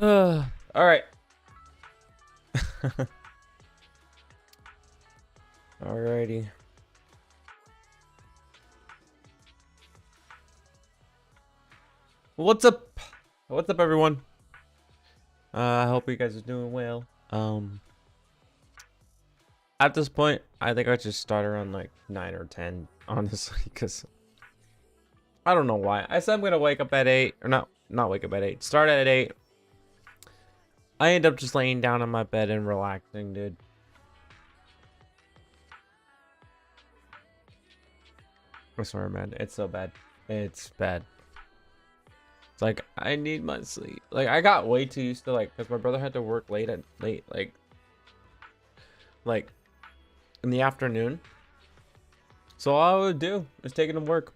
All right. Alrighty. What's up? What's up, everyone? I hope you guys are doing well. At this point, I think I just start around like 9 or 10, honestly, because I don't know why. I said I'm gonna wake up at 8, or not wake up at 8. Start at 8. I end up just laying down on my bed and relaxing, dude. I swear, man, it's so bad. It's bad. It's like I need my sleep. Like I got way too used to because my brother had to work late like in the afternoon. So all I would do is take him to work,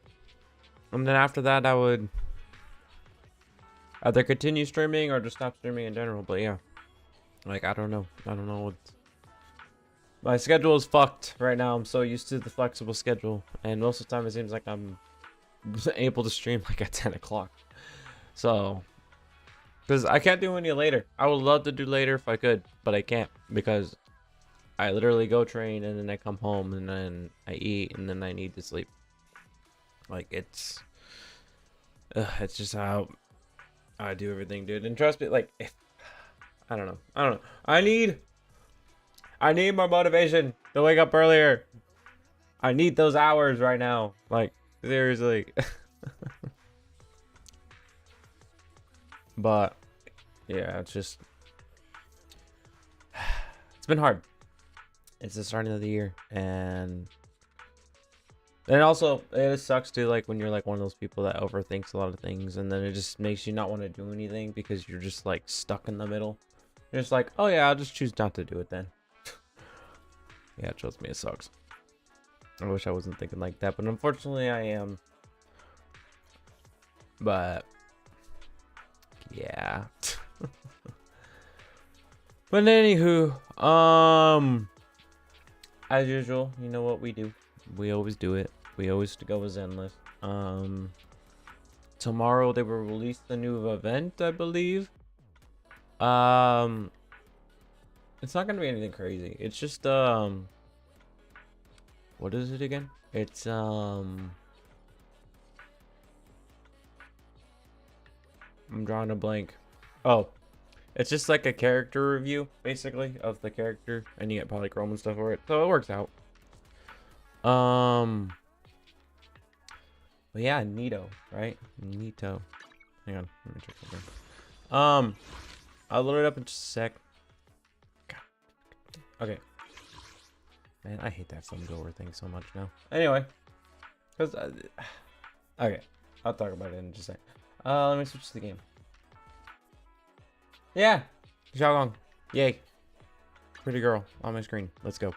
and then after that I would either continue streaming or just stop streaming in general. But yeah, like I don't know what. My schedule is fucked right now. I'm so used to the flexible schedule, and most of the time it seems like I'm able to stream like at 10 o'clock. So, because I can't do any later. I would love to do later if I could, but I can't because I literally go train and then I come home and then I eat and then I need to sleep. Like it's just how I do everything, dude. And trust me, like I don't know. I need more motivation to wake up earlier. I need those hours right now. Like seriously. But yeah, it's been hard. It's the starting of the year, and also it sucks too, like when you're like one of those people that overthinks a lot of things, and then it just makes you not want to do anything because you're just like stuck in the middle. You're just like, oh yeah, I'll just choose not to do it then. Yeah, trust me, it sucks. I wish I wasn't thinking like that, but unfortunately I am. But yeah. But anywho, as usual, you know what we do. We always do it. We always go with Zenless. Tomorrow they will release the new event, I believe. It's not gonna be anything crazy. It's just what is it again? It's I'm drawing a blank. Oh, it's just like a character review, basically, of the character, and you get polychrome and stuff for it, so it works out. But yeah, Neato, right? Neato. Hang on, let me check something. I'll load it up in just a sec. God. Okay. Man, I hate that some goer thing so much now. Anyway, because okay, I'll talk about it in just a sec. Let me switch to the game. Yeah, Xiaolong. Yay. Pretty girl on my screen. Let's go.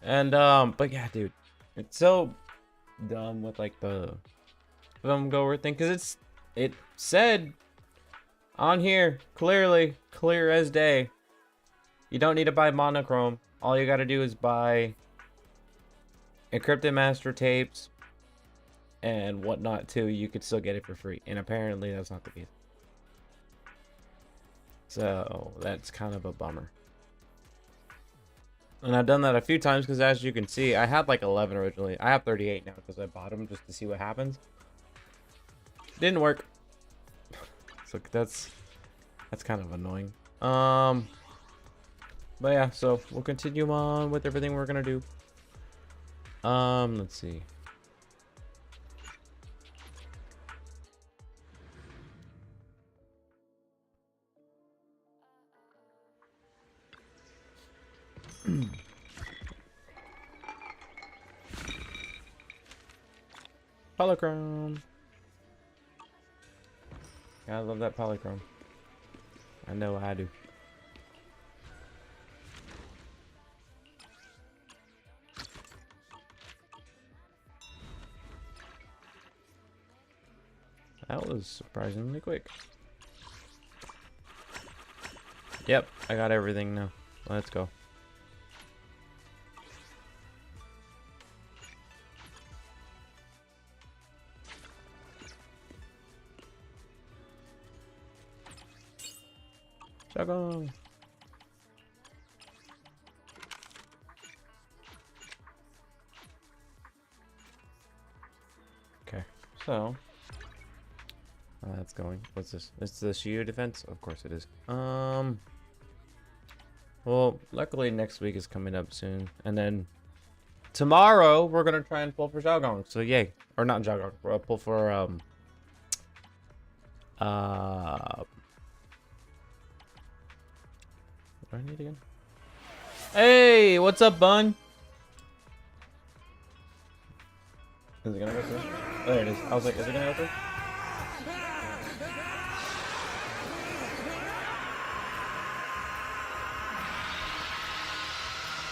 And but yeah, dude, it's so dumb with like the film goer thing, because it said on here clearly, clear as day, you don't need to buy monochrome. All you gotta do is buy encrypted master tapes and whatnot too. You could still get it for free, and apparently that's not the case. So that's kind of a bummer. And I've done that a few times because, as you can see, I had like 11 originally. I have 38 now because I bought them just to see what happens. Didn't work. So that's kind of annoying. But yeah, so we'll continue on with everything we're gonna do. Let's see. Polychrome. Yeah, I love that polychrome. I know I do. That was surprisingly quick. Yep, I got everything now. Let's go. Shotgun. Okay, so that's going. What's this? It's the Shield defense? Of course it is. Well, luckily next week is coming up soon, and then tomorrow we're gonna try and pull for Xiaogong. So yay, or not Xiaogong. We'll pull for what do I need again? Hey, what's up, bun? Is it gonna go through? Oh, there it is. I was like, is it gonna go through?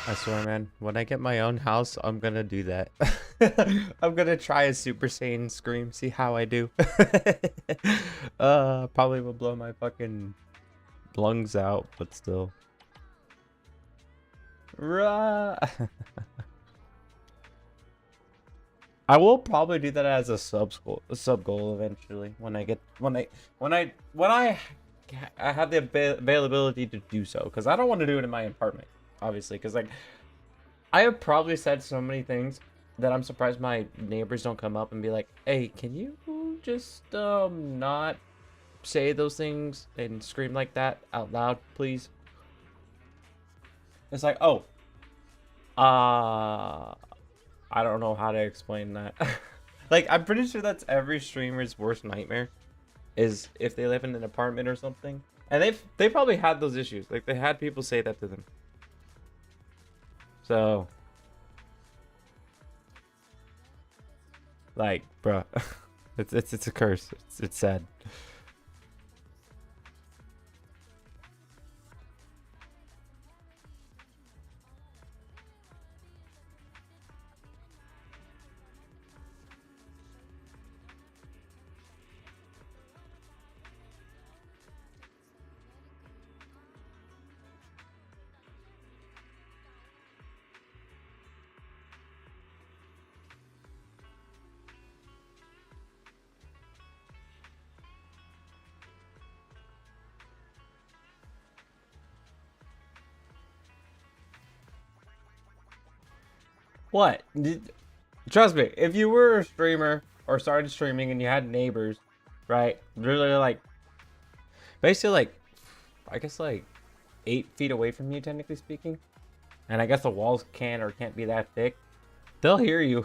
I swear, man, when I get my own house, I'm gonna do that. I'm gonna try a Super Saiyan scream, see how I do. Probably will blow my fucking lungs out, but still. Rah! I will probably do that as a sub goal eventually when I have the availability to do so, because I don't want to do it in my apartment, obviously, because like I have probably said so many things that I'm surprised my neighbors don't come up and be like, hey, can you just not say those things and scream like that out loud, please? It's like, oh, I don't know how to explain that. Like, I'm pretty sure that's every streamer's worst nightmare, is if they live in an apartment or something. And they probably had those issues. Like, they had people say that to them. So, like, bruh, it's a curse. It's sad. What? Trust me, if you were a streamer or started streaming and you had neighbors, right? Really, like, basically, like, I guess, like, 8 feet away from you, technically speaking. And I guess the walls can or can't be that thick. They'll hear you.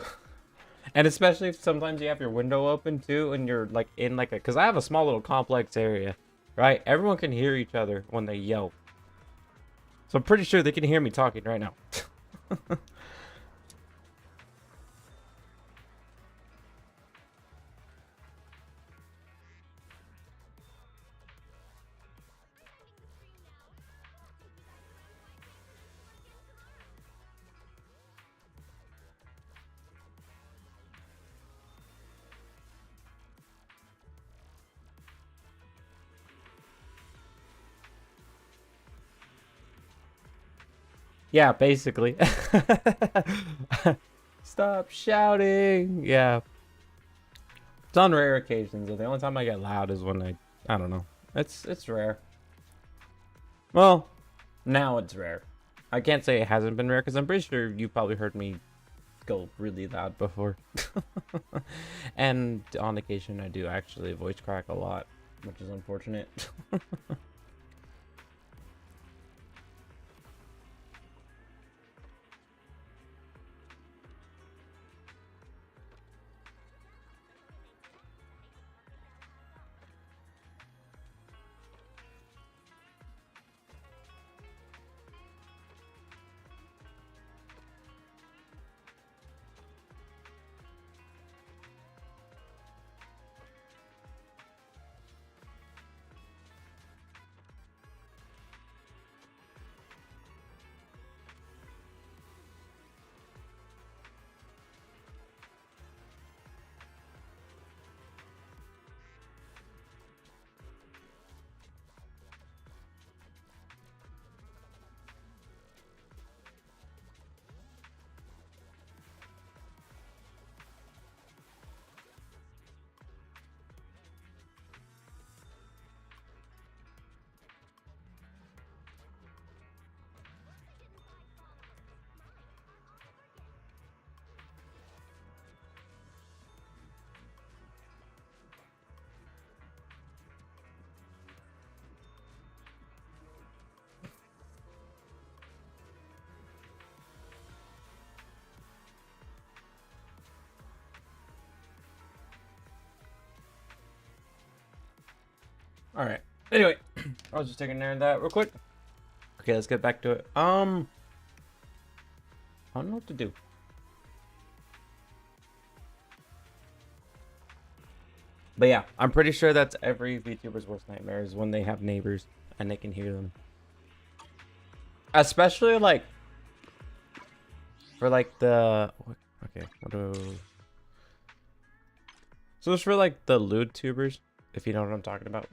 And especially if sometimes you have your window open too and you're like in like a, because I have a small little complex area, right? Everyone can hear each other when they yell. So I'm pretty sure they can hear me talking right now. Yeah, basically. Stop shouting. Yeah. It's on rare occasions. The only time I get loud is when I don't know. It's rare. Well, now it's rare. I can't say it hasn't been rare because I'm pretty sure you probably heard me go really loud before. And on occasion I do actually voice crack a lot, which is unfortunate. All right. Anyway, I was just taking care of that real quick. Okay, let's get back to it. I don't know what to do. But yeah, I'm pretty sure that's every VTuber's worst nightmare is when they have neighbors and they can hear them. Especially like for like the okay, what do so it's for like the lewd tubers, if you know what I'm talking about.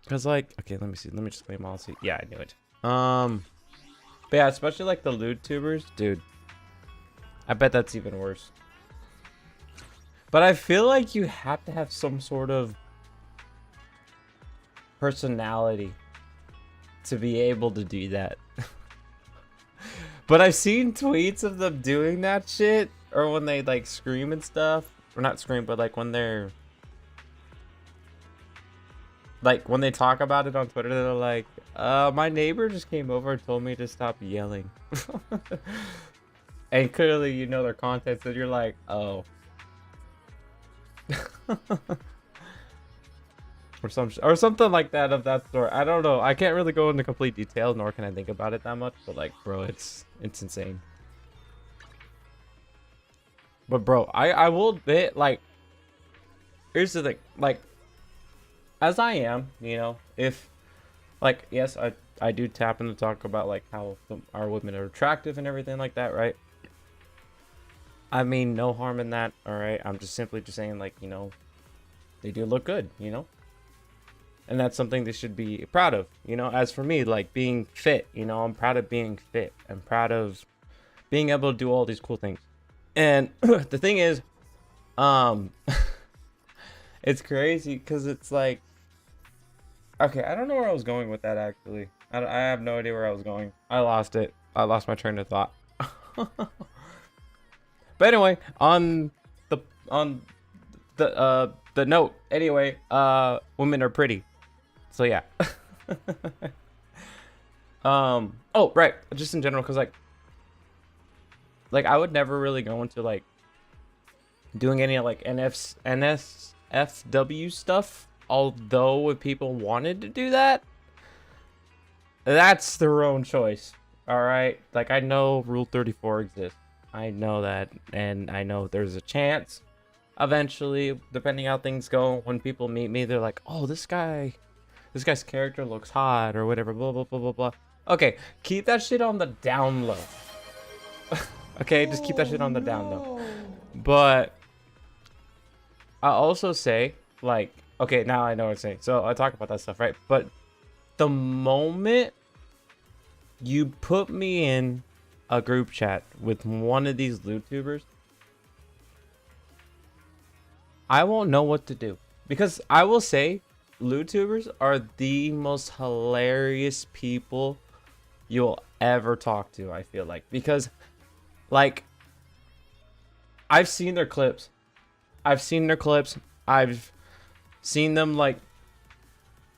Cause like okay, let me see. Let me just claim all. See, yeah, I knew it. But yeah, especially like the lewd tubers, dude. I bet that's even worse. But I feel like you have to have some sort of personality to be able to do that. But I've seen tweets of them doing that shit, or when they like scream and stuff, or not scream, but like when they're like when they talk about it on Twitter, they're like, my neighbor just came over and told me to stop yelling. And clearly you know their content, so you're like, oh. or something like that of that sort. I don't know. I can't really go into complete detail, nor can I think about it that much. But like, bro, it's insane. But bro, I will admit, like, here's the thing, like, as I am, you know, if like, yes, I do tap in to talk about like how our women are attractive and everything like that, right? I mean, no harm in that. All right, I'm just simply just saying, like, you know, they do look good, you know. And that's something they should be proud of, you know. As for me, like being fit, you know, I'm proud of being fit. I'm proud of being able to do all these cool things. And the thing is, it's crazy because it's like, okay, I don't know where I was going with that actually. I have no idea where I was going. I lost it. I lost my train of thought. But anyway, on the note, anyway, women are pretty. So yeah. Oh right, just in general, because like I would never really go into like doing any like NSFW stuff, although if people wanted to do that, that's their own choice. All right, like I know Rule 34 exists, I know that, and I know there's a chance eventually, depending how things go, when people meet me, they're like, oh, this guy's character looks hot or whatever, blah blah blah blah blah. Okay, keep that shit on the down low. Okay, just keep that shit on the down low. But I also say, like, okay, now I know what I'm saying. So I talk about that stuff, right? But the moment you put me in a group chat with one of these YouTubers, I won't know what to do. Because I will say, YouTubers are the most hilarious people you'll ever talk to, I feel like. Because, like, I've seen their clips. I've seen them, like,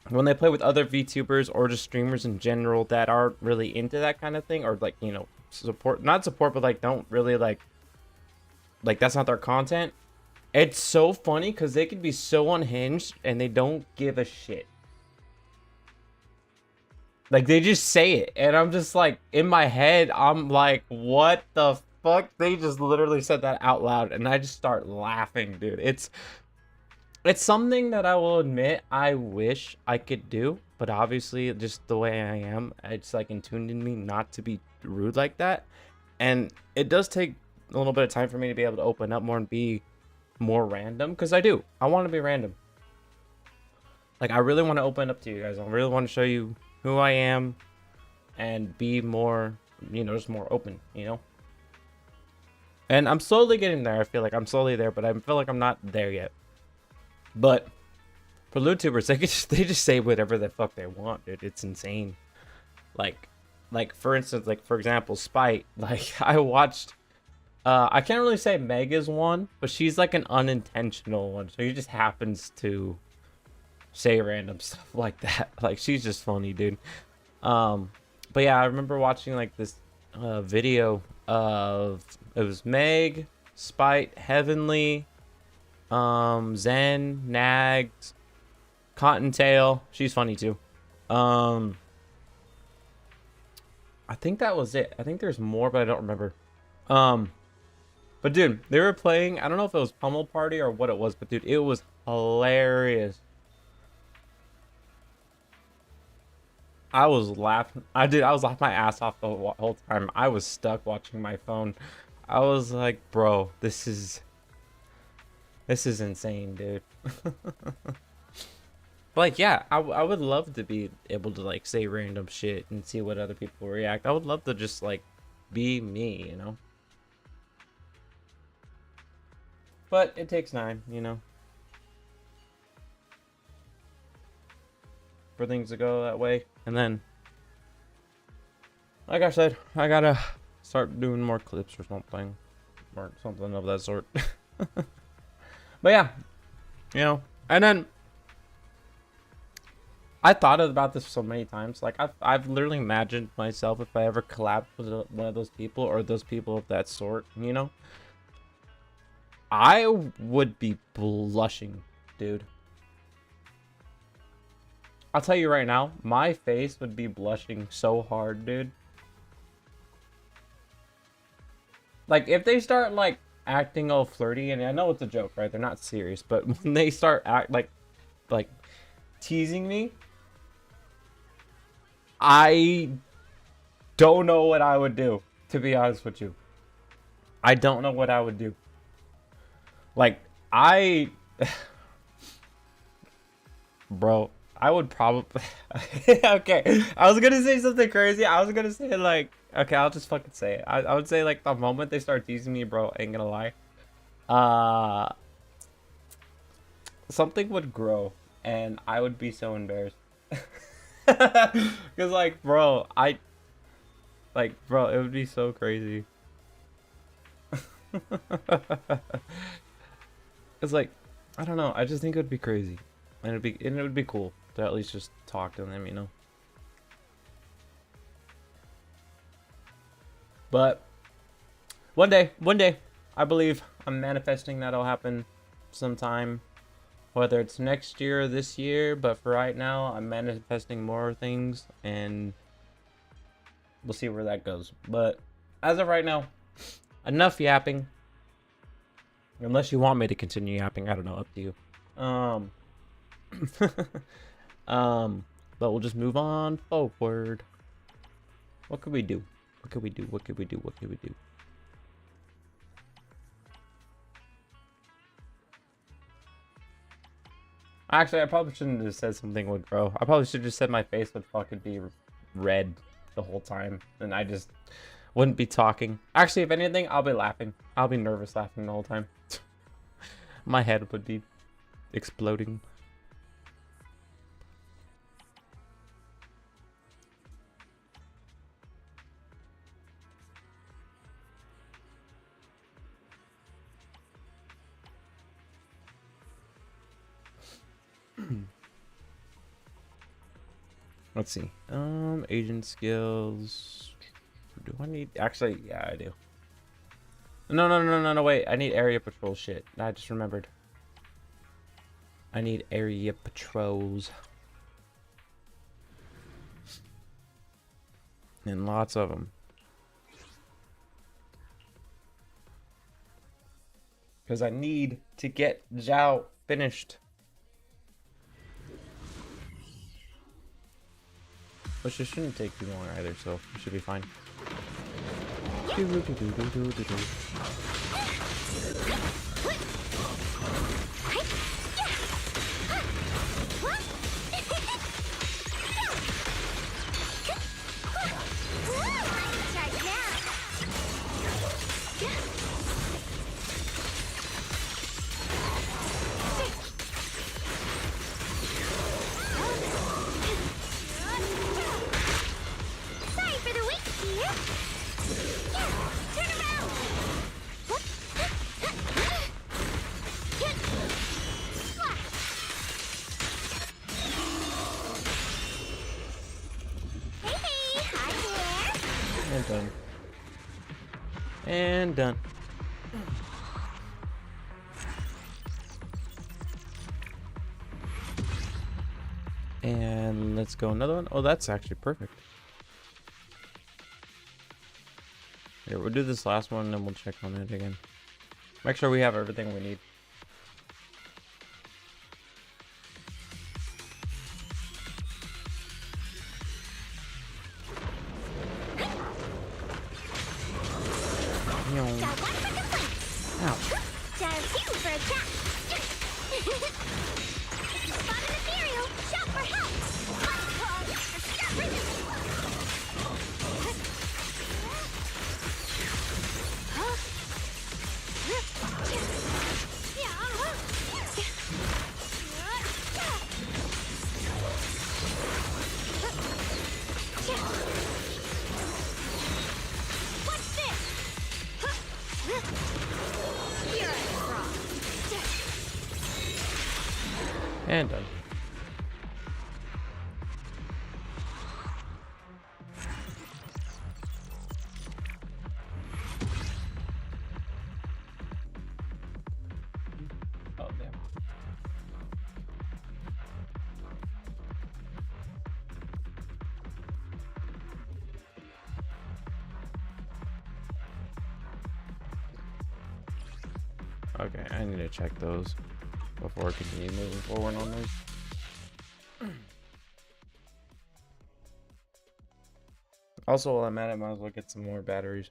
when they play with other VTubers or just streamers in general that aren't really into that kind of thing. Or, like, you know, not support, but, like, don't really, like, that's not their content. It's so funny because they can be so unhinged and they don't give a shit. Like, they just say it. And I'm just like, in my head, I'm like, what the fuck? They just literally said that out loud. And I just start laughing, dude. It's something that I will admit I wish I could do. But obviously, just the way I am, it's like intuned in me not to be rude like that. And it does take a little bit of time for me to be able to open up more and be more random, because I want to be random. Like, I really want to open up to you guys. I really want to show you who I am and be more, you know, just more open, you know. And I'm slowly getting there. I feel like I'm slowly there, but I feel like I'm not there yet. But for YouTubers, they just say whatever the fuck they want, dude. It's insane. Like for instance, like for example, Spite. Like, I watched. I can't really say Meg is one, but she's like an unintentional one. So he just happens to say random stuff like that. Like, she's just funny, dude. But yeah, I remember watching like this video of, it was Meg, Spite, Heavenly, Zen, Nags, Cottontail. She's funny too. I think that was it. I think there's more, but I don't remember. But dude, they were playing. I don't know if it was Pummel Party or what it was, but dude, it was hilarious. I was laughing. I was laughing my ass off the whole time. I was stuck watching my phone. I was like, bro, this is insane, dude. Like, yeah, I would love to be able to like say random shit and see what other people react. I would love to just like be me, you know. But it takes time, you know, for things to go that way. And then, like I said, I gotta start doing more clips or something of that sort. But yeah, you know, and then I thought about this so many times. Like I've literally imagined myself if I ever collabed with one of those people or those people of that sort, you know, I would be blushing, dude. I'll tell you right now, my face would be blushing so hard, dude. Like, if they start, like, acting all flirty, and I know it's a joke, right? They're not serious, but when they start like teasing me, I don't know what I would do, to be honest with you. I don't know what I would do. Like, bro, I would probably... Okay, I was gonna say something crazy. I was gonna say, like... Okay, I'll just fucking say it. I would say, like, the moment they start teasing me, bro, ain't gonna lie. Something would grow, and I would be so embarrassed. Because, like, bro, bro, it would be so crazy. It's like, I don't know. I just think it would be crazy. And it would be cool to at least just talk to them, you know. But one day, I believe I'm manifesting that'll happen sometime. Whether it's next year or this year, but for right now, I'm manifesting more things, and we'll see where that goes. But as of right now, enough yapping. Unless you want me to continue yapping, I don't know, up to you. But we'll just move on forward. What could we do? What could we do? What could we do? What could we do? Actually, I probably shouldn't have said something would grow. I probably should have just said my face would fucking be red the whole time, and I just wouldn't be talking. Actually, if anything, I'll be laughing. I'll be nervous laughing the whole time. My head would be exploding. Let's see. Agent skills. Do I need? Actually, yeah, I do. No, wait. I need area patrol shit. I just remembered. I need area patrols. And lots of them. Because I need to get Zhao finished. Which it shouldn't take too long either, so it should be fine. And done. And done. And let's go another one. Oh, that's actually perfect. Here, we'll do this last one and then we'll check on it again. Make sure we have everything we need. And done. Oh, damn. Okay, I need to check those before I continue moving forward on those. Also, while I'm at it, I might as well get some more batteries.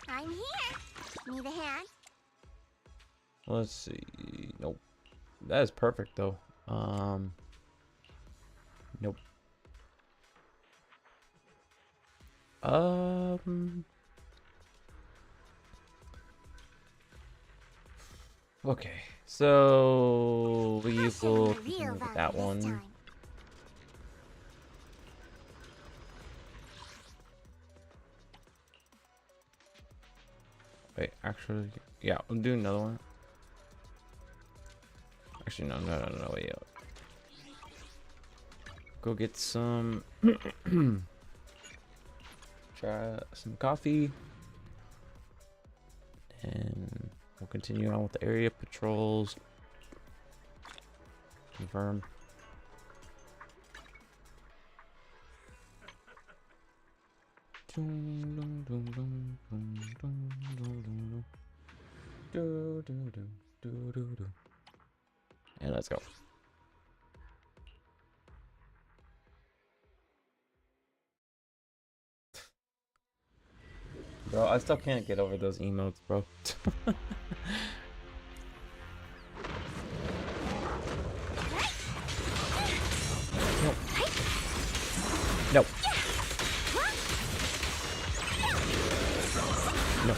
I'm here. Need a hand? Let's see. Nope. That is perfect though. Nope. Okay, so we will continue with that one. Wait, actually, yeah, we'll do another one. Actually, no, wait. Go get some. Try some coffee, and we'll continue on with the area patrols. Confirm. And let's go. Bro, I still can't get over those emotes, bro. Nope. No. No.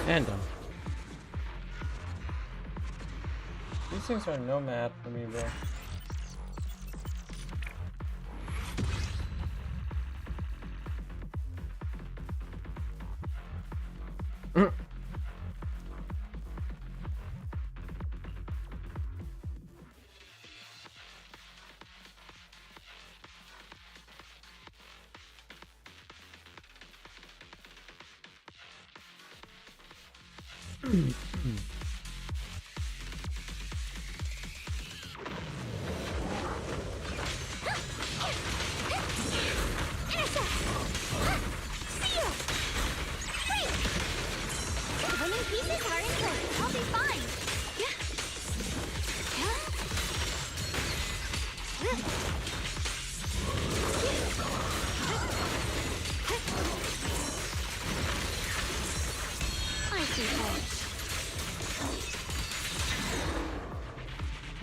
And done. These things are no math for me, bro.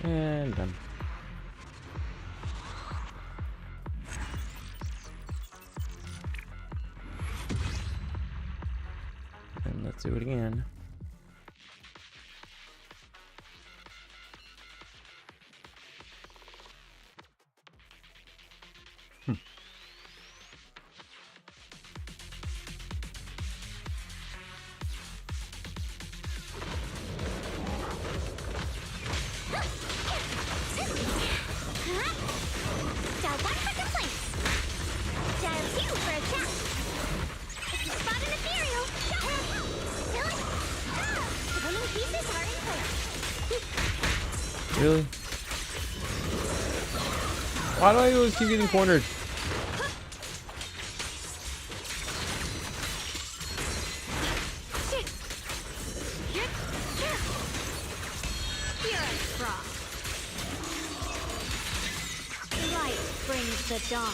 And done. And let's do it again. Really? Why do I always keep getting cornered? Light brings the dawn.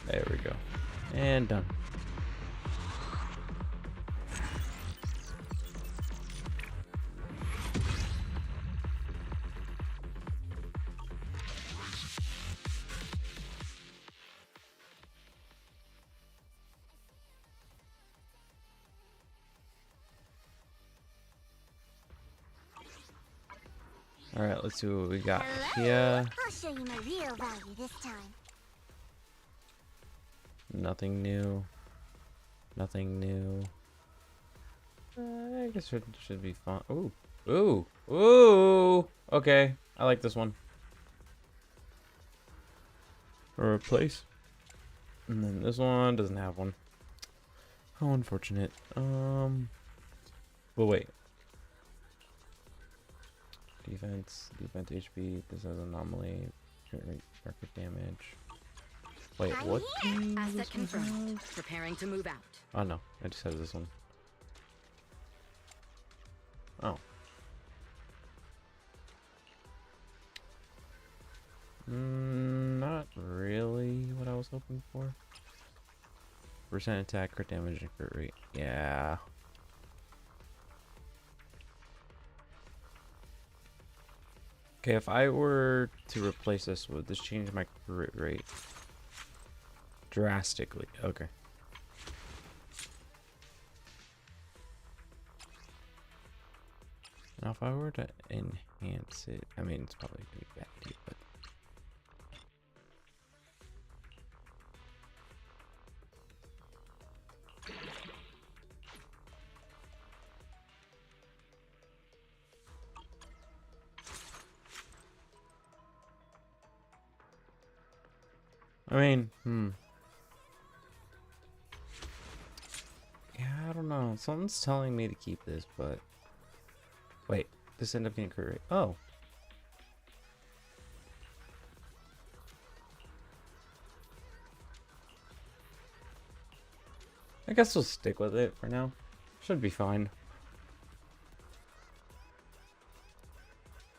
There we go. And done. All right, let's see what we got here. I'll show you my real value this time. Nothing new. Nothing new. I guess it should be fun. Ooh. Ooh. Ooh. Okay. I like this one. Or replace. And then this one doesn't have one. How unfortunate. But wait. Defense HP. This has anomaly. Market damage. Wait, what? Asset confirmed. Preparing to move out. Oh no, I just have this one. Oh. Not really what I was hoping for. Percent attack, crit damage, and crit rate. Yeah. Okay, if I were to replace this, would this change my crit rate? Drastically. Okay. Now if I were to enhance it, I mean it's probably gonna be bad too, but I mean, yeah, I don't know. Something's telling me to keep this, but wait, this ended up getting crit rate. Oh. I guess we'll stick with it for now. Should be fine.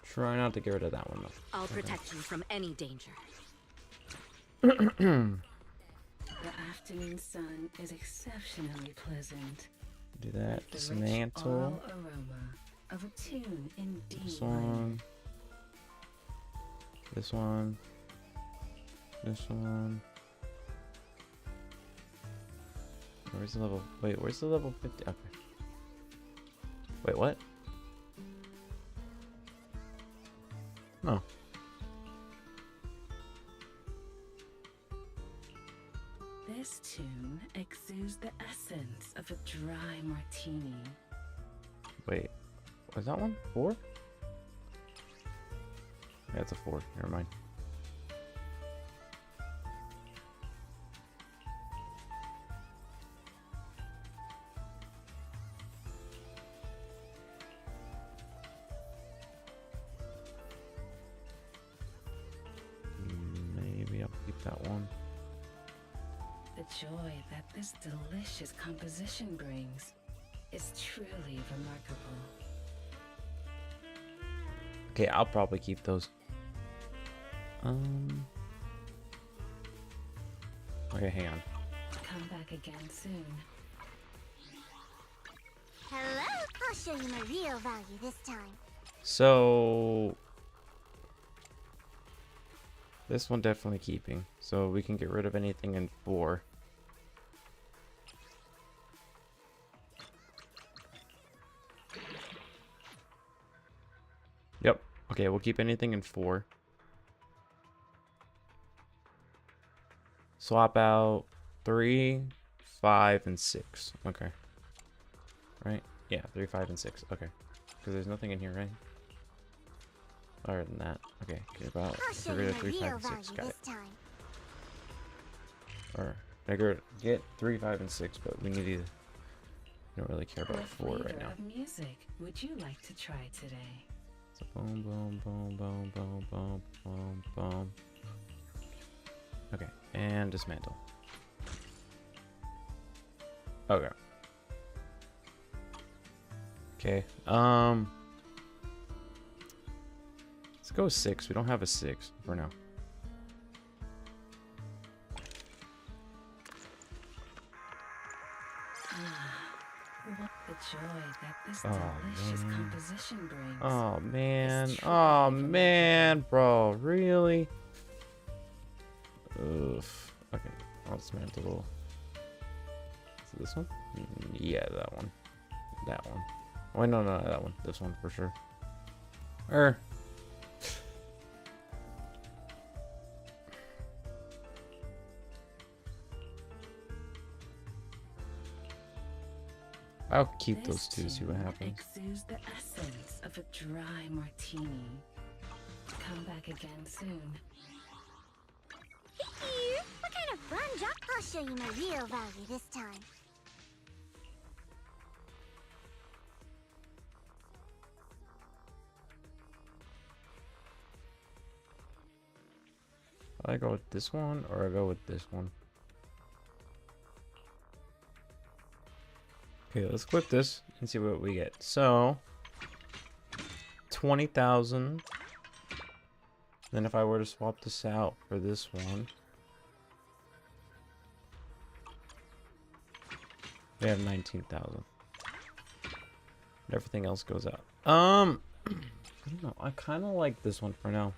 Try not to get rid of that one though. I'll protect you from any danger. The afternoon sun is exceptionally pleasant. Do that. The rich Dismantle. oral aroma of a tune in D This minor. one. This one. This one. Where's the level? Wait, where's the level 50? Okay. Wait, what? No. This tune exudes the essence of a dry martini. Wait. Was that one? 4? Yeah, it's a 4. Never mind. Maybe I'll keep that one. The joy that this delicious composition brings is truly remarkable. Okay, I'll probably keep those. Okay, hang on. Come back again soon. Hello? I'll show you my real value this time. So this one definitely keeping. So we can get rid of anything in 4. Yep. Okay, we'll keep anything in 4. Swap out 3, 5, and 6. Okay. Right? Yeah, 3, 5, and 6. Okay. Because there's nothing in here, right? Other than that. Okay, get about I'll show get rid you of my 3, 5, real and 6. value Got this it. time. Or get 3, 5, and 6, but we need to. We don't really care about What 4 flavor right now. of music would you like to try today? So boom, boom, boom, boom, boom, boom, boom, boom. Okay, and dismantle. Okay. Okay. Let's go 6. We don't have a 6 for now. What the joy that this Oh, delicious man. composition brings. Oh man. It's truly Oh remarkable. man, bro. Really? Oof. Okay. I'll dismantle. Is it this one? Yeah, that one. That one. Wait, no, no, that one. This one for sure. I'll keep those two, see what tune happens. Exudes the essence of a dry martini. Come back again soon. What kind of fun job? I'll show you my real value this time. I go with this one or I go with this one. Okay, let's equip this and see what we get. So 20,000. Then if I were to swap this out for this one, we have 19,000. Everything else goes out. I don't know. I kind of like this one for now.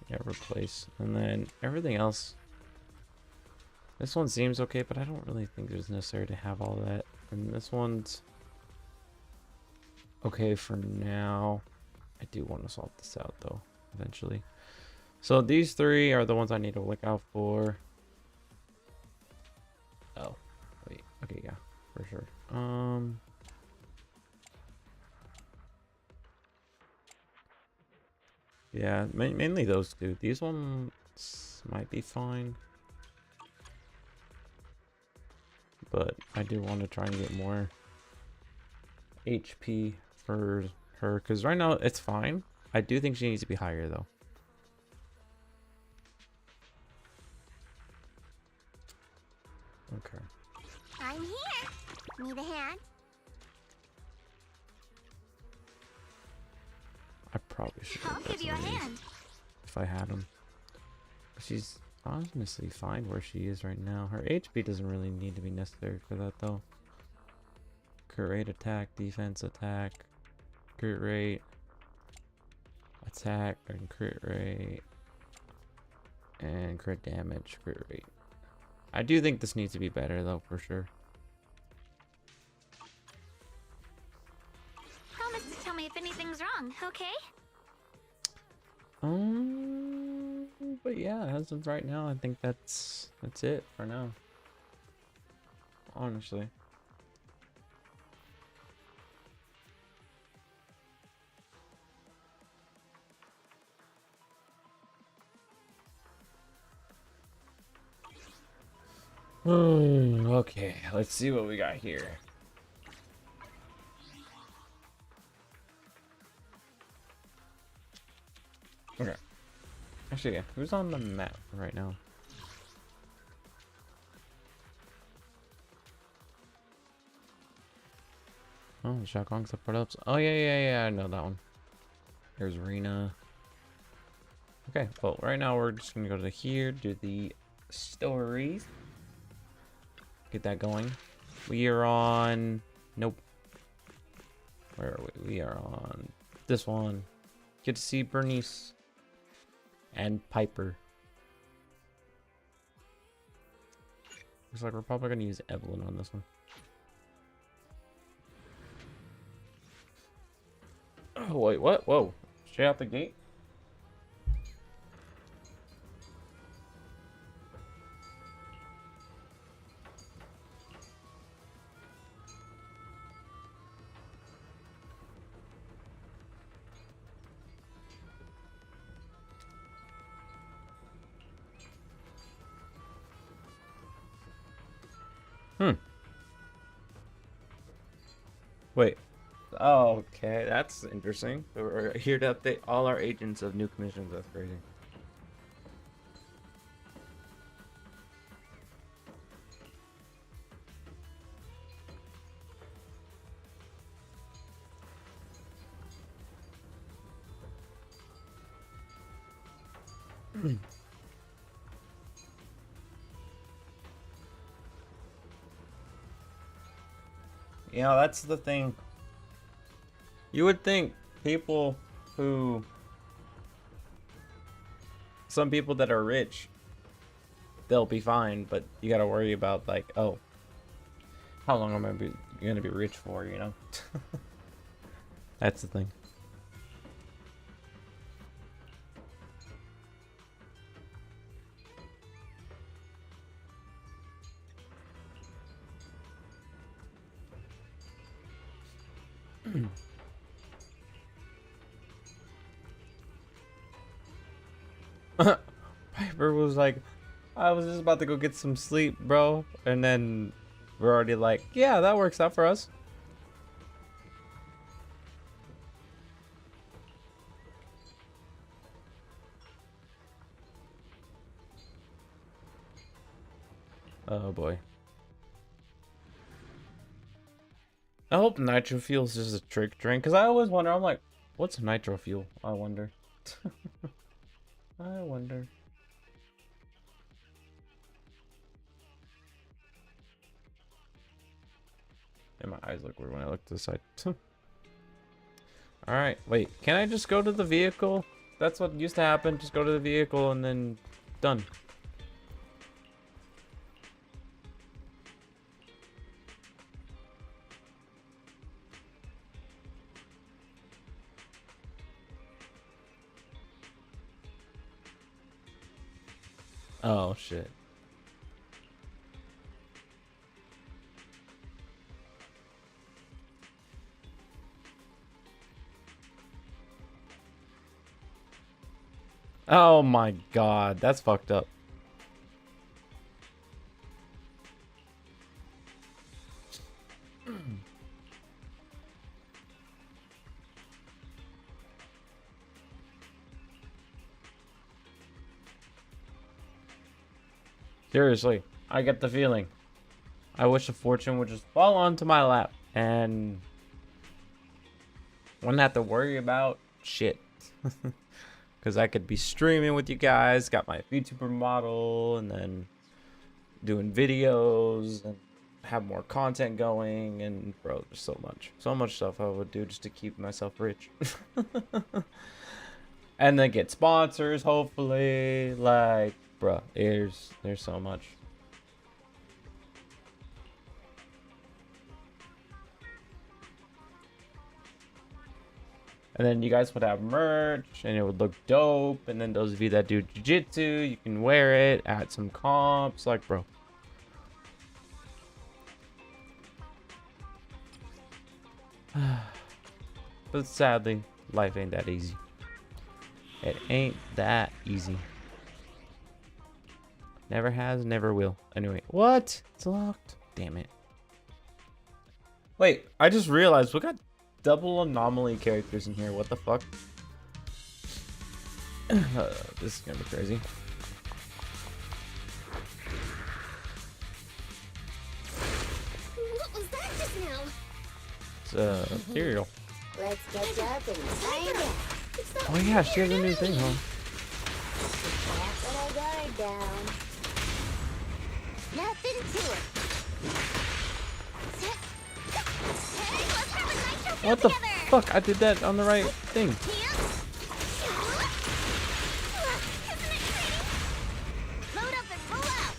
Yeah, replace. And then everything else. This one seems okay, but I don't really think it's necessary to have all that. And this one's okay for now. I do want to swap this out though, eventually. So these three are the ones I need to look out for. Oh, wait. Okay, yeah, for sure. Yeah, mainly those two. These ones might be fine, but I do want to try and get more HP for her, because right now it's fine. I do think she needs to be higher though. Okay. I'm here. Need a hand? I probably should. I'll give you a hand. If I had him. She's honestly fine where she is right now. Her HP doesn't really need to be necessary for that though. Crit rate, attack, defense, attack, crit rate, attack, and crit rate, and crit damage, crit rate. I do think this needs to be better though, for sure. Promise to tell me if anything's wrong, okay? But yeah, as of right now, I think that's it for now. Honestly. Okay, let's see what we got here. Okay. Actually, yeah, who's on the map right now? Oh, Shotgun support ups. Oh yeah, I know that one. There's Rena. Okay, well, right now we're just gonna go to here, do the stories. Get that going. We are on... Nope. Where are we? We are on this one. Get to see Bernice. And Piper. Looks like we're probably gonna use Evelyn on this one. Oh, wait, what? Whoa. Straight out the gate? Wait. Oh, okay, that's interesting. So we're here to update all our agents of new commissions. That's crazy. You know, that's the thing. You would think people who... Some people that are rich, they'll be fine, but you gotta worry about, like, oh, how long am I gonna be rich for, you know? That's the thing. Piper was like, I was just about to go get some sleep, bro. And then we're already like, yeah, that works out for us. Oh boy. I hope nitro fuel is just a trick drink, because I always wonder, I'm like, what's nitro fuel? I wonder. I wonder. And my eyes look weird when I look to the side. Alright, wait, can I just go to the vehicle? That's what used to happen, just go to the vehicle and then done. Oh shit. Oh my god, that's fucked up. Seriously, I get the feeling. I wish a fortune would just fall onto my lap and wouldn't have to worry about shit. Because I could be streaming with you guys, got my VTuber model, and then doing videos and have more content going. And bro, there's so much stuff I would do just to keep myself rich. And then get sponsors, hopefully. Like, bruh, there's so much. And then you guys would have merch, and it would look dope. And then those of you that do jiu-jitsu, you can wear it, add some comps, like, bro. But sadly, life ain't that easy. It ain't that easy. Never has, never will. Anyway, what? It's locked. Damn it. Wait, I just realized we got double anomaly characters in here. What the fuck? This is gonna be crazy. What was that just now? It's ethereal. Let's catch up and find out. Oh yeah, she has a new thing, huh? Can't let our guard down. Nothing to it. Hey, let's have a nitro field What the together. fuck? I did that on the right thing. Isn't it exciting? Load up and roll out.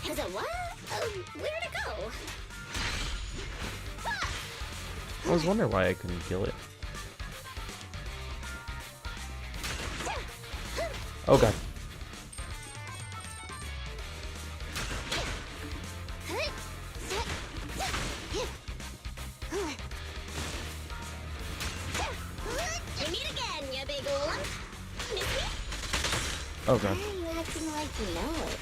Has a what? Where'd it go? I was wondering why I couldn't kill it. Oh god. You meet again, you big lump. Miss me? Oh god. Why are you acting like you know it?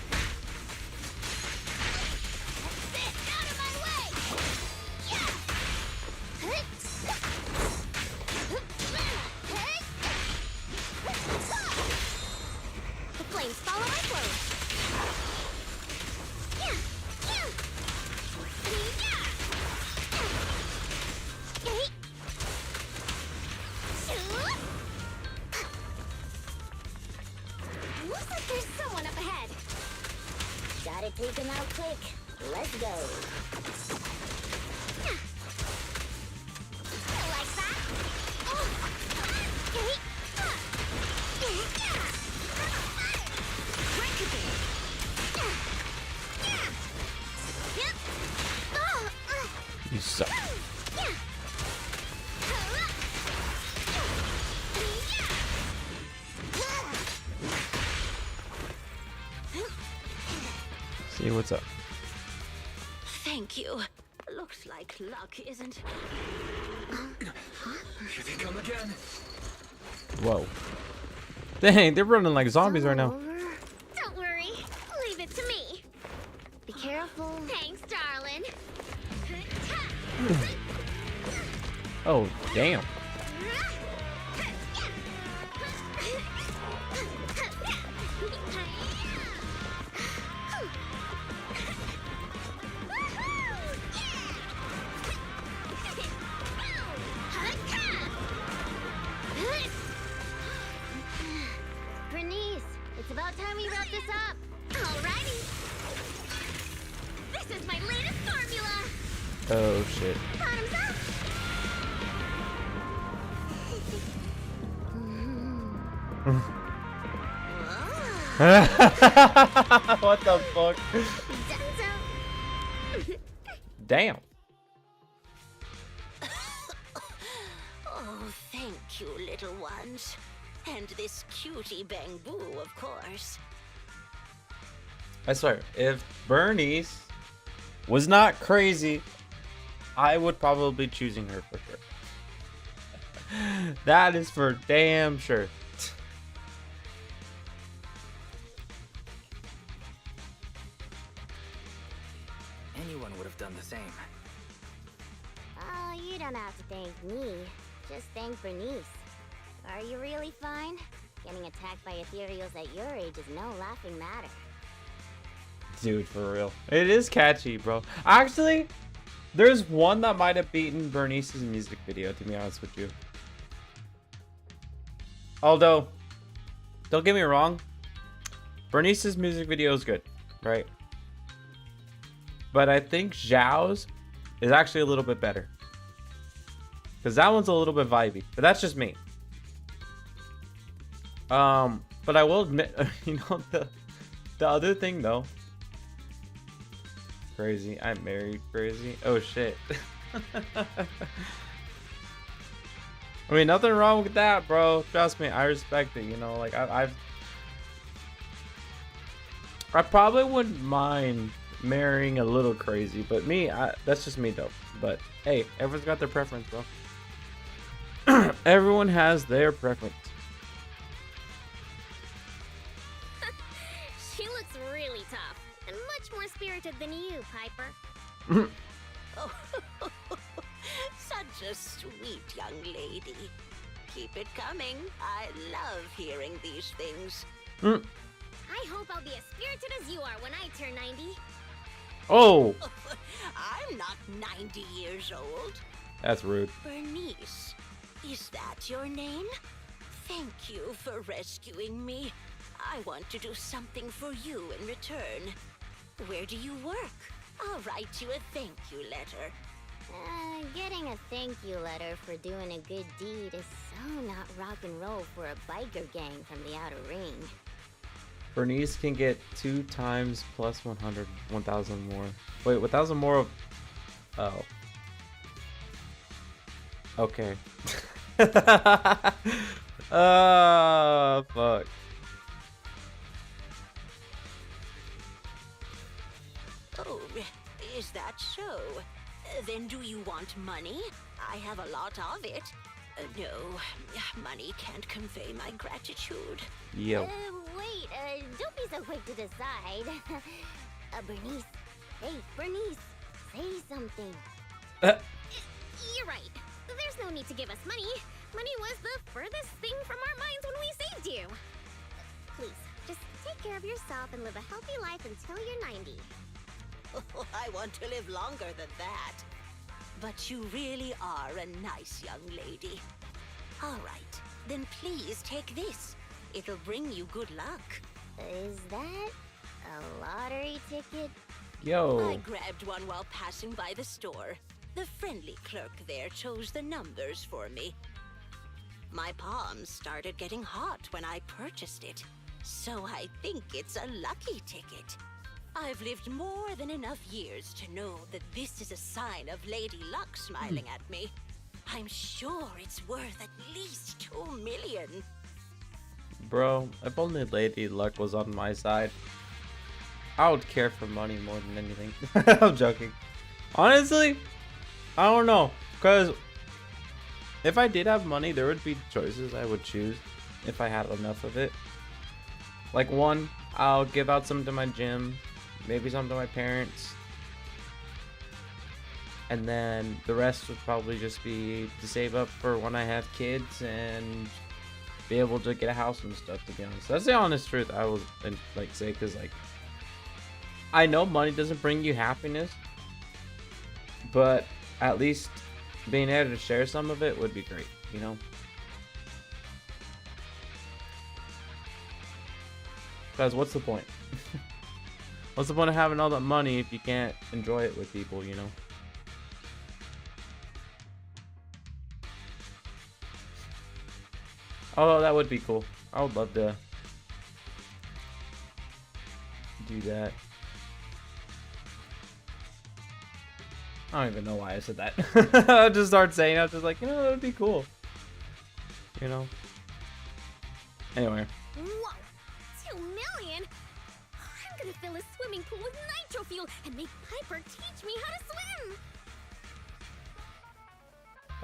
Take them out quick. Let's go. Like that? You suck. See what's up. Thank you. Looks like luck isn't. Here they come again. Whoa. Dang, they're running like zombies right now. Don't worry. Leave it to me. Be careful. Thanks, darling. Oh, damn. Bernice, it's about time we wrap this up. Alrighty. This is my latest formula. Oh, shit. Bottoms up. What the fuck? Damn. Oh, thank you, little ones. And this cutie Bangboo, of course. I swear, if Bernice was not crazy, I would probably be choosing her for sure. That is for damn sure. Anyone would have done the same. Oh, you don't have to thank me. Just thank Bernice. Are you really fine? Getting attacked by ethereals at your age is no laughing matter. Dude, for real. It is catchy, bro. Actually, there's one that might have beaten Bernice's music video, to be honest with you. Although, don't get me wrong, Bernice's music video is good, right? But I think Zhao's is actually a little bit better. Because that one's a little bit vibey. But that's just me. But I will admit, you know, the other thing though. Crazy. I'm married. Crazy. Oh shit. I mean, nothing wrong with that, bro. Trust me, I respect it. You know, like I probably wouldn't mind marrying a little crazy, but me, that's just me though. But hey, everyone's got their preference, bro. Everyone has their preference. She looks really tough and much more spirited than you, Piper. Oh, such a sweet young lady. Keep it coming. I love hearing these things. I hope I'll be as spirited as you are when I turn 90. Oh, I'm not 90 years old. that's rude. Bernice, is that your name? Thank you for rescuing me. I want to do something for you in return. Where do you work? I'll write you a thank you letter. Getting a thank you letter for doing a good deed is so not rock and roll for a biker gang from the outer ring. Bernice can get 2 times plus 100, 1,000 more. Wait, 1,000 more of... Oh. Okay. Fuck. Oh, is that so? Then do you want money? I have a lot of it. No, money can't convey my gratitude. Yo. Wait, don't be so quick to decide. Bernice. Hey, Bernice, say something. You're right. There's no need to give us money. Money was the furthest thing from our minds when we saved you. Please, just take care of yourself and live a healthy life until you're 90. Oh, I want to live longer than that. But you really are a nice young lady. All right, then please take this. It'll bring you good luck. Is that A lottery ticket? Yo. I grabbed one while passing by the store. The friendly clerk there chose the numbers for me. My palms started getting hot when I purchased it, so I think it's a lucky ticket. I've lived more than enough years to know that this is a sign of Lady Luck smiling at me. I'm sure it's worth at least 2 million. Bro, if only Lady Luck was on my side, I would care for money more than anything. I'm joking. Honestly, I don't know. Because if I did have money, there would be choices I would choose if I had enough of it. Like, one, I'll give out some to my gym, maybe some to my parents. And then the rest would probably just be to save up for when I have kids and be able to get a house and stuff, to be honest. That's the honest truth I will like say, because like I know money doesn't bring you happiness, but at least being able to share some of it would be great, you know? Because what's the point? What's the point of having all that money if you can't enjoy it with people, you know? Oh, that would be cool. I would love to do that. I don't even know why I said that. I just started saying it. I was just like, you know, that would be cool. You know? Anyway. Whoa! 2 million? I'm gonna fill a swimming pool with nitro fuel and make Piper teach me how to swim!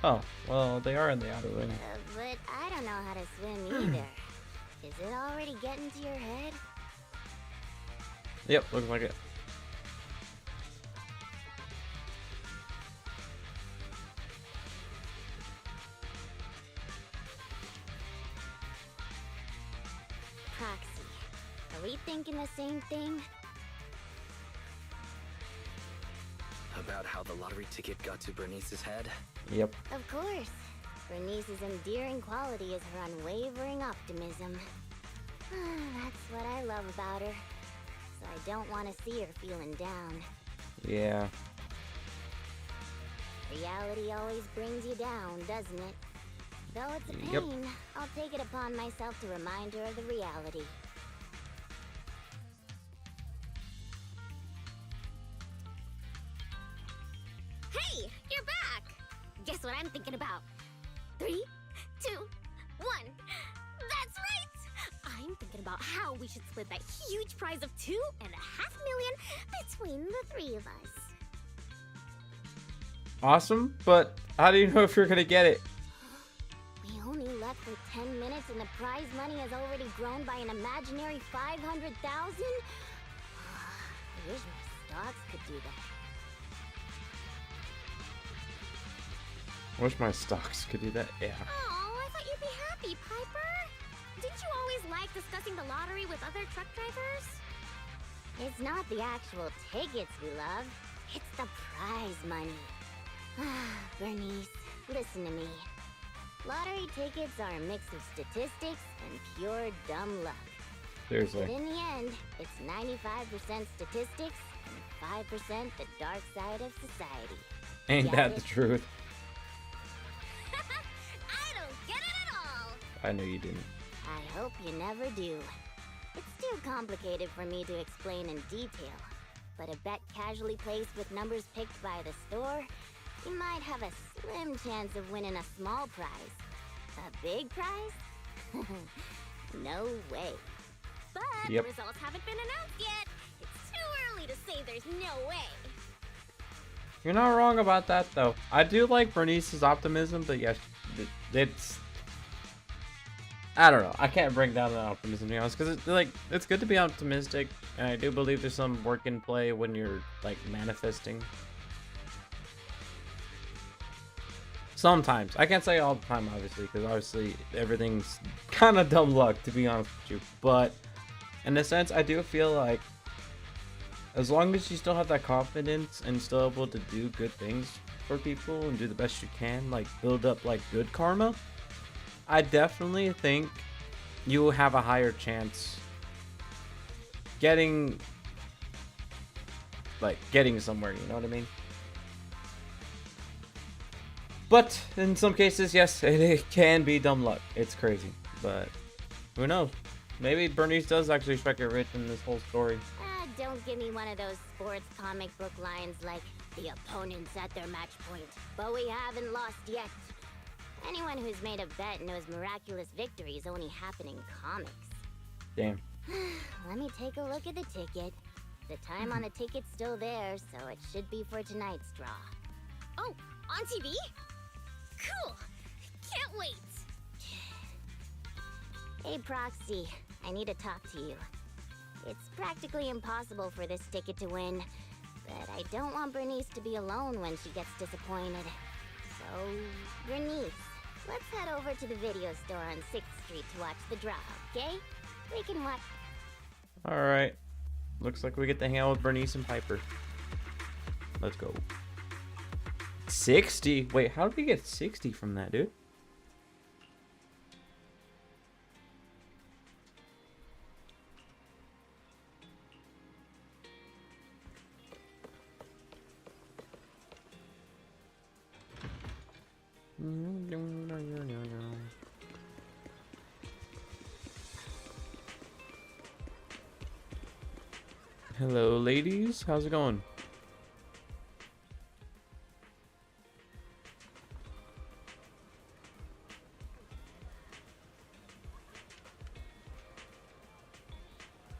Oh, well, they are in the outer ring. But I don't know how to swim either. Is it already getting to your head? Yep, looks like it. Proxy, are we thinking the same thing? About how the lottery ticket got to Bernice's head? Yep. Of course. Bernice's endearing quality is her unwavering optimism. That's what I love about her. So I don't want to see her feeling down. Yeah. Reality always brings you down, doesn't it? Though it's a pain, Yep. I'll take it upon myself to remind her of the reality. Hey, you're back! Guess what I'm thinking about? 3, 2, 1. That's right! I'm thinking about how we should split that huge prize of 2.5 million between the 3 of us. Awesome, but how do you know if you're gonna get it? We only left for 10 minutes and the prize money has already grown by an imaginary 500,000? I wish my stocks could do that. Wish my stocks could do that. Yeah. Oh, I thought you'd be happy, Piper. Didn't you always like discussing the lottery with other truck drivers? It's not the actual tickets we love. It's the prize money. Bernice, listen to me. Lottery tickets are a mix of statistics and pure dumb luck. But Seriously. in the end, it's 95% statistics and 5% the dark side of society. Ain't Get that it? the truth? I don't get it at all! I knew you didn't. I hope you never do. It's too complicated for me to explain in detail, but a bet casually placed with numbers picked by the store, you might have a slim chance of winning a small prize. A big prize? No way. But Yep. the results haven't been announced yet. It's too early to say there's no way. You're not wrong about that, though. I do like Bernice's optimism, but yes, it's... I don't know. I can't bring down that optimism, to be honest, because it's good to be optimistic, and I do believe there's some work in play when you're, like, manifesting. Sometimes. I can't say all the time, obviously, because obviously everything's kind of dumb luck, to be honest with you. But in a sense, I do feel like as long as you still have that confidence and still able to do good things for people and do the best you can, like build up like good karma, I definitely think you will have a higher chance getting like getting somewhere, you know what I mean? But in some cases, yes, it can be dumb luck. It's crazy, but who knows? Maybe Bernice does actually strike it rich in this whole story. Don't give me one of those sports comic book lines like, the opponent's at their match point, but we haven't lost yet. Anyone who's made a bet knows miraculous victories only happen in comics. Damn. Let me take a look at the ticket. The time on the ticket's still there, so it should be for tonight's draw. Oh, on TV? Cool! Can't wait! Hey, Proxy. I need to talk to you. It's practically impossible for this ticket to win, but I don't want Bernice to be alone when she gets disappointed. So, Bernice, let's head over to the video store on 6th Street to watch the draw, okay? We can watch... Alright. Looks like we get to hang out with Bernice and Piper. Let's go. 60? Wait, how did we get 60 from that, dude? Hello, ladies. How's it going?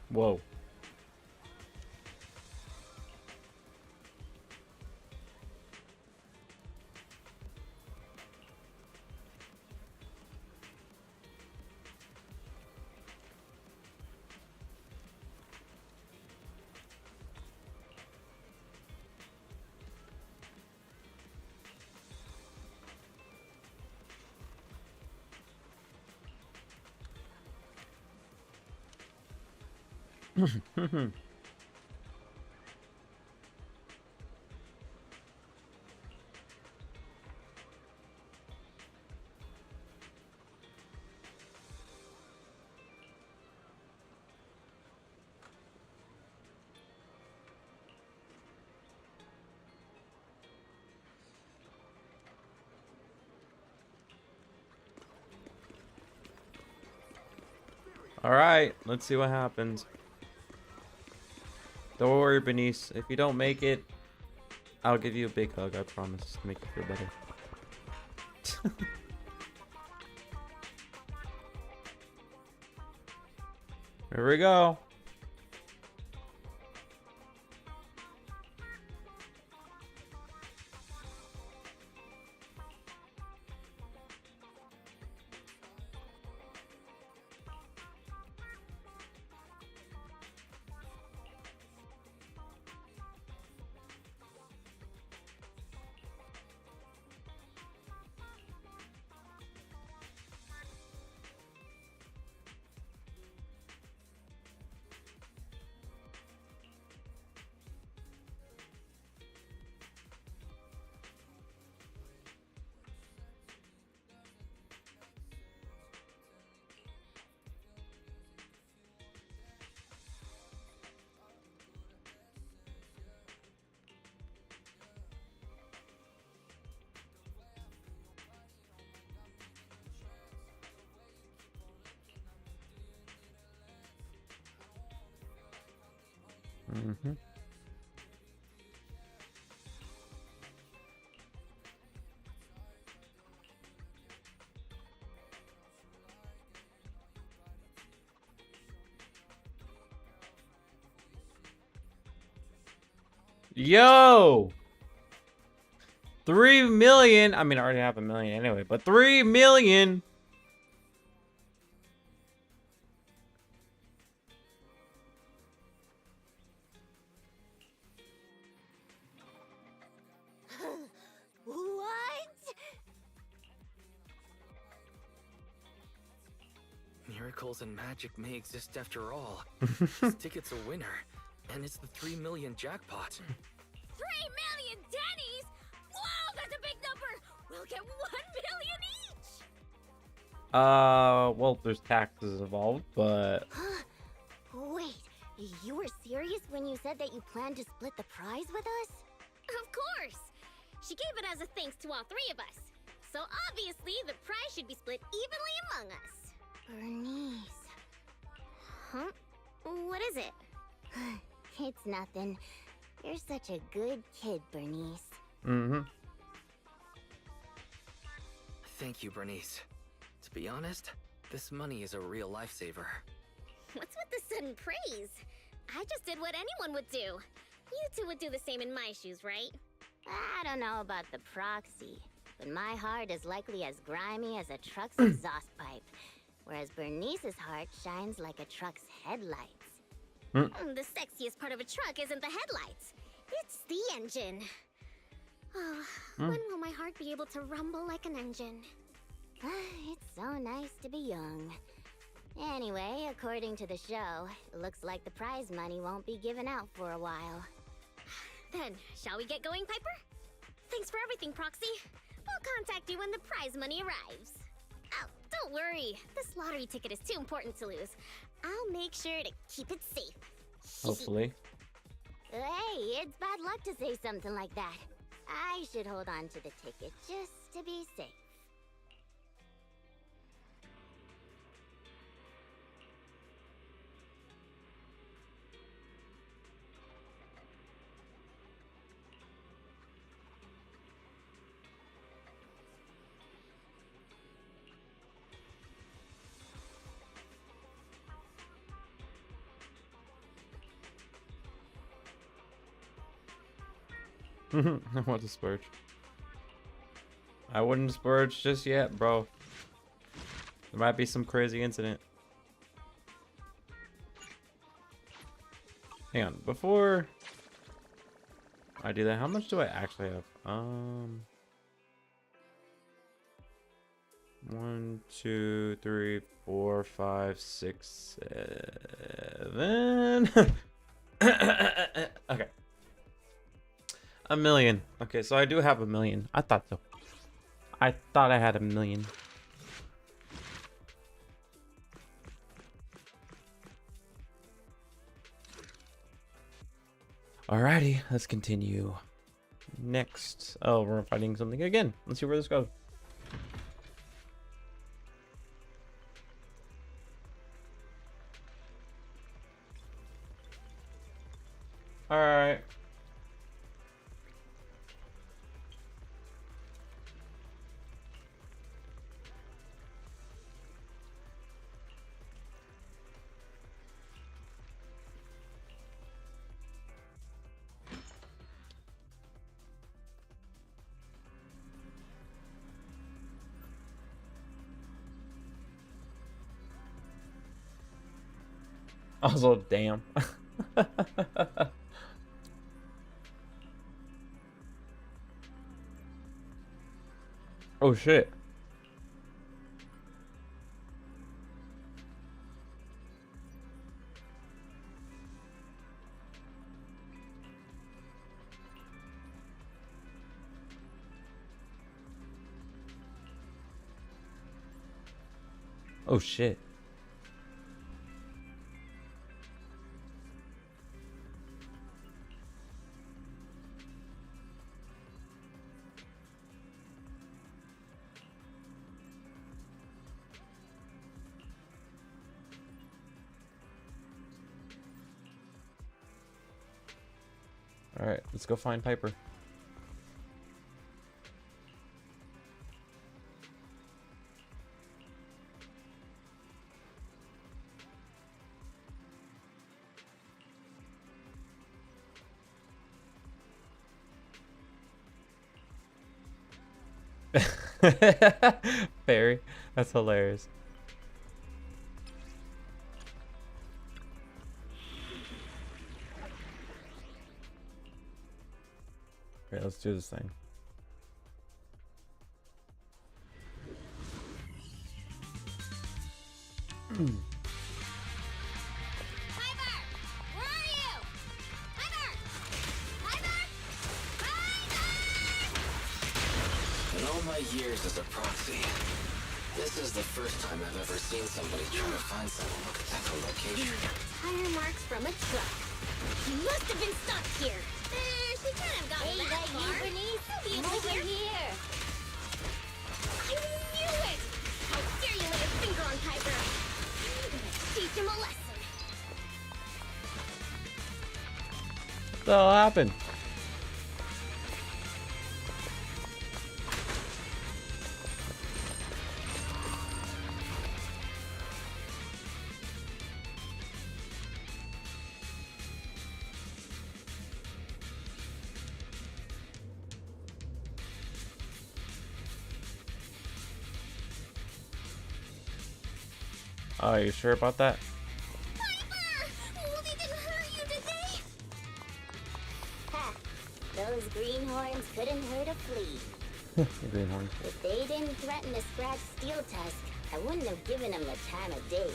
Whoa. All right, let's see what happens. Don't worry, Bernice. If you don't make it, I'll give you a big hug. I promise to make you feel better. Here we go. Mm-hmm. Yo! 3 million. I mean, I already have a million anyway, but 3 million. What? Miracles and magic may exist after all. This ticket's a winner, and it's the 3 million jackpot. 3 million Denny's? Whoa, that's a big number! We'll get 1 million each! Well, there's taxes involved, but... Wait, You were serious when you said that you planned to split the prize with us? Of course! She gave it as a thanks to all three of us. So obviously, the prize should be split evenly among us. Bernice. Huh? What is it? It's nothing. You're such a good kid, Bernice. Mm-hmm. Thank you, Bernice. To be honest, this money is a real lifesaver. What's with the sudden praise? I just did what anyone would do. You two would do the same in my shoes, right? I don't know about the proxy, but my heart is likely as grimy as a truck's exhaust pipe, whereas Bernice's heart shines like a truck's headlights. The sexiest part of a truck isn't the headlights. It's the engine. Oh, when will my heart be able to rumble like an engine? It's so nice to be young. Anyway, according to the show, it looks like the prize money won't be given out for a while. Then, shall we get going, Piper? Thanks for everything, Proxy. We'll contact you when the prize money arrives. Oh, don't worry. This lottery ticket is too important to lose. I'll make sure to keep it safe. Hopefully. Hey, it's bad luck to say something like that. I should hold on to the ticket just to be safe. I want to splurge. I wouldn't splurge just yet, bro. There might be some crazy incident. Hang on, before I do that, how much do I actually have? 1, 2, 3, 4, 5, 6, 7. Okay. $1 million. Okay, so I do have $1 million. I thought so. I thought I had $1 million. Alrighty, let's continue. Next. Oh, we're fighting something again. Let's see where this goes. Alright. Also, damn. Oh shit. Oh shit. All right, let's go find Piper. Fairy, that's hilarious. Okay, let's do this thing. Piper! Where are you? Piper! Piper! Piper! In all my years as a proxy, This is the first time I've ever seen somebody try to find someone with a location. Tire marks from a truck. He must have been stuck here. She can't have gotten that far. Hey, Bernice. Come over here. I knew it! How dare you lay a finger on Piper? I'm gonna teach him a lesson. What the hell happened? Oh, you sure about that? Piper! Well, they didn't hurt you, did they? Ha! Those greenhorns couldn't hurt a flea. Greenhorn. If they didn't threaten to scratch Steel Tusk, I wouldn't have given them the time of day.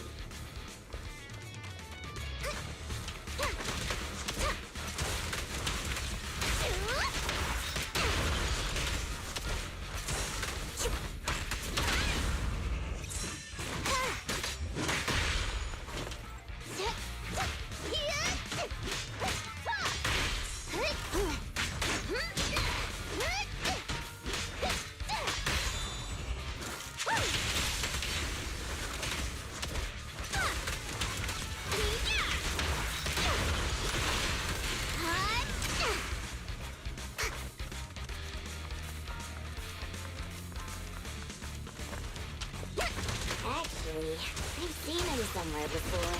Actually, I've seen them somewhere before.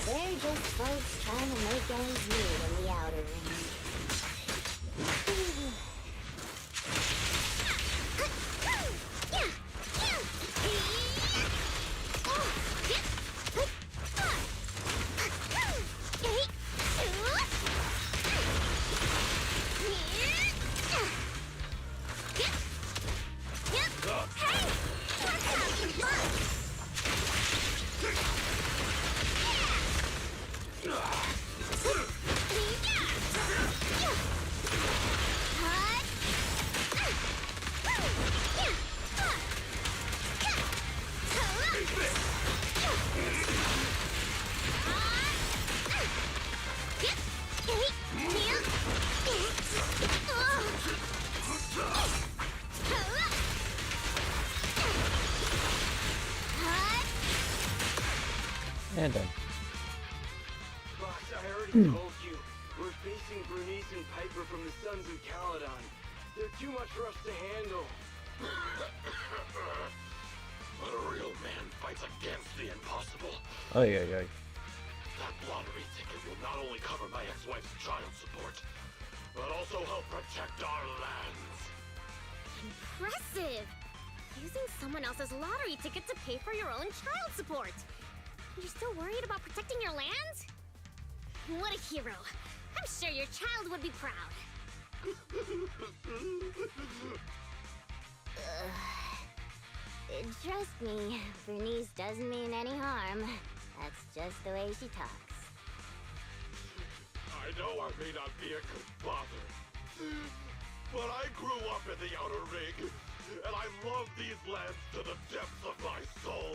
They're just folks trying to make ends meet in the outer ring. And done. Boss, I already told you. We're facing Bernice and Piper from the Sons of Caledon. They're too much for us to handle. But a real man fights against the impossible. Oh yeah, yeah. That lottery ticket will not only cover my ex-wife's child support, but also help protect our lands. Impressive! Using someone else's lottery ticket to pay for your own child support. You're still worried about protecting your land? What a hero. I'm sure your child would be proud. Trust me, Bernice doesn't mean any harm. That's just the way she talks. I know I may not be a good father, but I grew up in the Outer Ring, and I love these lands to the depths of my soul.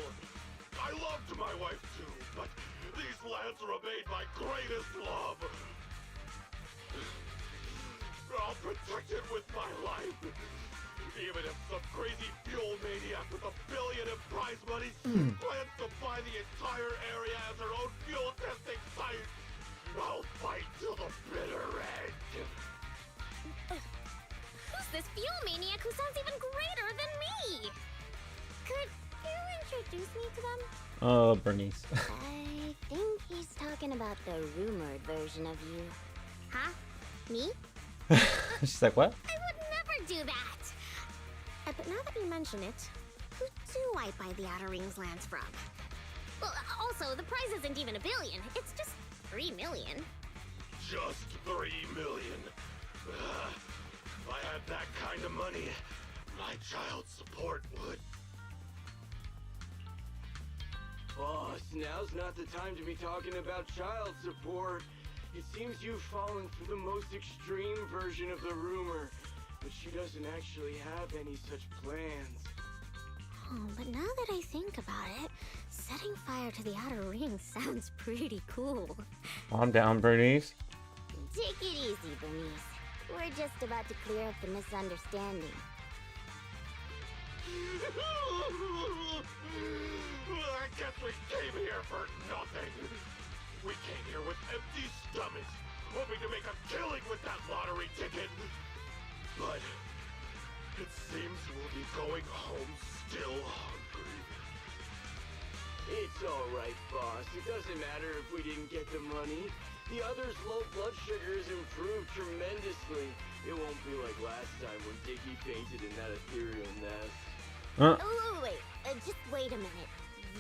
I loved my wife too, but these lands remain my greatest love. I'll protect it with my life. Even if some crazy fuel maniac with $1 billion in prize money plans to buy the entire area as her own fuel testing site, I'll fight till the bitter end. Who's this fuel maniac who sounds even greater than me? Could you introduce me to them? Oh, Bernice. I think he's talking about the rumored version of you. Huh? Me? She's like, what? I would never do that! But now that you mention it, who do I buy the Outer Rings lands from? Well, also, the prize isn't even $1 billion. It's just 3 million. Just 3 million. If I had that kind of money, my child support would. Boss, now's not the time to be talking about child support. It seems you've fallen for the most extreme version of the rumor, but she doesn't actually have any such plans. Oh, but now that I think about it, setting fire to the outer ring sounds pretty cool. Calm down, Bernice. Take it easy, Bernice. We're just about to clear up the misunderstanding. I guess we came here for nothing. We came here with empty stomachs, hoping to make a killing with that lottery ticket. But it seems we'll be going home still hungry. It's alright, boss. It doesn't matter if we didn't get the money. The others' low blood sugars improved tremendously. It won't be like last time when Dickie fainted in that ethereal nest. Oh, wait. Just wait a minute.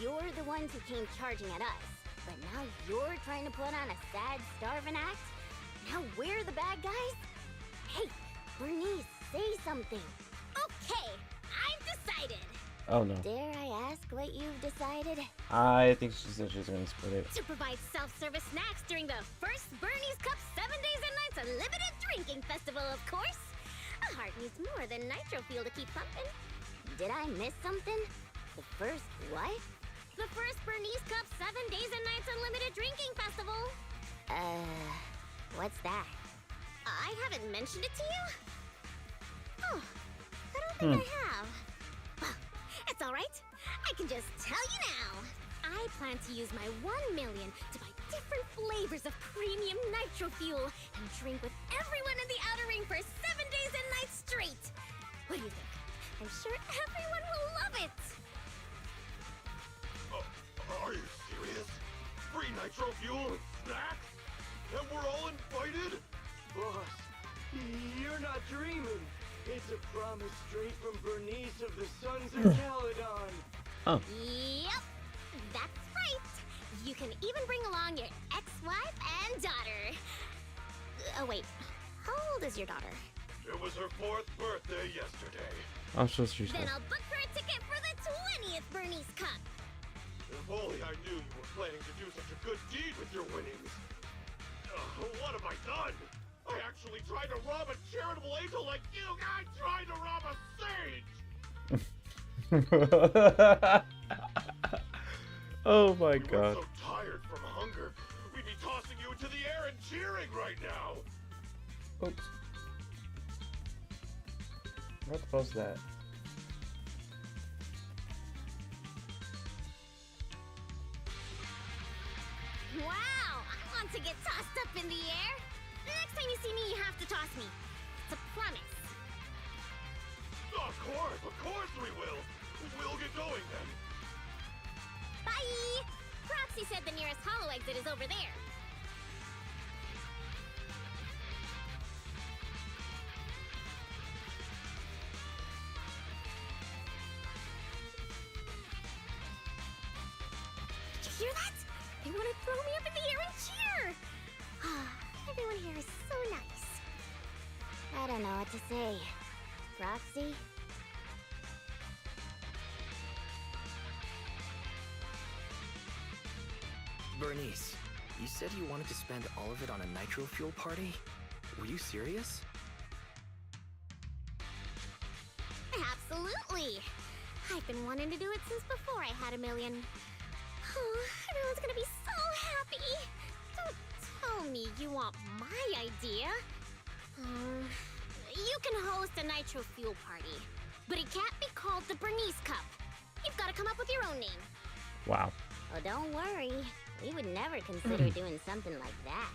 You're the ones who came charging at us. But now you're trying to put on a sad, starving act? Now we're the bad guys? Hey, Bernice, say something. Okay, I've decided. Oh no. Dare I ask what you've decided? I think she said she's gonna split it. To provide self-service snacks during the first Bernie's Cup 7 Days and Nights Unlimited Drinking Festival, of course. A heart needs more than nitro fuel to keep pumping. Did I miss something? The first what? The first Bernie's Cup 7 Days and Nights Unlimited Drinking Festival. What's that? I haven't mentioned it to you? Oh, I don't think I have. Well, it's alright. I can just tell you now. I plan to use my 1 million to buy different flavors of premium nitro fuel and drink with everyone in the outer ring for 7 days and nights straight. What do you think? I'm sure everyone will love it. Are you serious? Free nitro fuel and snacks? And we're all invited? Boss, you're not dreaming. It's a promise straight from Bernice of the Sons of Caledon. Oh. Yep, that's right. You can even bring along your ex-wife and daughter. Oh wait, how old is your daughter? It was her 4th birthday yesterday. I'm so she's Then I'll book her a ticket for the 20th Bernie's Cup. If only I knew you were planning to do such a good deed with your winnings. What have I done? I actually tried to rob a charitable angel like you. I tried to rob a sage! Oh my We god. were so tired from hunger, we'd be tossing you into the air and cheering right now. Oops. What the fuck's that? Wow, I want to get tossed up in the air. The next time you see me, you have to toss me. It's a promise. Of course we will. We'll get going then. Bye! Proxy said the nearest hollow exit is over there. Did you hear that? They want to throw me up in the air and cheer! Everyone here is so nice. I don't know what to say. Roxy? Bernice, you said you wanted to spend all of it on a nitro fuel party? Were you serious? Absolutely! I've been wanting to do it since before I had 1 million. Oh, everyone's gonna be so happy! Don't tell me you want my idea. You can host a nitro fuel party, but it can't be called the Bernice Cup. You've got to come up with your own name. Wow. Oh, don't worry. We would never consider doing something like that.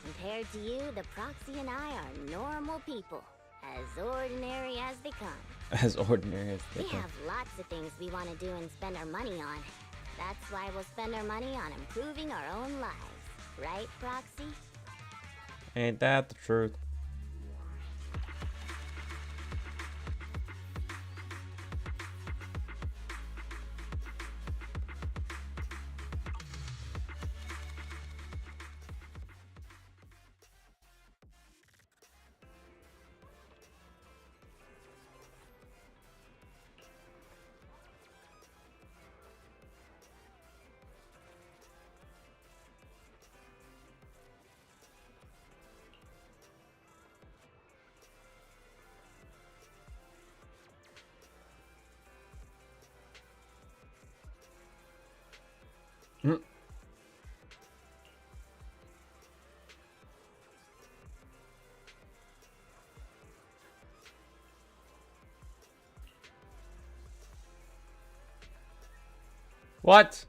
Compared to you, the Proxy and I are normal people. As ordinary as they come. As ordinary as they We come. have lots of things we want to do and spend our money on. That's why we'll spend our money on improving our own lives. Right, Proxy? Ain't that the truth? What?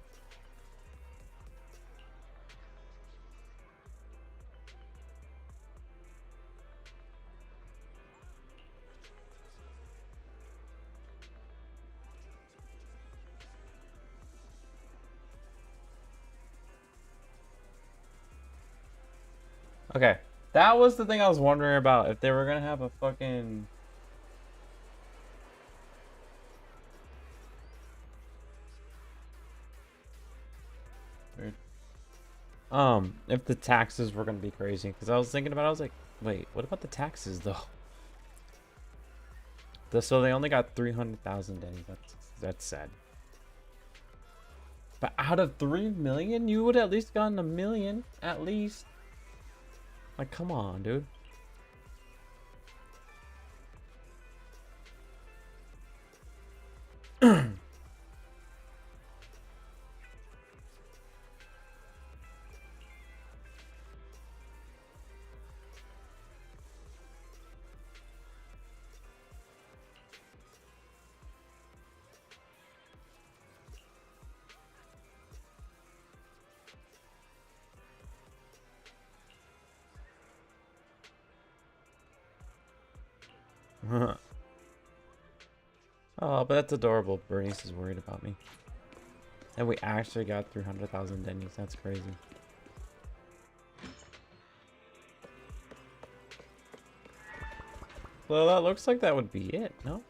Okay, that was the thing I was wondering about, if they were gonna have a fucking... Weird. If the taxes were gonna be crazy, because I was thinking about it, I was like, wait, what about the taxes though? So they only got 300,000 days. That's sad. But out of 3 million, you would at least gotten 1 million, at least. Like, come on, dude. Oh, but that's adorable. Bernice is worried about me. And we actually got 300,000 dennies. That's crazy. Well, that looks like that would be it, no?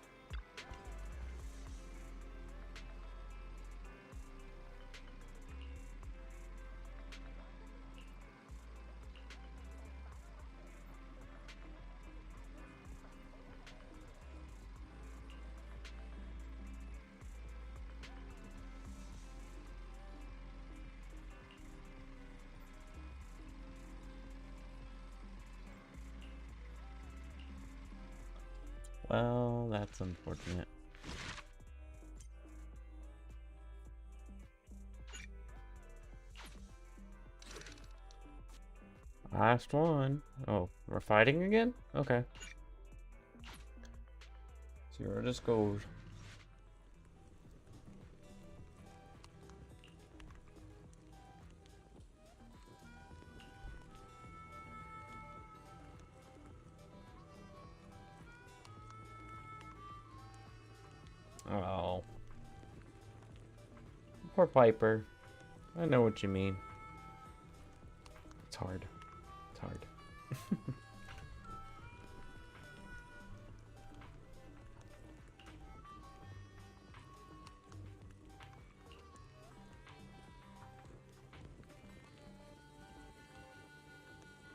Well, that's unfortunate. Last one. Oh, we're fighting again? Okay. 0 just gold. Oh. Poor Piper. I know what you mean. It's hard. It's hard.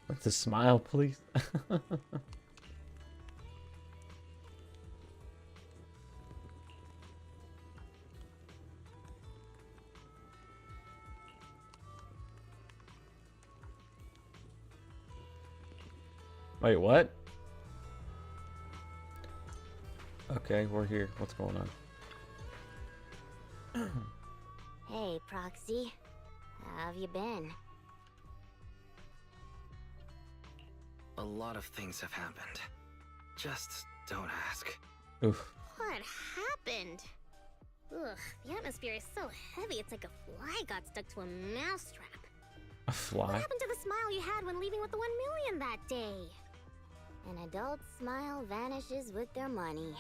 What's the smile, please? Wait, what? Okay, we're here. What's going on? Hey, Proxy. How have you been? A lot of things have happened. Just don't ask. Oof. What happened? Ugh, the atmosphere is so heavy, it's like a fly got stuck to a mousetrap. A What fly? happened to the smile you had when leaving with the 1 million that day? An adult's smile vanishes with their money.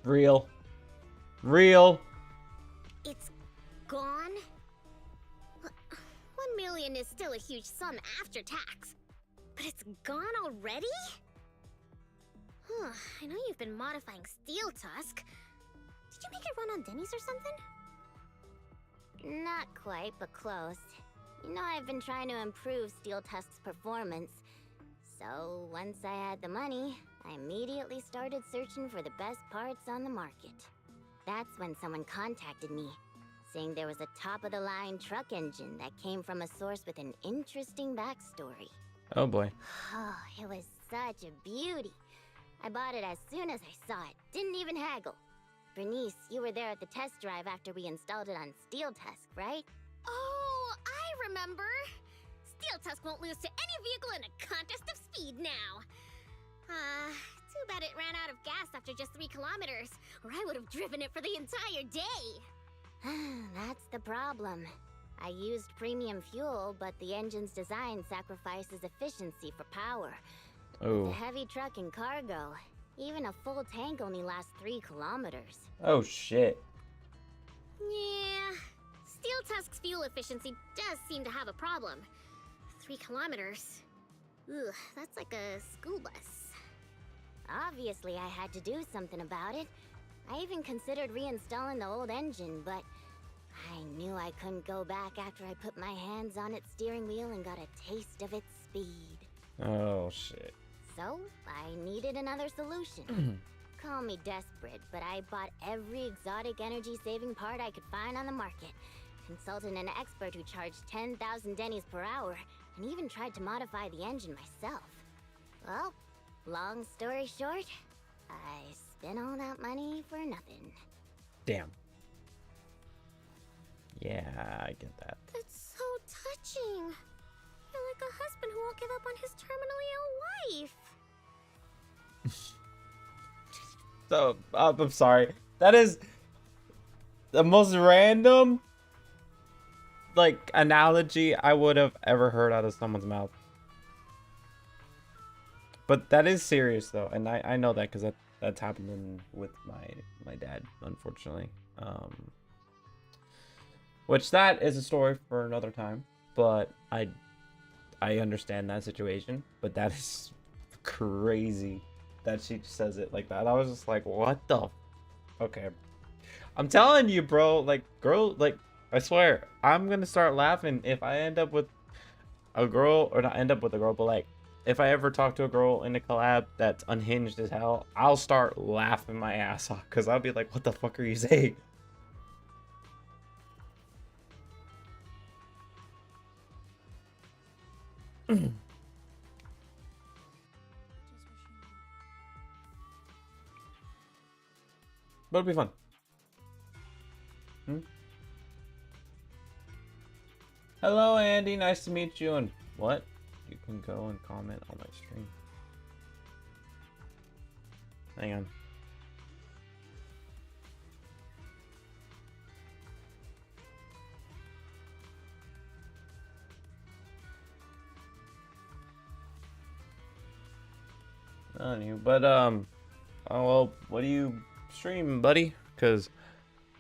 Real. Real. It's gone? 1 million is still a huge sum after tax. But it's gone already? Huh, I know you've been modifying Steel Tusk. Did you make it run on Denny's or something? Not quite, but close. You know, I've been trying to improve Steel Tusk's performance. So, once I had the money, I immediately started searching for the best parts on the market. That's when someone contacted me, saying there was a top-of-the-line truck engine that came from a source with an interesting backstory. Oh boy. Oh, it was such a beauty. I bought it as soon as I saw it. Didn't even haggle. Bernice, you were there at the test drive after we installed it on Steel Tusk, right? Oh, I remember. Steel Tusk won't lose to any vehicle in a contest of speed now. Too bad it ran out of gas after just 3 kilometers, or I would have driven it for the entire day. That's the problem. I used premium fuel, but the engine's design sacrifices efficiency for power. With Oh. a heavy truck and cargo, even a full tank only lasts 3 kilometers. Oh shit. Yeah, Steel Tusk's fuel efficiency does seem to have a problem. 3 kilometers. Ugh, that's like a school bus. Obviously, I had to do something about it. I even considered reinstalling the old engine, but I knew I couldn't go back after I put my hands on its steering wheel and got a taste of its speed. Oh shit. So, I needed another solution. Call me desperate, but I bought every exotic energy-saving part I could find on the market, consulted an expert who charged 10,000 dennies per hour, and even tried to modify the engine myself. Well, long story short, I spent all that money for nothing. Damn. Yeah, I get that. That's so touching. You're like a husband who won't give up on his terminally ill wife. So, I'm sorry. That is the most random, like, analogy I would have ever heard out of someone's mouth. But that is serious, though, and I know that because that's happened with my dad, unfortunately. Which that is a story for another time, but I understand that situation. But that is crazy that she says it like that. I was just like, what the? Okay, I'm telling you, bro. Like, girl, like, I swear, I'm gonna start laughing if I end up with a girl, or not end up with a girl, but like, if I ever talk to a girl in a collab that's unhinged as hell, I'll start laughing my ass off because I'll be like, what the fuck are you saying? But it'll be fun. Hello, Andy. Nice to meet you. And what? You can go and comment on my stream. Hang on. But oh well, what do you stream, buddy? Cause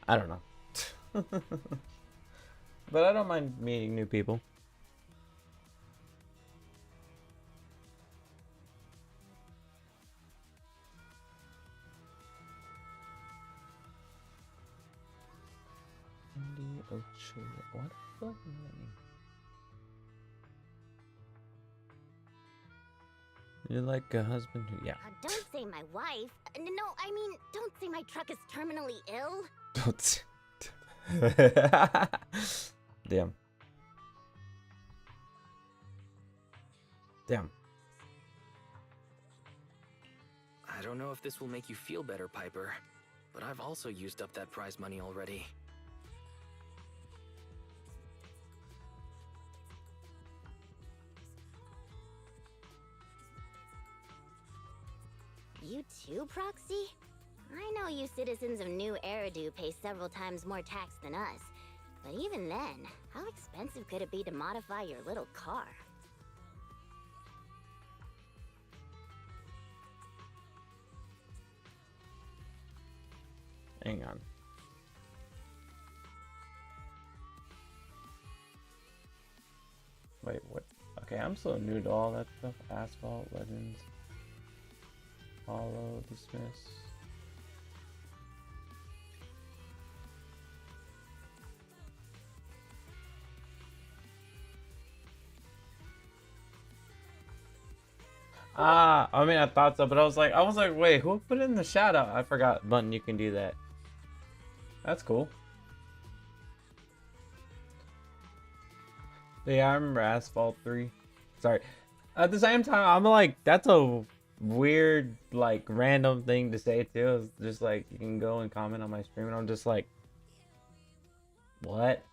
I don't know. But I don't mind meeting new people. What the fuck? You're like a husband who, yeah. Don't say my wife. No, I mean, don't say my truck is terminally ill. Don't. Damn. Damn. I don't know if this will make you feel better, Piper, but I've also used up that prize money already. You too, Proxy? I know you citizens of New Eridu pay several times more tax than us. But even then, how expensive could it be to modify your little car? Hang on. Wait, what? Okay, I'm so new to all that stuff. Asphalt, Legends, Hollow, Dismiss. I mean, I thought so, but I was like, wait, who put it in the shout out? I forgot button. You can do that. That's cool. Yeah, I remember Asphalt 3. Sorry. At the same time, I'm like, that's a weird, like, random thing to say too. It's just like, you can go and comment on my stream, and I'm just like, what?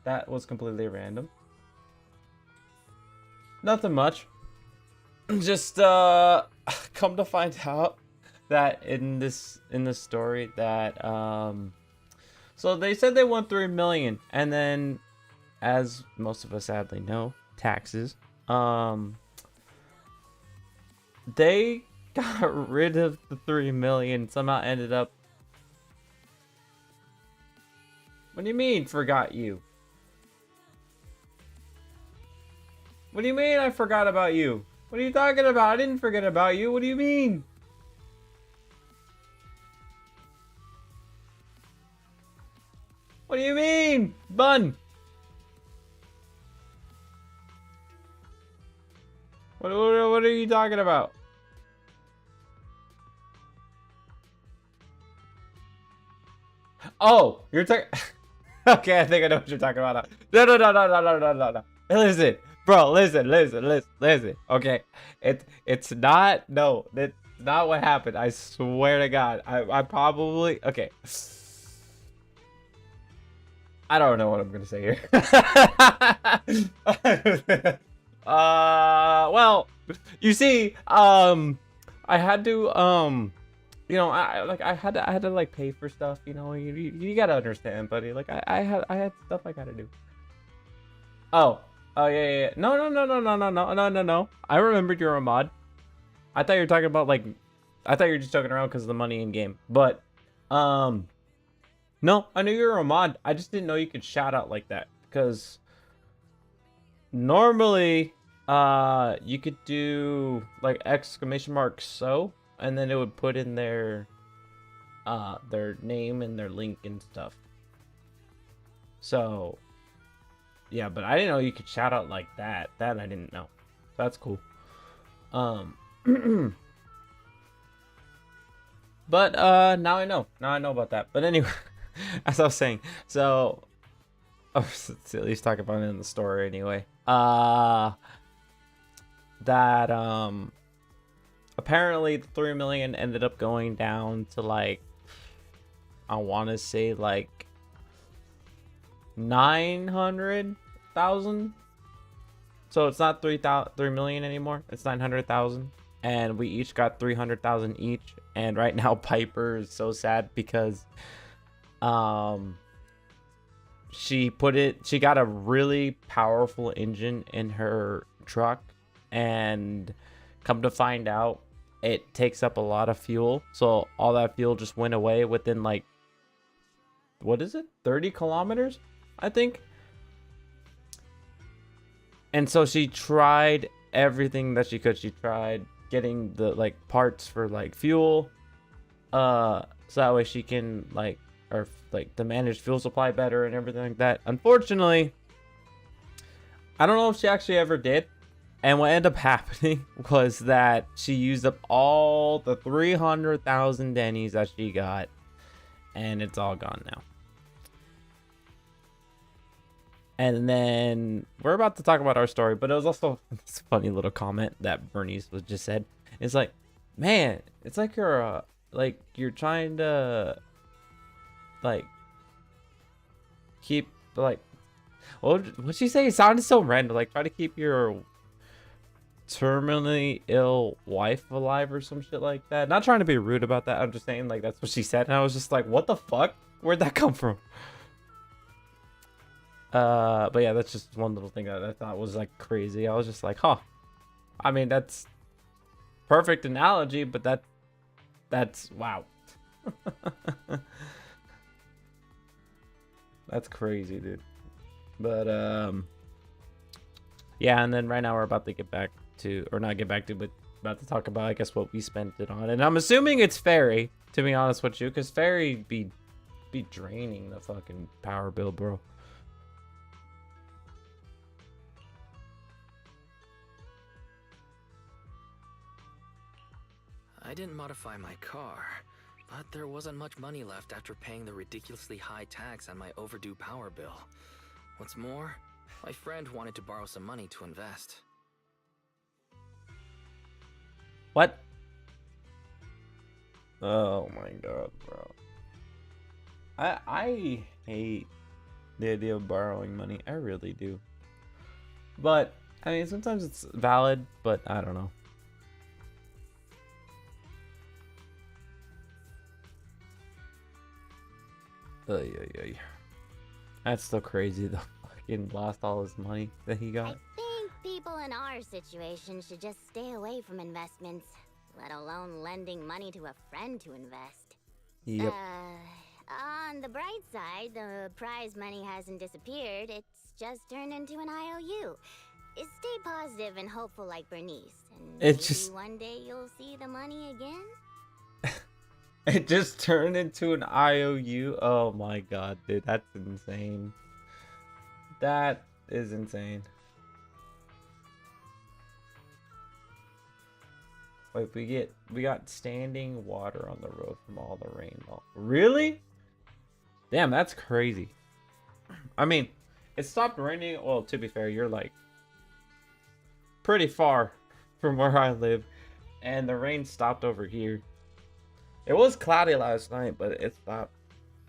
That was completely random. Nothing much. Just come to find out that in this story that so they said they won 3 million, and then, as most of us sadly know, taxes, they got rid of the 3 million, somehow ended up. What do you mean forgot you? What do you mean I forgot about you? What are you talking about? I didn't forget about you. What do you mean? What do you mean? Bun. What are you talking about? Oh, you're talking. Okay, I think I know what you're talking about now. No. Listen, bro, listen. Okay, it's not. No, that's not what happened. I swear to God, I probably. Okay. I don't know what I'm gonna say here. Well, you see, I had to, you know, I had to like pay for stuff. You know, you gotta understand, buddy. Like I had stuff I gotta do. Oh yeah. No. I remembered you're a mod. I thought you were talking about like, I thought you were just joking around because of the money in game. But no, I knew you were a mod. I just didn't know you could shout out like that, because normally you could do like exclamation mark so, and then it would put in their name and their link and stuff. So yeah, but I didn't know you could shout out like that. That I didn't know. That's cool. But now I know about that. But anyway, as I was saying, so let's at least talk about it in the story anyway. That apparently the 3 million ended up going down to like, I want to say like 900,000. So it's not 3 million anymore. It's 900,000, and we each got 300,000 each. And right now Piper is so sad because she got a really powerful engine in her truck, and come to find out it takes up a lot of fuel. So all that fuel just went away within like, what is it, 30 kilometers I think. And so she tried everything that she could. She tried getting the like parts for like fuel, so that way she can like, or like to manage fuel supply better and everything like that. Unfortunately, I don't know if she actually ever did. And what ended up happening was that she used up all the 300,000 Denny's that she got, and it's all gone now. And then we're about to talk about our story, but it was also this funny little comment that Bernice was just said. It's like, man, it's like you're trying to like keep like, what'd she say? It sounded so random. Like, try to keep your terminally ill wife alive or some shit like that. Not trying to be rude about that. I'm just saying, like, that's what she said, and I was just like, what the fuck? Where'd that come from? But yeah, that's just one little thing that I thought was like crazy. I was just like, huh. I mean, that's perfect analogy, but that's wow. That's crazy, dude. But yeah, and then right now we're about to get back to, or not get back to, but about to talk about, I guess, what we spent it on. And I'm assuming it's Fairy, to be honest with you, because Fairy be draining the fucking power bill, bro. I didn't modify my car, but there wasn't much money left after paying the ridiculously high tax on my overdue power bill. What's more, my friend wanted to borrow some money to invest. What? Oh my god, bro. I hate the idea of borrowing money. I really do. But I mean, sometimes it's valid, but I don't know. That's so crazy though. Fucking lost all his money that he I got. think people in our situation should just stay away from investments, let alone lending money to a friend to invest. Yep. On the bright side, the prize money hasn't disappeared. It's just turned into an IOU. Stay positive and hopeful like Bernice, and maybe It's just one day you'll see the money again. it just turned into an IOU. Oh my god, dude, that's insane. That is insane. Wait, we got standing water on the road from all the rain. Really? Damn, that's crazy. I mean, it stopped raining. Well, to be fair, you're like pretty far from where I live, and the rain stopped over here. It was cloudy last night, but it stopped.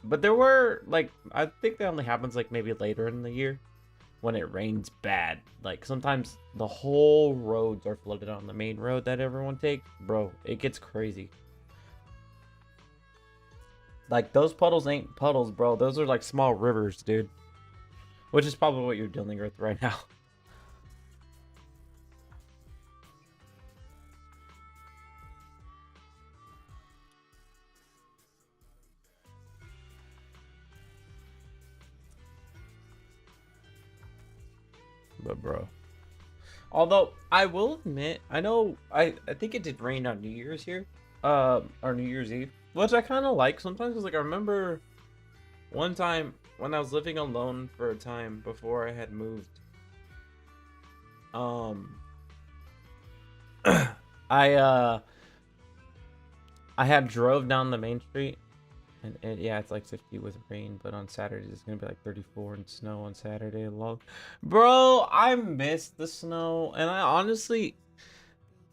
But there were like, I think that only happens like maybe later in the year when it rains bad. Like sometimes the whole roads are flooded on the main road that everyone takes. Bro, it gets crazy. Like those puddles ain't puddles, bro. Those are like small rivers, dude. Which is probably what you're dealing with right now. But bro, although I will admit, I think it did rain on New Year's here, or New Year's Eve, which I kind of like sometimes. 'Cause, like, I remember one time when I was living alone for a time before I had moved. I had drove down the main street, and yeah, it's like 50 with rain, but on Saturdays it's gonna be like 34 and snow on Saturday alone. Bro, I miss the snow, and I honestly,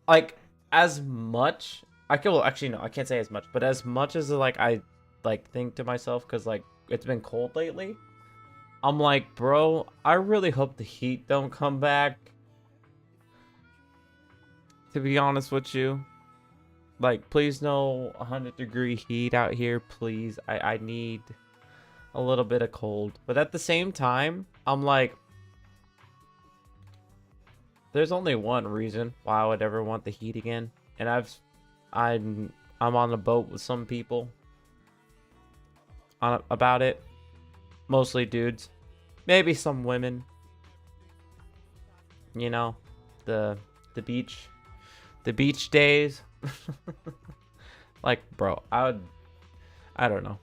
like, as much I can, well, actually no, I can't say as much, but as much as like I like think to myself, because like it's been cold lately, I'm like, bro, I really hope the heat don't come back, to be honest with you. Like, please no 100-degree heat out here, please. I need a little bit of cold. But at the same time, I'm like, there's only one reason why I would ever want the heat again. And I'm on a boat with some people about it. Mostly dudes. Maybe some women. You know, the beach days. Like, bro, I don't know,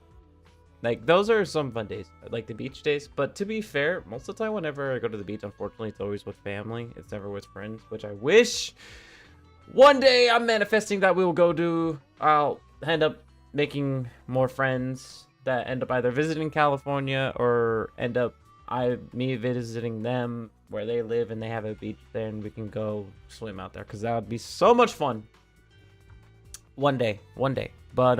like, those are some fun days, like the beach days. But to be fair, most of the time whenever I go to the beach, unfortunately, it's always with family. It's never with friends, which I wish one day I'm manifesting that we will go do. I'll end up making more friends that end up either visiting California or end up me visiting them where they live, and they have a beach there, and we can go swim out there, because that would be so much fun. One day. But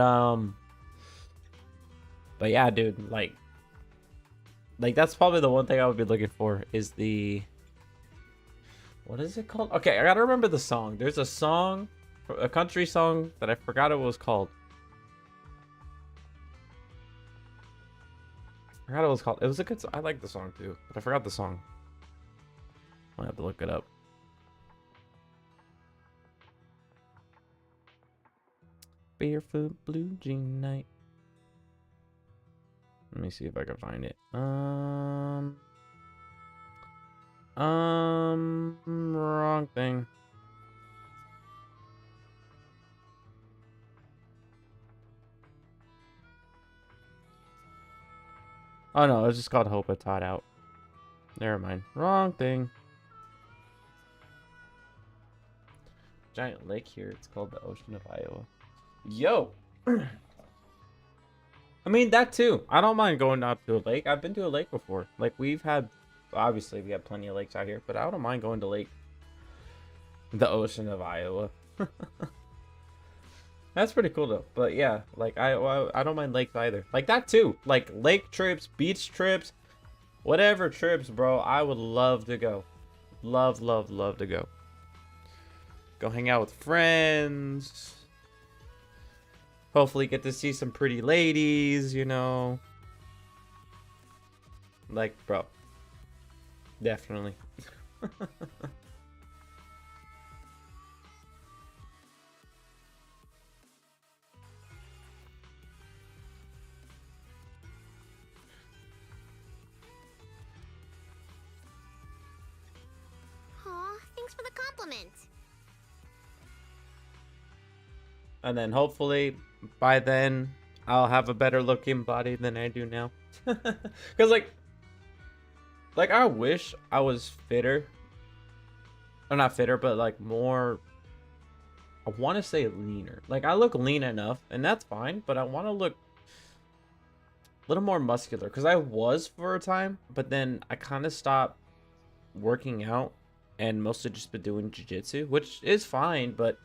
yeah, dude, like that's probably the one thing I would be looking for is the, what is it called? Okay, I gotta remember the song. There's a song, a country song, that I forgot what it was called. I forgot what it was called. It was a good song. I like the song too, but I forgot the song. I'll have to look it up. Barefoot blue jean night. Let me see if I can find it. Wrong thing. Oh no, it's just called Hope It Taught Out. Never mind. Wrong thing. Giant lake here. It's called the Ocean of Iowa. Yo! I mean, that too. I don't mind going out to a lake. I've been to a lake before. Like, obviously we have plenty of lakes out here, but I don't mind going to the Ocean of Iowa. That's pretty cool though. But yeah, like I don't mind lakes either. Like that too. Like lake trips, beach trips, Whatever trips, bro. I would love to go. Love, love, love to go. Go hang out with friends. Hopefully get to see some pretty ladies, you know. Like, bro. Definitely. Aw, thanks for the compliment. And then hopefully by then I'll have a better looking body than I do now. Cause like I wish I was fitter. Or not fitter, but like more, I want to say leaner. Like I look lean enough and that's fine, but I want to look a little more muscular because I was for a time, but then I kind of stopped working out and mostly just been doing jiu-jitsu, which is fine, but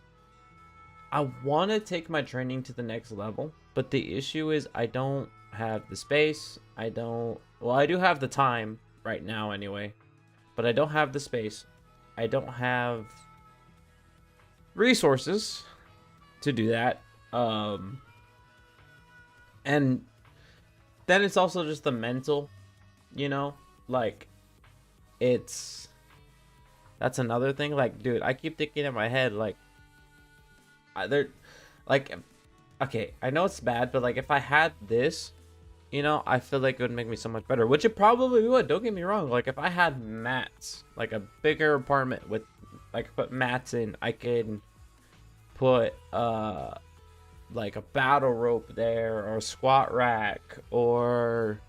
I want to take my training to the next level, but the issue is I don't have the space. I do have the time right now anyway, but I don't have the space. I don't have resources to do that. And then it's also just the mental, you know, like that's another thing. Like, dude, I keep thinking in my head, like, okay, I know it's bad, but like if I had this, you know, I feel like it would make me so much better, which it probably would. Don't get me wrong. Like if I had mats, like a bigger apartment with, like, put mats in, I could put like a battle rope there, or a squat rack, or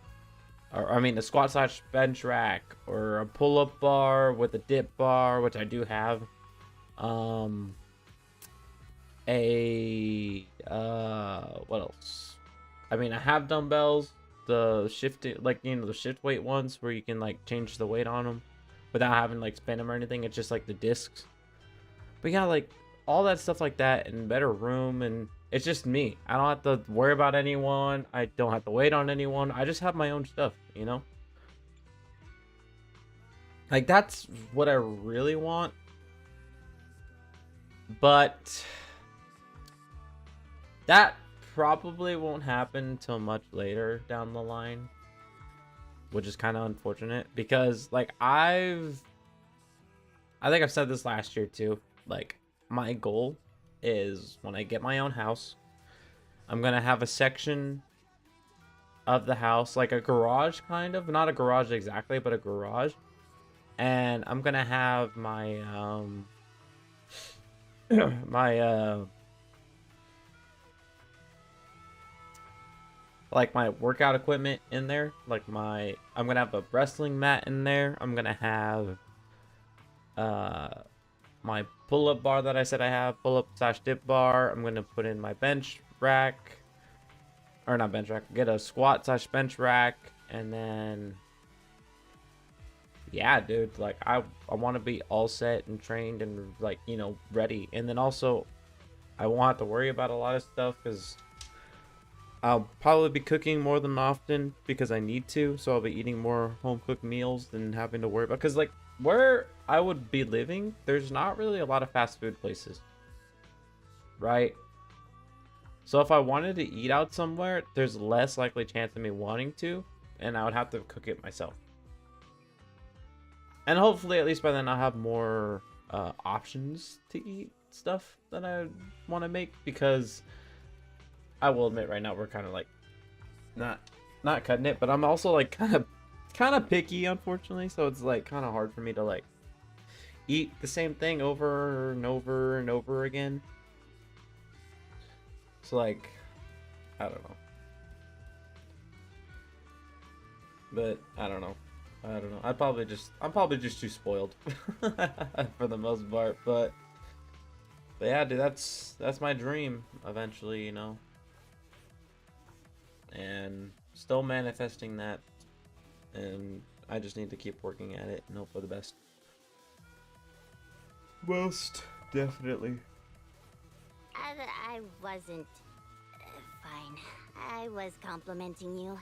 I mean a squat / bench rack, or a pull-up bar with a dip bar, which I do have. What else? I mean, I have dumbbells, the shifting, like, you know, the shift weight ones where you can like change the weight on them without having like spin them or anything. It's just like the discs. But yeah, like all that stuff like that, and better room, and it's just me. I don't have to worry about anyone. I don't have to wait on anyone. I just have my own stuff, you know? Like that's what I really want. But that probably won't happen until much later down the line, which is kind of unfortunate because like I think I've said this last year too. Like my goal is when I get my own house, I'm gonna have a section of the house, like a garage kind of, not a garage exactly, but a garage, and I'm gonna have my like my workout equipment in there. Like I'm gonna have a wrestling mat in there. I'm gonna have my pull-up bar that I said I have, pull-up / dip bar. I'm gonna put in my bench rack, or not bench rack, get a squat / bench rack, and then yeah, dude, like I want to be all set and trained and like, you know, ready. And then also I won't have to worry about a lot of stuff because I'll probably be cooking more than often because I need to. So I'll be eating more home cooked meals than having to worry about, because like where I would be living, there's not really a lot of fast food places, right? So if I wanted to eat out somewhere, there's less likely chance of me wanting to, and I would have to cook it myself. And hopefully at least by then I'll have more options to eat stuff that I want to make, because I will admit right now we're kind of like not cutting it, but I'm also like kind of picky, unfortunately. So it's like kind of hard for me to like eat the same thing over and over and over again. So like, I don't know. But I don't know. I'm probably just too spoiled for the most part. But yeah, dude, that's my dream eventually, you know. And still manifesting that, and I just need to keep working at it and hope for the best. Most definitely. I wasn't fine. I was complimenting you.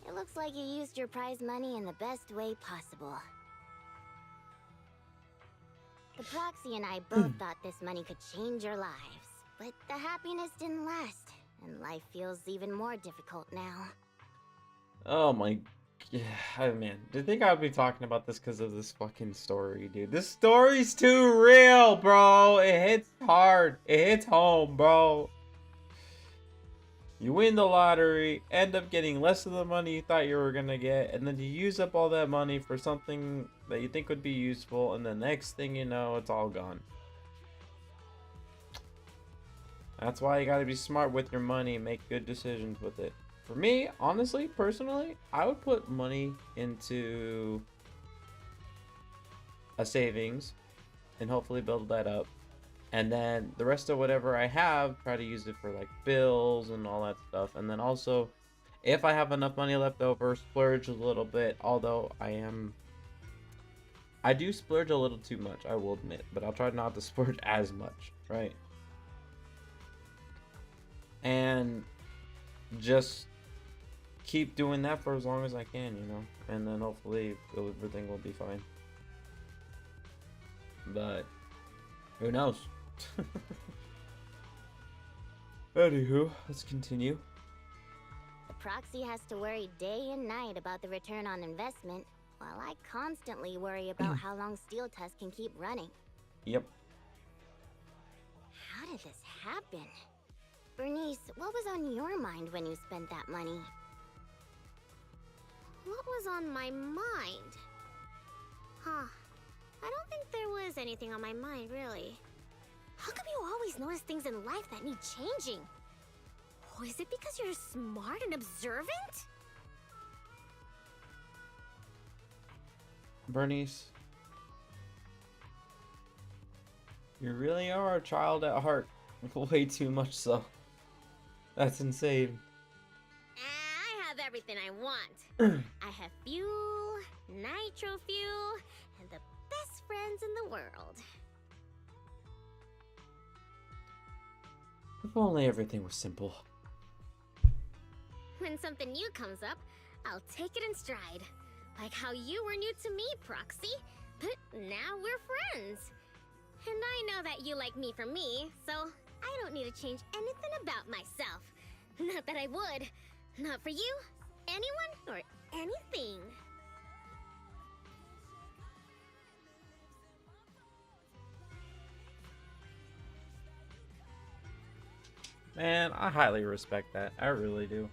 It looks like you used your prize money in the best way possible. The Proxy and I both thought this money could change our lives, but the happiness didn't last, and life feels even more difficult now. Oh my, yeah, oh man. Did you think I'd be talking about this because of this fucking story, dude? This story's too real, bro. It hits hard. It hits home, bro. You win the lottery, end up getting less of the money you thought you were gonna get, and then you use up all that money for something that you think would be useful, and the next thing you know, it's all gone. That's why you gotta be smart with your money and make good decisions with it. For me, honestly, personally, I would put money into a savings and hopefully build that up. And then the rest of whatever I have, try to use it for like bills and all that stuff. And then also, if I have enough money left over, splurge a little bit. Although I do splurge a little too much, I will admit. But I'll try not to splurge as much, right? And just keep doing that for as long as I can, you know? And then hopefully everything will be fine. But who knows? Anywho, let's continue. The Proxy has to worry day and night about the return on investment, while I constantly worry about how long Steel Tusk can keep running. Yep. How did this happen? Bernice, what was on your mind when you spent that money? What was on my mind? Huh. I don't think there was anything on my mind, really. How come you always notice things in life that need changing? Oh, is it because you're smart and observant? Bernice, you really are a child at heart. Way too much so. That's insane. I have everything I want. I have fuel, nitro fuel, and the best friends in the world. If only everything was simple. When something new comes up, I'll take it in stride. Like how you were new to me, Proxy, but now we're friends. And I know that you like me for me, so I don't need to change anything about myself. Not that I would. Not for you, anyone, or anything. Man, I highly respect that. I really do.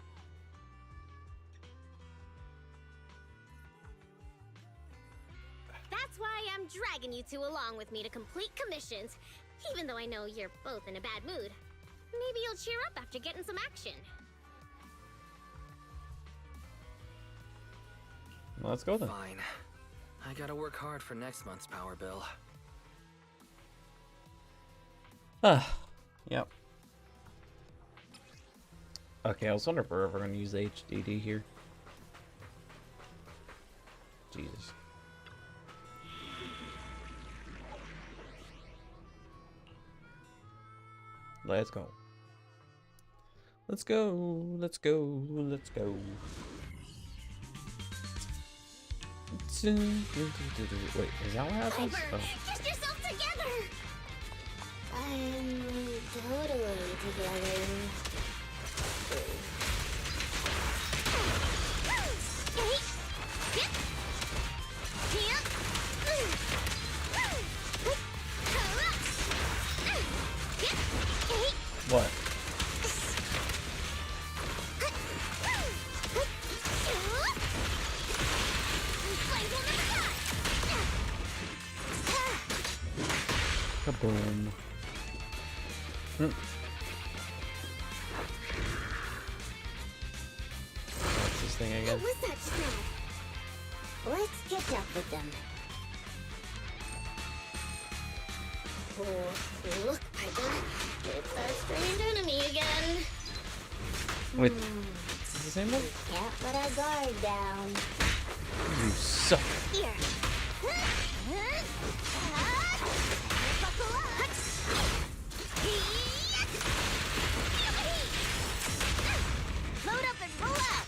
That's why I'm dragging you two along with me to complete commissions, even though I know you're both in a bad mood. Maybe you'll cheer up after getting some action. Well, let's go then. Fine. I gotta work hard for next month's power bill. Yep. Okay, I was wondering if we're ever going to use HDD here. Jesus. Let's go. Let's go. Let's go. Let's go. Wait, is that what happens? Piper, Oh. get yourself together! I'm totally together. What? Kaboom. What's this thing again? What was that just now? Let's catch up with them. Oh, look, Piper. It's our strange enemy again. Wait, is this the same one? Can't let our guard down. You suck. Here. Buckle up. Load up and roll out.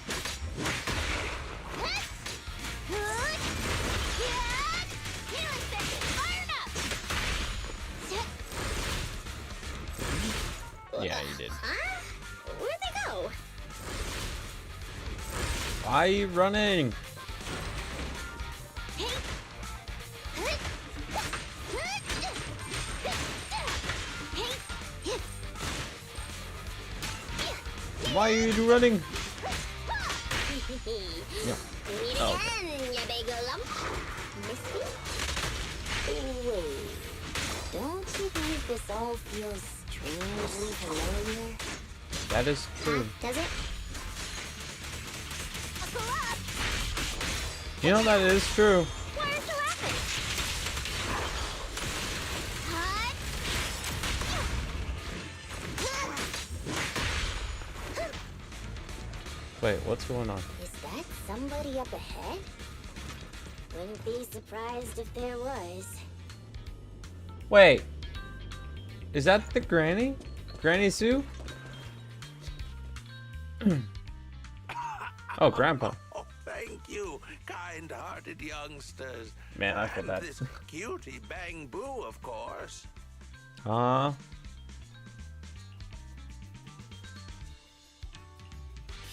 Huh? Where'd they go? Why are you running? Hey. Why are you running? Yeah. Meet Oh, again, ya big lump. Miss me? Wait. Don't you think this all feels strangely familiar? That is true. Does it? Buckle up! You know that is true. Why aren't you laughing? Cut! Wait, what's going on? Is that somebody up ahead? Wouldn't be surprised if there was. Wait. Is that the granny? Granny Sue? Oh, Grandpa. Oh, thank you, kind-hearted youngsters. Man, I feel And bad. this cutie Bang Boo, of course.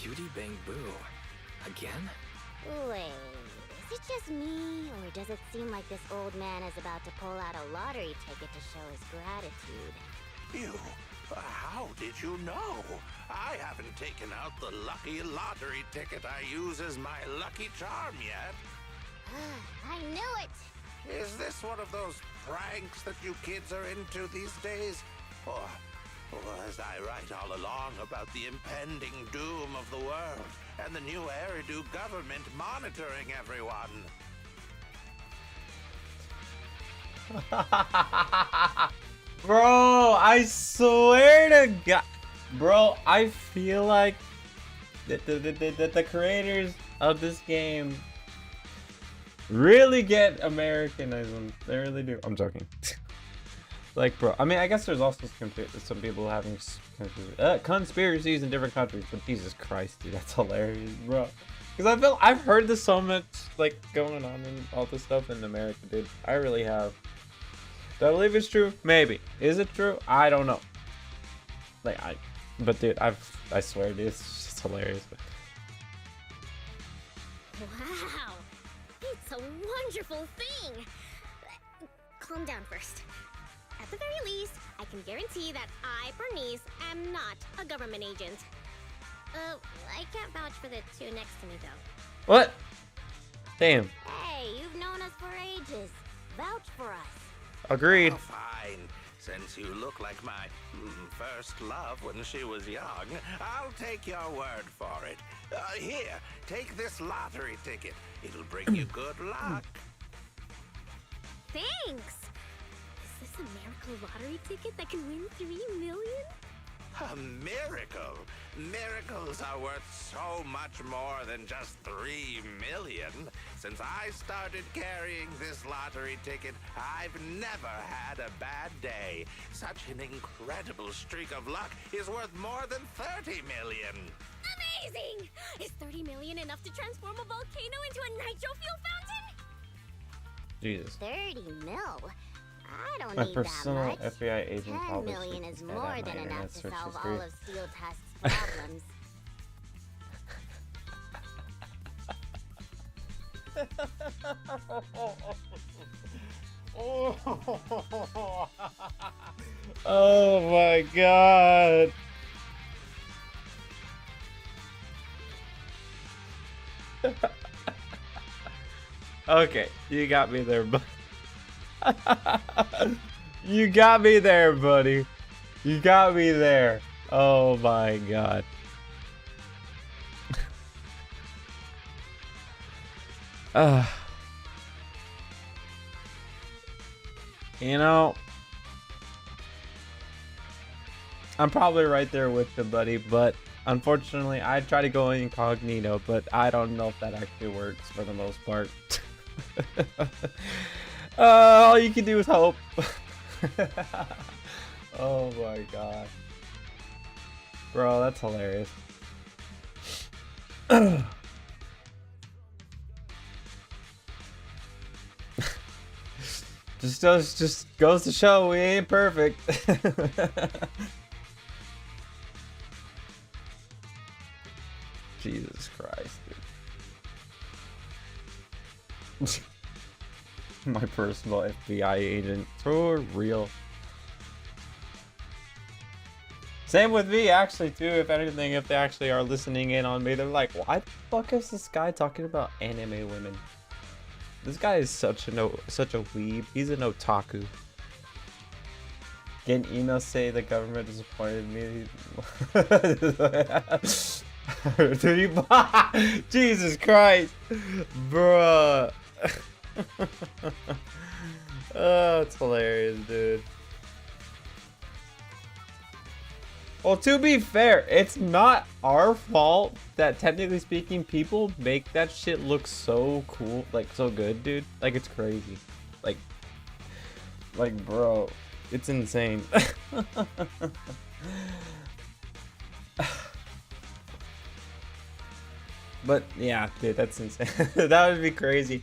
Cutie Bang Boo. Again? Wait, is it just me, or does it seem like this old man is about to pull out a lottery ticket to show his gratitude? You, how did you know? I haven't taken out the lucky lottery ticket I use as my lucky charm yet. I knew it! Is this one of those pranks that you kids are into these days? Or was I right all along about the impending doom of the world and the new Eridu government monitoring everyone? Bro, I swear to God. Bro, I feel like the creators of this game really get Americanism. They really do. I'm joking. Like, bro, I mean, I guess there's also some people having conspiracies in different countries, but Jesus Christ, dude, that's hilarious, bro. Because I've heard this so much, like, going on and all this stuff in America, dude. I really have. Do I believe it's true? Maybe. Is it true? I don't know. Like, but dude, I swear, dude, it's just hilarious. Wow! It's a wonderful thing! Calm down first. At the very least, I can guarantee that I, Bernice, am not a government agent. I can't vouch for the two next to me, though. What? Damn. Hey, you've known us for ages. Vouch for us. Agreed. Oh, fine. Since you look like my first love when she was young, I'll take your word for it. Here, take this lottery ticket. It'll bring you good luck. Thanks! Is this a miracle lottery ticket that can win 3 million? A miracle? Miracles are worth so much more than just 3 million. Since I started carrying this lottery ticket, I've never had a bad day. Such an incredible streak of luck is worth more than 30 million. Amazing! Is 30 million enough to transform a volcano into a nitro fuel fountain? Jesus. 30 mil? I don't My need personal that much. FBI agent 10 probably million should is say that more in than my enough internet to search solve history. all of Steel Tusk's problems. Oh my God. Okay, you got me there, but you got me there, buddy. You got me there. Oh my God. You know, I'm probably right there with you, buddy, but unfortunately, I try to go incognito, but I don't know if that actually works for the most part. All you can do is hope. Oh my God. Bro, that's hilarious. Just goes to show we ain't perfect. My personal FBI agent. For real. Same with me, actually, too. If anything, if they actually are listening in on me, they're like, why the fuck is this guy talking about anime women? This guy is such a weeb. He's an otaku. Getting emails say the government disappointed me. Jesus Christ, bruh. Oh, it's hilarious, dude. Well, to be fair, it's not our fault that, technically speaking, people make that shit look so cool, like so good, dude. Like, it's crazy. Like, bro, it's insane. But yeah, dude, that's insane. That would be crazy.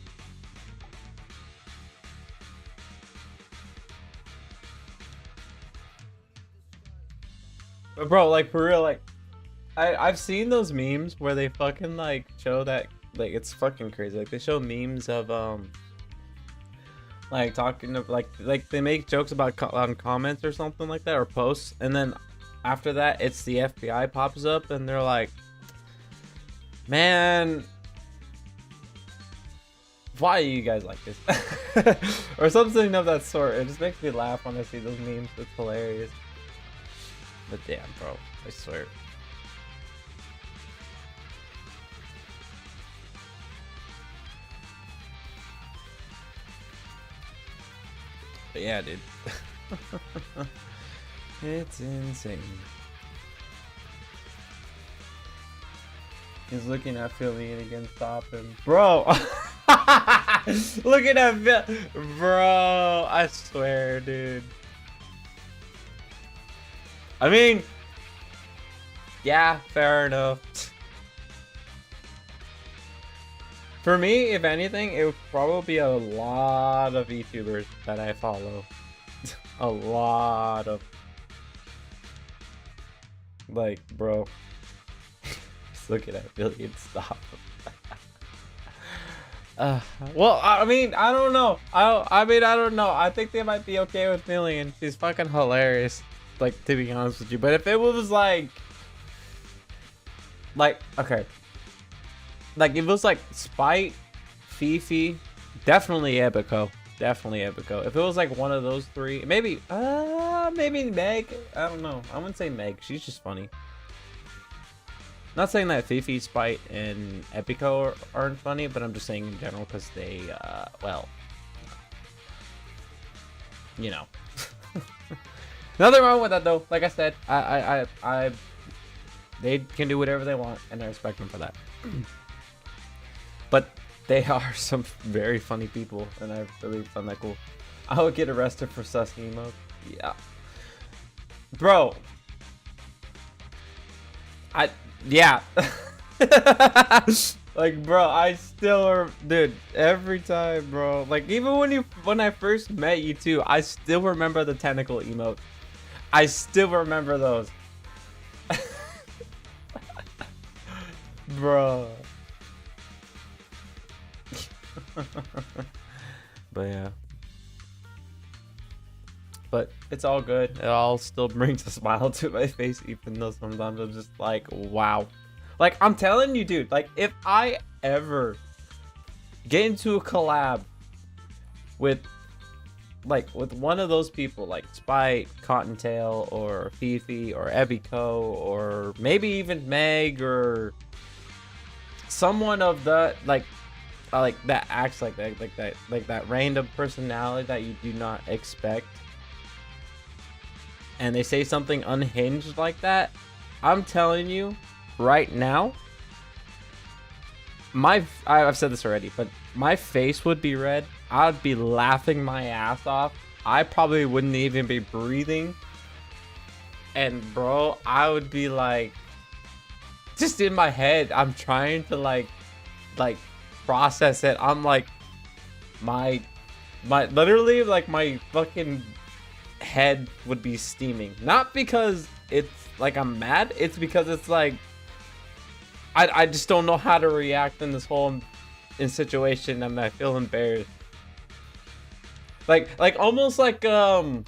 But bro, like, for real, like, I've seen those memes where they fucking like show that, like, it's fucking crazy. Like, they show memes of like talking of like they make jokes about on comments or something like that, or posts, and then after that it's the FBI pops up and they're like, man, why are you guys like this? Or something of that sort. It just makes me laugh when I see those memes. It's hilarious. But damn, bro, I swear. But yeah, dude. It's insane. He's looking at Philly and again, stop him. Bro! Looking at Philly. Bro, I swear, dude. I mean, yeah, fair enough. For me, if anything, it would probably be a lot of YouTubers that I follow. A lot of. Like, bro. Just looking at Billy and stop. Well, I mean, I don't know. I don't know. I think they might be okay with Million. She's fucking hilarious. Like, to be honest with you. But if it was like, okay. Like, if it was like Spite, Fifi, definitely Ebico. Definitely Ebico. If it was like one of those three, maybe Meg. I don't know. I wouldn't say Meg. She's just funny. Not saying that Fifi, Spite, and Epico aren't funny, but I'm just saying in general because they, well, you know. Nothing wrong with that though. Like I said, they can do whatever they want, and I respect them for that. But they are some very funny people, and I really find that cool. I would get arrested for sus emo. Yeah, bro. Yeah. Like, bro, I still dude, every time, bro. Like, even when I first met you too, I still remember the tentacle emote. I still remember those. Bro. But yeah. But it's all good. It all still brings a smile to my face, even though sometimes I'm just like, wow. Like, I'm telling you, dude, like, if I ever get into a collab with one of those people, like Spite, Cottontail, or Fifi, or Ebico, or maybe even Meg, or someone of the, like that acts like that random personality that you do not expect, and they say something unhinged like that, I'm telling you right now, I've said this already, but my face would be red. I'd be laughing my ass off. I probably wouldn't even be breathing. And bro, I would be like, just in my head, I'm trying to like process it. I'm like, my literally, like, my fucking head would be steaming. Not because it's like I'm mad, it's because it's like I just don't know how to react in this whole in situation and I feel embarrassed. Like almost like I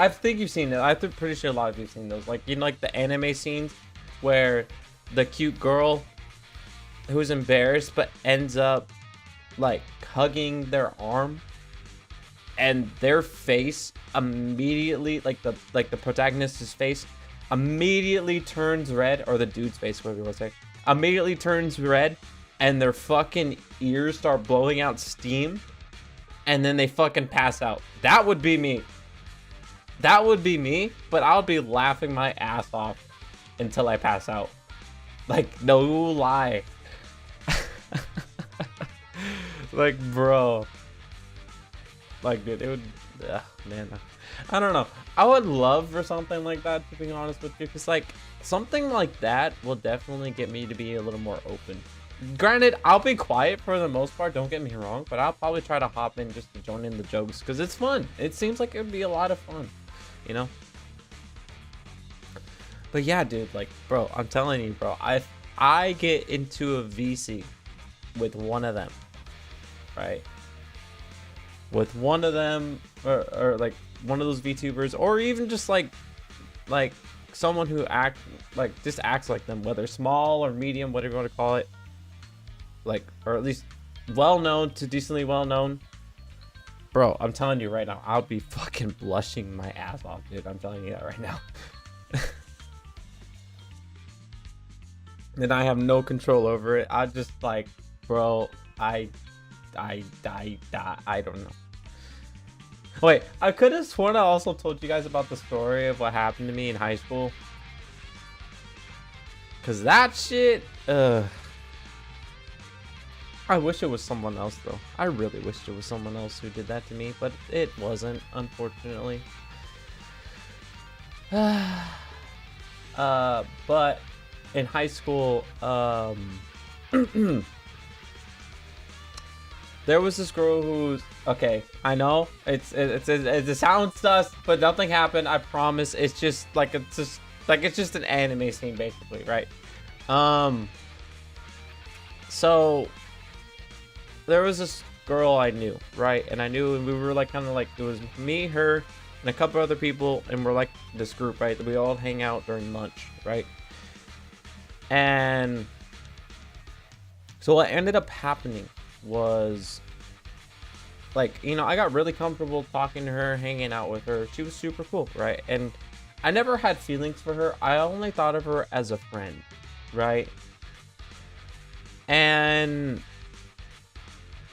think you've seen it. I'm pretty sure a lot of you've seen those. Like, you know, like the anime scenes where the cute girl who's embarrassed but ends up like hugging their arm, and their face immediately, like the protagonist's face immediately turns red, or the dude's face, whatever you want to say, immediately turns red, and their fucking ears start blowing out steam, and then they fucking pass out. That would be me. That would be me, but I'll be laughing my ass off until I pass out. Like, no lie. Like, bro. Like, dude, it would... man. I don't know. I would love for something like that, to be honest with you. Because, like, something like that will definitely get me to be a little more open. Granted, I'll be quiet for the most part, don't get me wrong. But I'll probably try to hop in just to join in the jokes. Because it's fun. It seems like it would be a lot of fun. You know? But yeah, dude, like, bro, I'm telling you, bro. I get into a VC with one of them. Right? With one of them, or like one of those VTubers, or even just like someone who just acts like them, whether small or medium, whatever you want to call it, like, or at least well known to decently well known. Bro, I'm telling you right now, I'll be fucking blushing my ass off, dude. I'm telling you that right now. And I have no control over it. I just like, bro, I don't know. Wait, I could have sworn I also told you guys about the story of what happened to me in high school. Cause that shit, I wish it was someone else though. I really wished it was someone else who did that to me, but it wasn't, unfortunately. But in high school, there was this girl who's okay. I know it sounds sus, but nothing happened. I promise. It's just an anime scene basically, right? So there was this girl I knew, right? And I knew, and we were like kind of like, it was me, her, and a couple other people, and we're like this group, right? We all hang out during lunch, right? And so what ended up happening was, like, you know, I got really comfortable talking to her, hanging out with her. She was super cool, right? And I never had feelings for her. I only thought of her as a friend, right? And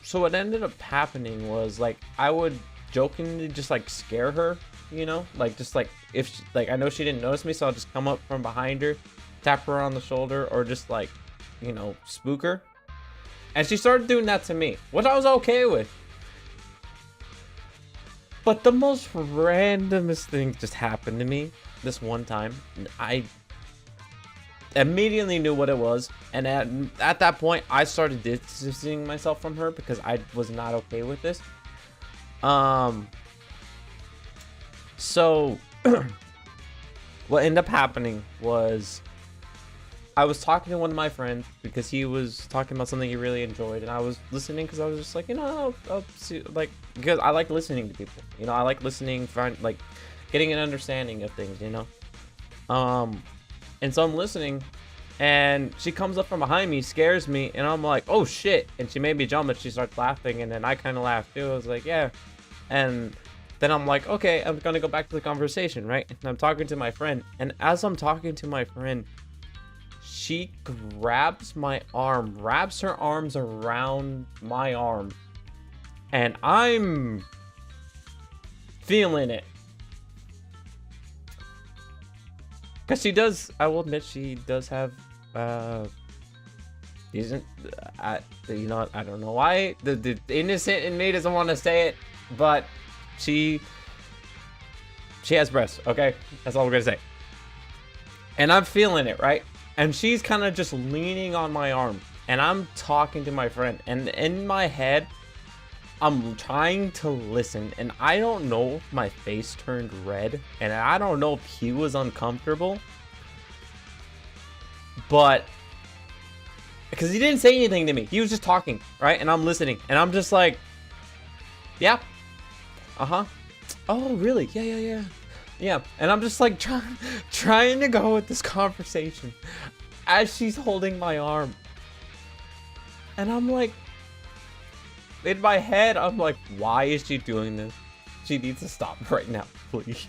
so what ended up happening was, like, I would jokingly just like scare her, you know, like, just like, if she, like, I know she didn't notice me, so I'll just come up from behind her, tap her on the shoulder, or just like, you know, spook her. And she started doing that to me, which I was okay with. But the most randomest thing just happened to me this one time. I immediately knew what it was, and at that point I started distancing myself from her because I was not okay with this. So what ended up happening was, I was talking to one of my friends because he was talking about something he really enjoyed, and I was listening because I was just like, you know, I'll see, like, because I like listening to people, you know, I like listening, like getting an understanding of things, you know. And so I'm listening, and she comes up from behind me, scares me, and I'm like, oh shit, and she made me jump, and she starts laughing, and then I kind of laughed too. I was like, yeah. And then I'm like, okay, I'm gonna go back to the conversation, right? And I'm talking to my friend, and as I'm talking to my friend, she grabs my arm, wraps her arms around my arm, and I'm feeling it. Because she does, I will admit, she does have, decent, you know, I don't know why, the innocent in me doesn't want to say it, but she has breasts, okay? That's all we're gonna say. And I'm feeling it, right? And she's kind of just leaning on my arm, and I'm talking to my friend, and in my head, I'm trying to listen, and I don't know if my face turned red, and I don't know if he was uncomfortable, but because he didn't say anything to me. He was just talking, right? And I'm listening, and I'm just like, yeah, oh really? Yeah. And I'm just like trying to go with this conversation as she's holding my arm, and I'm like, in my head, I'm like, why is she doing this? She needs to stop right now, please.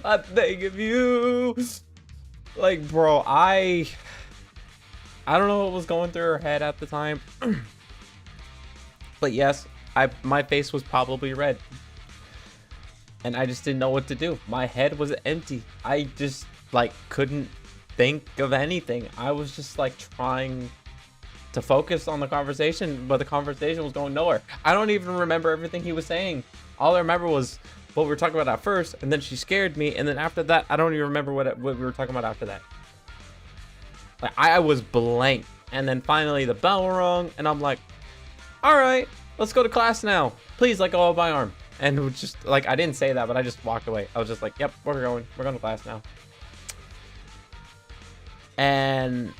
I'm begging you. Like, bro, I don't know what was going through her head at the time. But yes, my face was probably red. And I just didn't know what to do. My head was empty. I just, like, couldn't think of anything. I was just, like, trying to focus on the conversation, but the conversation was going nowhere. I don't even remember everything he was saying. All I remember was what we were talking about at first, and then she scared me, and then after that, I don't even remember what we were talking about after that. Like, I was blank. And then finally the bell rung, and I'm like, all right, let's go to class now. Please let go of my arm. And it was just like, I didn't say that, but I just walked away. I was just like, yep, we're going to class now. And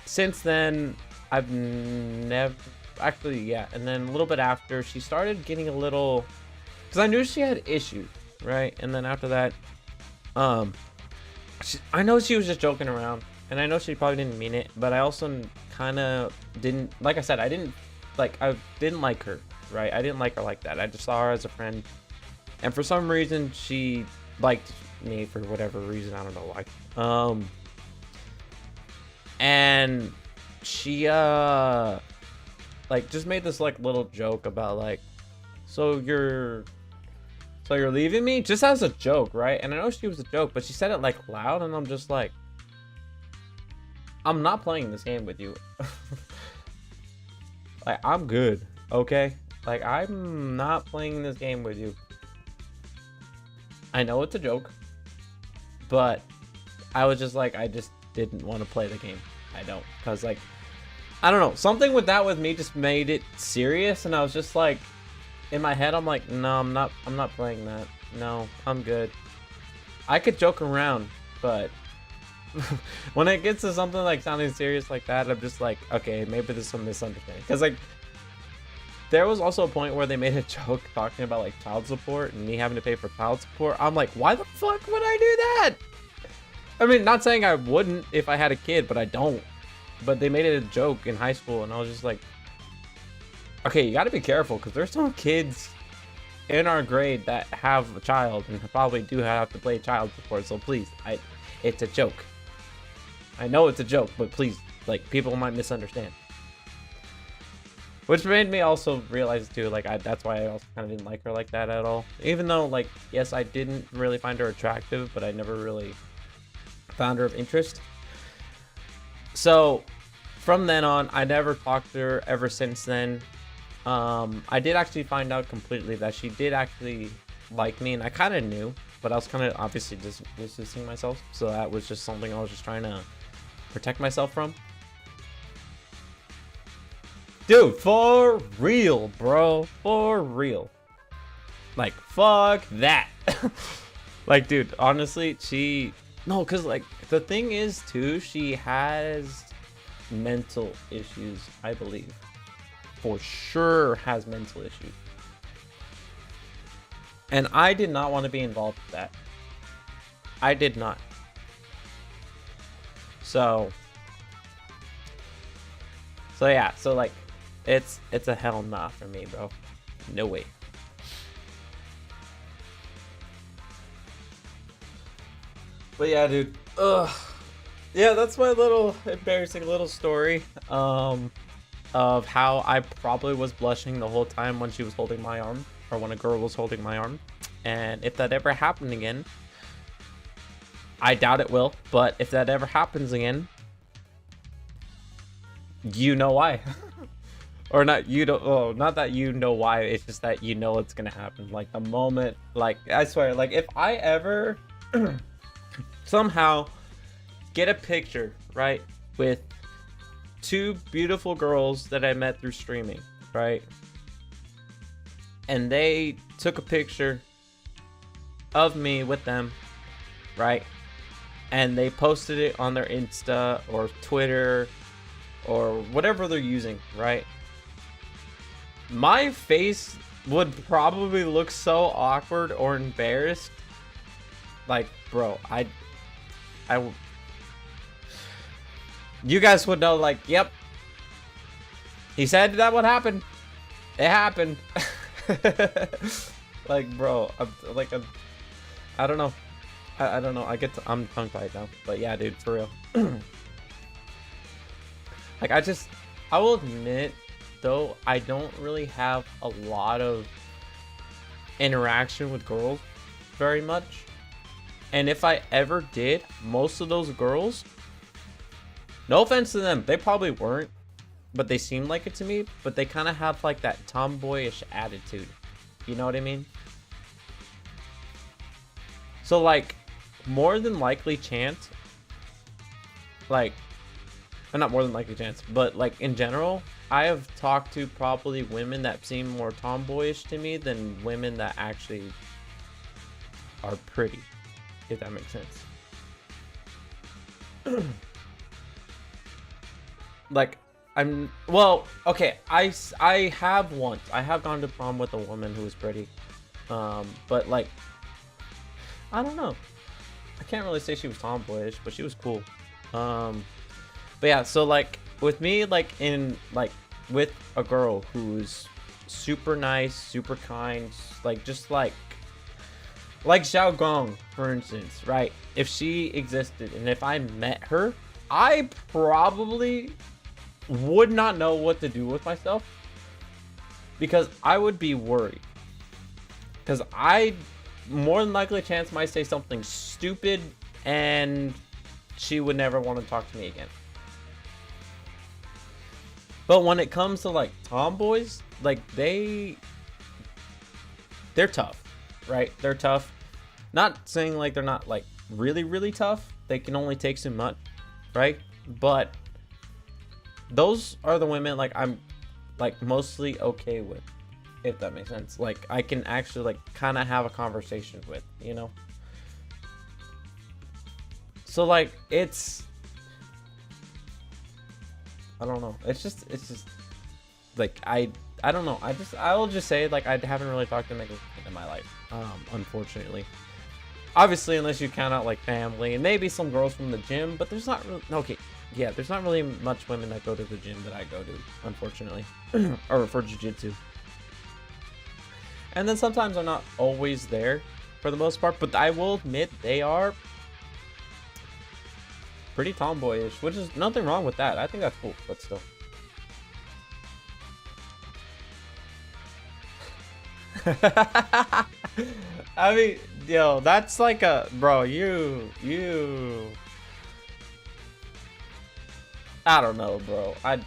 since then, I've never actually, yeah. And then a little bit after, she started getting a little, because I knew she had issues, right? And then after that, I know she was just joking around, and I know she probably didn't mean it, but I also kind of didn't, like I said, I didn't like her, right? I didn't like her like that. I just saw her as a friend, and for some reason, she liked me for whatever reason. I don't know why. And she like just made this like little joke about like, so you're leaving me, just as a joke, right? And I know she was a joke, but she said it like loud, and I'm just like, I'm not playing this game with you. Like, I'm good, okay? Like, I'm not playing this game with you. I know it's a joke, but I was just like, I just didn't want to play the game. I don't, because like, I don't know, something with that with me just made it serious, and I was just like, in my head, I'm like, no, I'm not playing that. No, I'm good. I could joke around, but when it gets to something like sounding serious like that, I'm just like, okay, maybe there's some misunderstanding. Because like, there was also a point where they made a joke talking about like child support and me having to pay for child support. I'm like, why the fuck would I do that? I mean, not saying I wouldn't if I had a kid, but I don't. But they made it a joke in high school, and I was just like, okay, you got to be careful, because there's some kids in our grade that have a child and probably do have to pay child support. So please, it's a joke. I know it's a joke, but please, like, people might misunderstand. Which made me also realize too, like, that's why I also kind of didn't like her like that at all. Even though, like, yes, I didn't really find her attractive, but I never really found her of interest. So from then on, I never talked to her ever since then. I did actually find out completely that she did actually like me, and I kind of knew, but I was kind of obviously just distancing myself. So that was just something I was just trying to protect myself from. Dude, for real, bro, for real. Like, fuck that. Like, dude, honestly, no, because like the thing is too, she has mental issues, I believe. For sure has mental issues. And I did not want to be involved with that. I did not. So yeah, so like, it's a hell nah for me, bro. No way. But yeah, dude. Yeah, that's my little embarrassing little story. Of how I probably was blushing the whole time when she was holding my arm, or when a girl was holding my arm. And if that ever happened again, I doubt it will, but if that ever happens again, you know why. Or not, you don't, oh, not that you know why, it's just that you know it's gonna happen. Like, the moment, like, I swear, like, if I ever somehow get a picture, right, with two beautiful girls that I met through streaming, right? And they took a picture of me with them, right? And they posted it on their Insta or Twitter or whatever they're using, right? My face would probably look so awkward or embarrassed. Like, bro, you guys would know, like, yep. He said that would happen. It happened. Like, bro, I don't know. I don't know. I'm tongue-tied now. But yeah, dude, for real. Like, I will admit, though, I don't really have a lot of interaction with girls very much. And if I ever did, most of those girls, no offense to them, they probably weren't, but they seemed like it to me, but they kind of have like that tomboyish attitude. You know what I mean? So like, more than likely chance, like, not more than likely chance, but like in general, I have talked to probably women that seem more tomboyish to me than women that actually are pretty, if that makes sense. Like, well, okay, I have once, I have gone to prom with a woman who was pretty, but like, I don't know, I can't really say she was tomboyish, but she was cool. But yeah, so like with me, like with a girl who's super nice, super kind, like just like Xiao Gong, for instance, right? If she existed and if I met her, I probably would not know what to do with myself, because I would be worried, because I more than likely chance might say something stupid and she would never want to talk to me again. But when it comes to like tomboys, like they're tough, right? They're tough. Not saying like they're not like really tough. They can only take so much, right? But those are the women like I'm like mostly okay with, if that makes sense. Like I can actually like kind of have a conversation with, you know? So like it's, I don't know. It's just like I don't know. I will just say like I haven't really talked to many in my life, unfortunately. Obviously, unless you count out like family and maybe some girls from the gym, but there's not really, okay. Yeah, there's not really much women that go to the gym that I go to, unfortunately, or for jiu-jitsu. And then sometimes I'm not always there for the most part, but I will admit they are pretty tomboyish, which is nothing wrong with that. I think that's cool, but still. I mean, yo, that's like a, bro, you I don't know, bro. I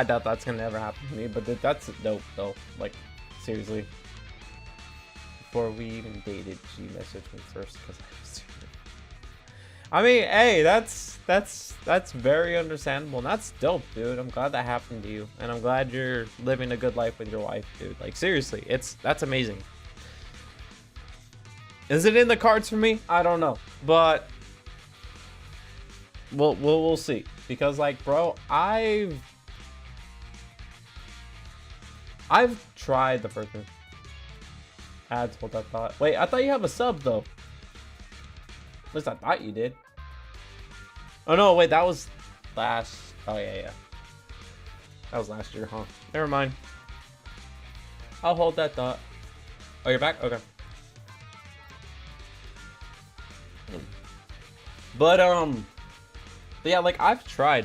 doubt that's gonna ever happen to me, but that's dope though. Like, seriously. Before we even dated, she messaged me first because I was stupid. I mean, hey, that's very understandable. And that's dope, dude. I'm glad that happened to you, and I'm glad you're living a good life with your wife, dude. Like, seriously, that's amazing. Is it in the cards for me? I don't know, but we'll see. Because like, bro, I've tried the first one. Ads, what I thought. Wait, I thought you have a sub though. At least I thought you did. Oh no, wait, that was last. Oh yeah. That was last year, huh? Never mind. I'll hold that thought. Oh, you're back? Okay. But yeah, like I've tried.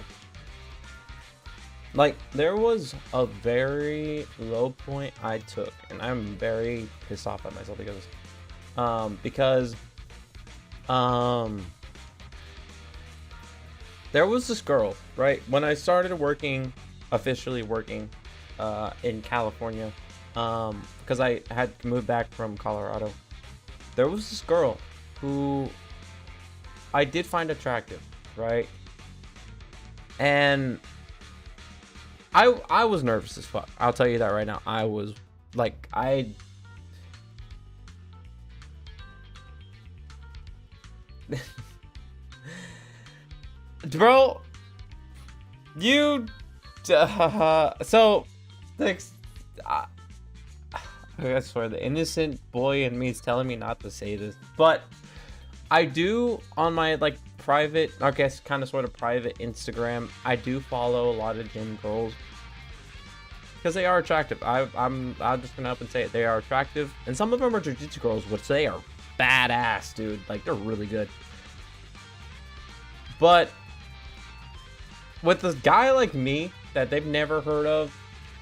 Like there was a very low point I took, and I'm very pissed off at myself because there was this girl, right? When I started working, officially working in California, because I had moved back from Colorado, there was this girl who I did find attractive, right? And I was nervous as fuck. I'll tell you that right now. I was like, bro, you So, like, I swear, the innocent boy in me is telling me not to say this, but I do on my like private, I guess kind of sort of private Instagram, I do follow a lot of gym girls because they are attractive. I'm just gonna up and say it, they are attractive, and some of them are jiu-jitsu girls, which they are badass, dude. Like, they're really good. But with this guy like me that they've never heard of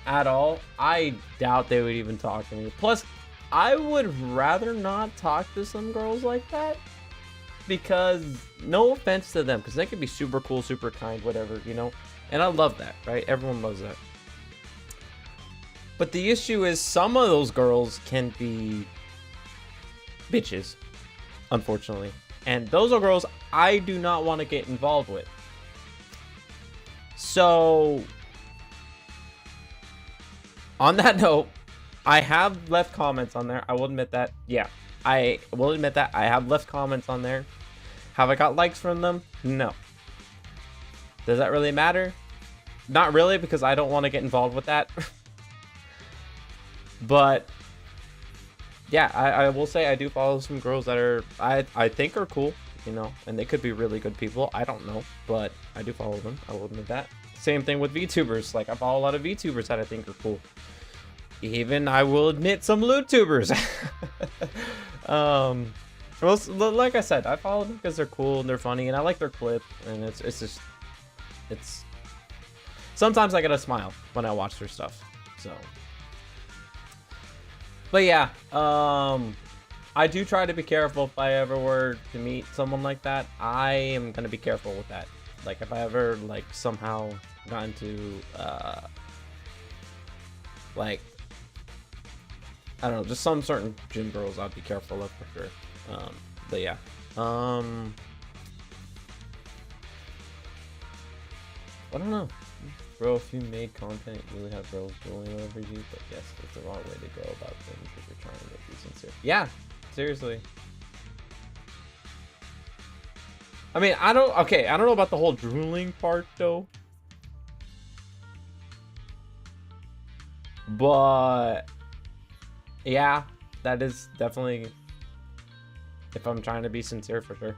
at all, I doubt they would even talk to me. Plus, I would rather not talk to some girls like that, because no offense to them, because they can be super cool, super kind, whatever, you know, and I love that, right? Everyone loves that. But the issue is some of those girls can be bitches, unfortunately, and those are girls I do not want to get involved with. So on that note, I have left comments on there. I will admit that. Yeah, I will admit that. I have left comments on there. Have I got likes from them? No. Does that really matter? Not really, because I don't want to get involved with that. But yeah, I will say I do follow some girls that are I think are cool, you know, and they could be really good people. I don't know, but I do follow them. I will admit that. Same thing with VTubers. Like, I follow a lot of VTubers that I think are cool. Even, I will admit, some LootTubers. Well, like I said, I follow them because they're cool and they're funny and I like their clip, and it's just sometimes I get a smile when I watch their stuff. So, but yeah, I do try to be careful if I ever were to meet someone like that. I am gonna be careful with that. Like, if I ever like somehow got into like, I don't know, just some certain gym girls I'd be careful of for sure. But yeah, I don't know, bro. If you made content, you would have girls bullying over you, but yes, it's the wrong way to go about things if you're trying to be sincere. Yeah, seriously. I mean, I don't know about the whole drooling part though, but yeah, that is definitely, if I'm trying to be sincere, for sure.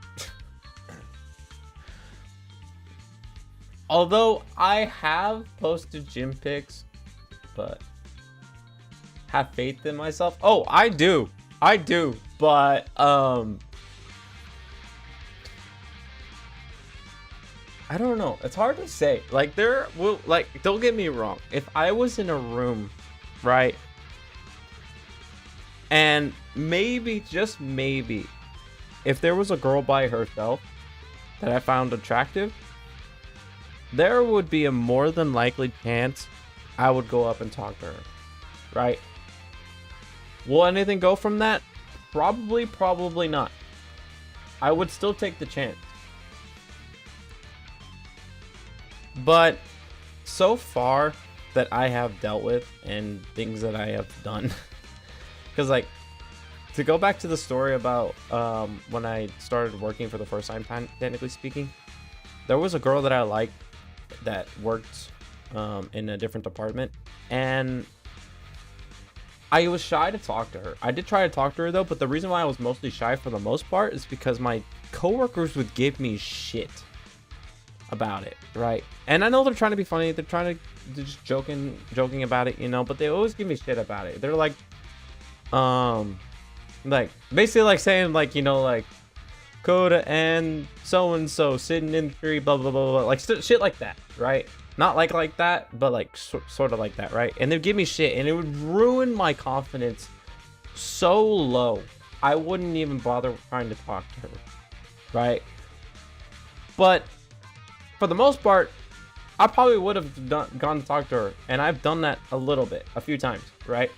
Although I have posted gym pics, but have faith in myself. Oh, I do, but I don't know. It's hard to say. Like, don't get me wrong. If I was in a room, right, and maybe, just maybe, if there was a girl by herself that I found attractive, there would be a more than likely chance I would go up and talk to her, right? Will anything go from that? Probably not. I would still take the chance. But so far that I have dealt with and things that I have done, because like, to go back to the story about when I started working for the first time, technically speaking, there was a girl that I liked that worked in a different department, and I was shy to talk to her. I did try to talk to her though, but the reason why I was mostly shy for the most part is because my coworkers would give me shit about it, right? And I know they're trying to be funny, they're trying to just joking about it, you know, but they always give me shit about it. They're like basically like saying, like, you know, like, Coda and so and so sitting in the tree, blah blah blah blah, like shit like that, right? Not like that, but like sort of like that, right? And they'd give me shit, and it would ruin my confidence so low, I wouldn't even bother trying to talk to her, right? But for the most part, I probably would have gone to talk to her, and I've done that a few times, right?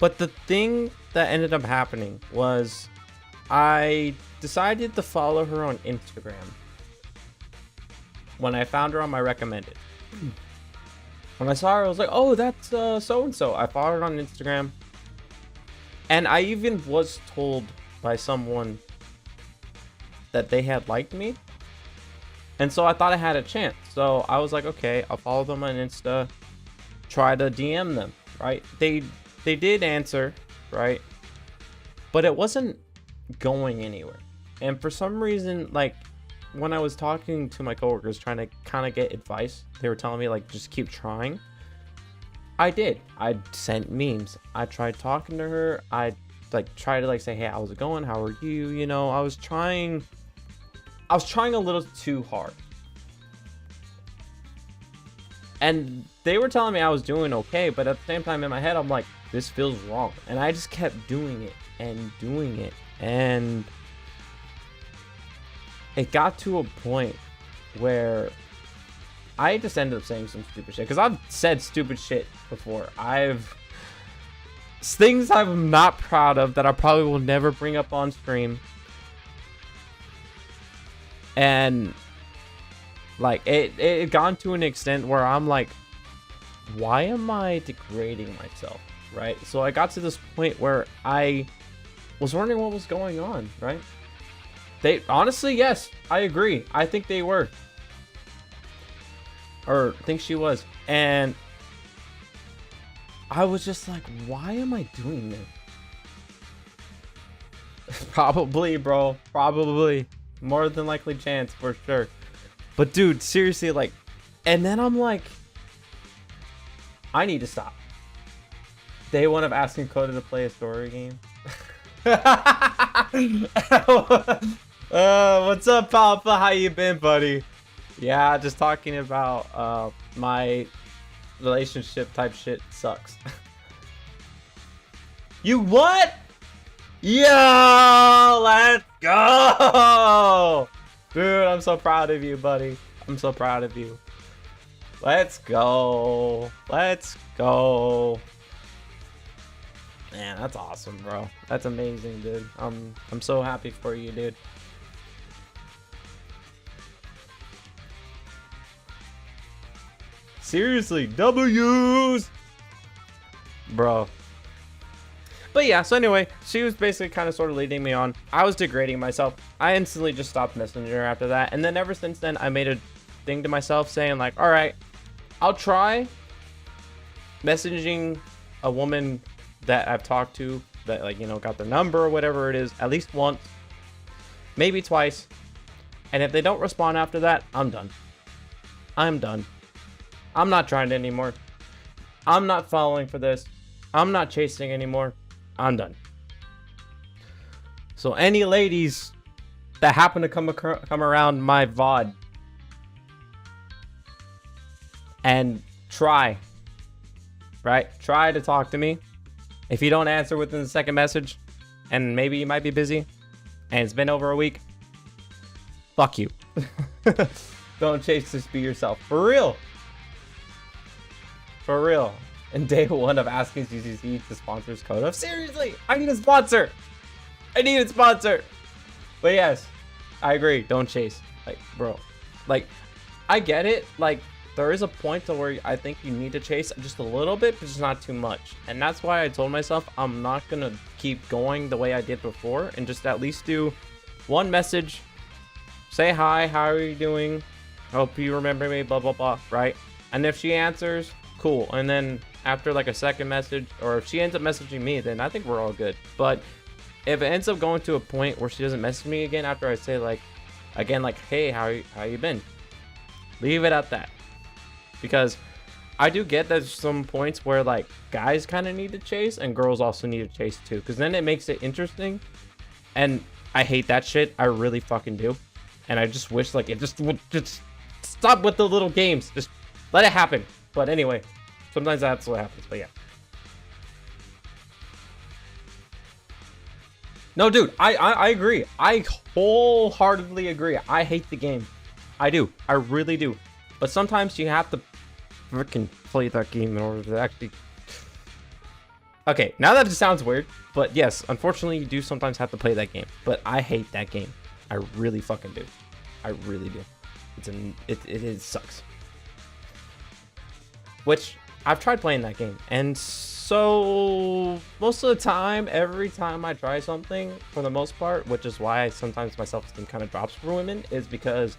But the thing that ended up happening was I decided to follow her on Instagram when I found her on my recommended. When I saw her, I was like, oh, that's so-and-so. I followed her on Instagram. And I even was told by someone that they had liked me. And so I thought I had a chance. So I was like, okay, I'll follow them on Insta, try to DM them, right? They did answer, right? But it wasn't going anywhere. And for some reason, like, when I was talking to my coworkers trying to kind of get advice, they were telling me, like, just keep trying. I did. I sent memes. I tried talking to her. I like tried to like say, hey, how's it going? How are you? You know, I was trying a little too hard. And they were telling me I was doing okay, but at the same time in my head, I'm like, this feels wrong. And I just kept doing it and doing it. And it got to a point where I just ended up saying some stupid shit. Because I've said stupid shit before. Things I'm not proud of that I probably will never bring up on stream. And like it gone to an extent where I'm like, why am I degrading myself, right? So I got to this point where I was wondering what was going on, right? They honestly, yes, I agree. I think they were, or I think she was, and I was just like, why am I doing this? Probably, bro. Probably. More than likely chance, for sure. But dude, seriously, like, and then I'm like, I need to stop. Day one of asking Coda to play a story game. What's up, Papa? How you been, buddy? Yeah, just talking about my relationship type shit sucks. You what? Yo, let's go! Dude, I'm so proud of you, buddy. I'm so proud of you. Let's go. Let's go. Man, that's awesome, bro. That's amazing, dude. I'm so happy for you, dude. Seriously, W's, bro. But yeah, so anyway, she was basically kind of sort of leading me on. I was degrading myself. I instantly just stopped messaging her after that. And then ever since then, I made a thing to myself saying like, all right, I'll try messaging a woman that I've talked to, that like, you know, got their number or whatever it is, at least once, maybe twice. And if they don't respond after that, I'm done. I'm done. I'm not trying anymore. I'm not falling for this. I'm not chasing anymore. I'm done. So any ladies that happen to come around my VOD and try to talk to me. If you don't answer within the second message, and maybe you might be busy, and it's been over a week, fuck you. Don't chase, just be yourself. For real. For real. And day one of asking ZZZ to sponsor his Coda. Seriously, I need a sponsor. I need a sponsor. But yes, I agree. Don't chase. Like, bro. Like, I get it. Like, there is a point to where I think you need to chase just a little bit, but just not too much. And that's why I told myself I'm not going to keep going the way I did before. And just at least do one message. Say hi. How are you doing? Hope you remember me. Blah, blah, blah. Right? And if she answers, cool. And then after like a second message, or if she ends up messaging me, then I think we're all good. But if it ends up going to a point where she doesn't message me again after I say like, again, like, hey, how you been? Leave it at that. Because I do get that there's some points where like guys kind of need to chase and girls also need to chase too. Because then it makes it interesting. And I hate that shit. I really fucking do. And I just wish like it just would just stop with the little games. Just let it happen. But anyway. Sometimes that's what happens, but yeah. No, dude, I agree. I wholeheartedly agree. I hate the game. I do. I really do. But sometimes you have to freaking play that game in order to actually... Okay, now that it sounds weird, but yes, unfortunately, you do sometimes have to play that game. But I hate that game. I really fucking do. I really do. It sucks. Which... I've tried playing that game, and so most of the time, every time I try something, for the most part, which is why sometimes my self-esteem kind of drops for women, is because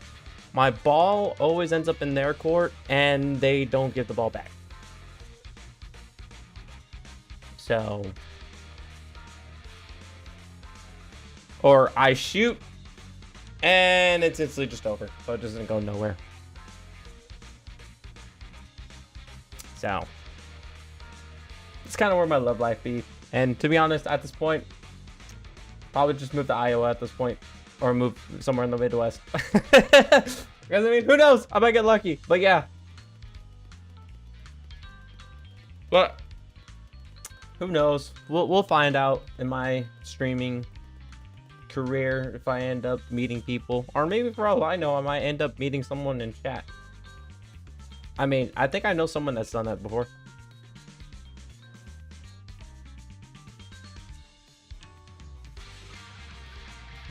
my ball always ends up in their court and they don't give the ball back. So, or I shoot and it's instantly just over. So it doesn't go nowhere. So, it's kind of where my love life be. And to be honest, at this point, probably just move to Iowa at this point. Or move somewhere in the Midwest. Because, I mean, who knows? I might get lucky. But yeah. But who knows? We'll find out in my streaming career if I end up meeting people. Or maybe for all I know, I might end up meeting someone in chat. I mean, I think I know someone that's done that before.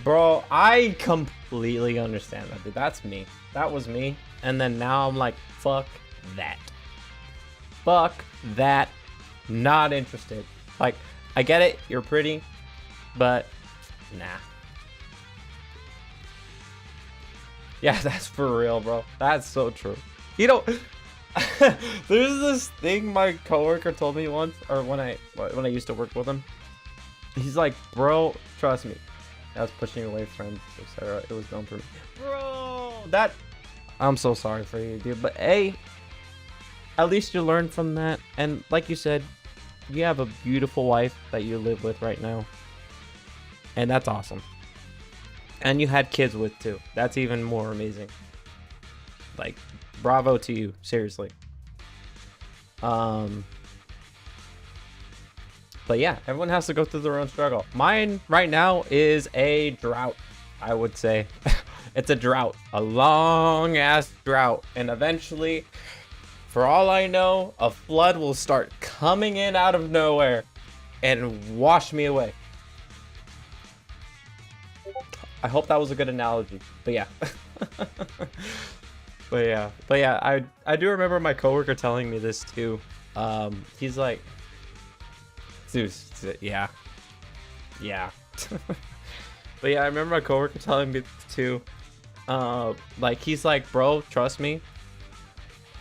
Bro, I completely understand that, dude. That's me. That was me. And then now I'm like, fuck that. Fuck that. Not interested. Like, I get it. You're pretty. But, nah. Yeah, that's for real, bro. That's so true. You know, there's this thing my coworker told me once, or when I used to work with him. He's like, bro, trust me. I was pushing away friends, etc. It was done for me. Bro, that... I'm so sorry for you, dude. But, hey, at least you learned from that. And like you said, you have a beautiful wife that you live with right now. And that's awesome. And you had kids with, too. That's even more amazing. Like, bravo to you. Seriously. But yeah, everyone has to go through their own struggle. Mine right now is a drought, I would say. It's a drought. A long-ass drought. And eventually, for all I know, a flood will start coming in out of nowhere and wash me away. I hope that was a good analogy. But yeah. But yeah, I do remember my coworker telling me this too. He's like... Zeus, yeah. But yeah, I remember my coworker telling me too. Like, he's like, bro, trust me.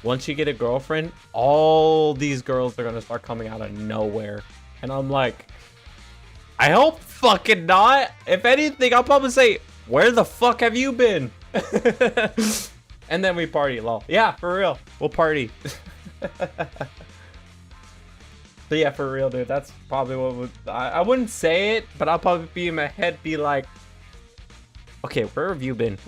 Once you get a girlfriend, all these girls are gonna start coming out of nowhere. And I'm like, I hope fucking not. If anything, I'll probably say, where the fuck have you been? And then we party, lol. Yeah, for real. We'll party. But yeah, for real, dude, that's probably what would... I wouldn't say it, but I'll probably be in my head, be like, okay, where have you been?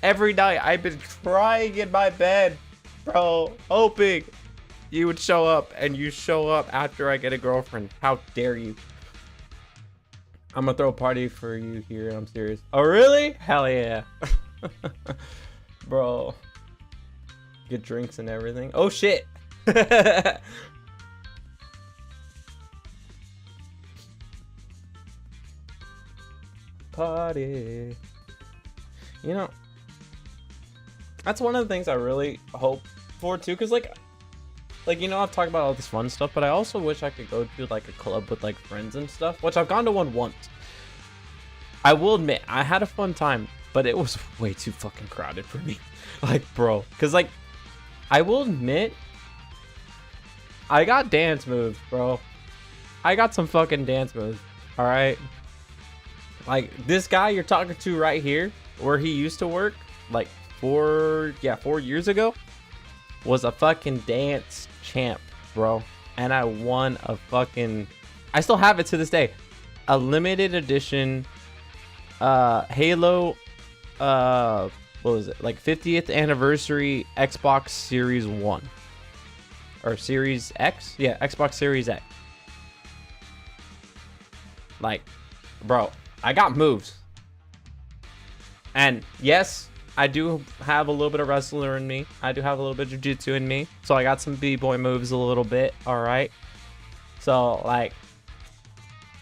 Every night, I've been crying in my bed, bro, hoping you would show up, and you show up after I get a girlfriend. How dare you? I'm gonna throw a party for you here, I'm serious. Oh, really? Hell yeah. Bro. Get drinks and everything. Oh, shit. Party. You know, that's one of the things I really hope for too, because like you know, I've talked about all this fun stuff, but I also wish I could go to like a club with like friends and stuff, which I've gone to one once. I will admit, I had a fun time, but it was way too fucking crowded for me. Like, bro, because like, I will admit, I got dance moves, bro. I got some fucking dance moves, all right? Like, this guy you're talking to right here, where he used to work, like 4 years ago, was a fucking dance champ, bro. And I won a fucking... I still have it to this day. A limited edition Halo... what was it? Like 50th anniversary Xbox Series 1. Or Series X? Yeah, Xbox Series X. Like, bro, I got moves. And yes, I do have a little bit of wrestler in me. I do have a little bit of jiu-jitsu in me. So I got some b-boy moves a little bit, alright? So, like,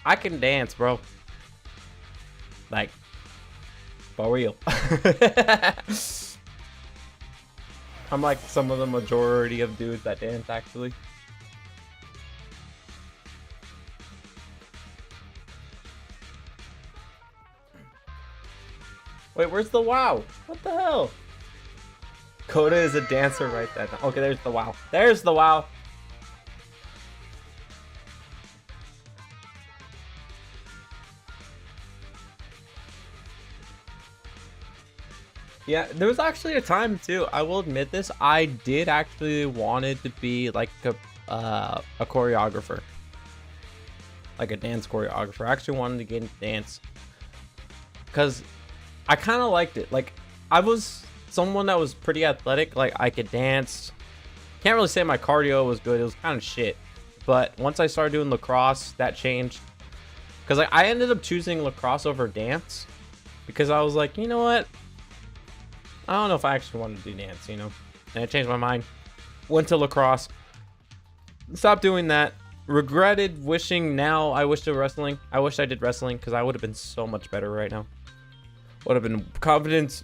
I can dance, bro. Like, for real. I'm like some of the majority of dudes that dance, actually. Wait, where's the wow? What the hell? Coda is a dancer right there. Okay, there's the wow. There's the wow. Yeah, there was actually a time too. I will admit this. I did actually wanted to be like a choreographer, like a dance choreographer. I actually wanted to get into dance because I kind of liked it. Like I was someone that was pretty athletic. Like I could dance. Can't really say my cardio was good. It was kind of shit. But once I started doing lacrosse, that changed. Because like I ended up choosing lacrosse over dance because I was like, you know what? I don't know if I actually wanted to do dance, you know? And I changed my mind. Went to lacrosse. Stopped doing that. Regretted wishing now I wish to wrestling. I wish I did wrestling because I would have been so much better right now. Would have been confidence.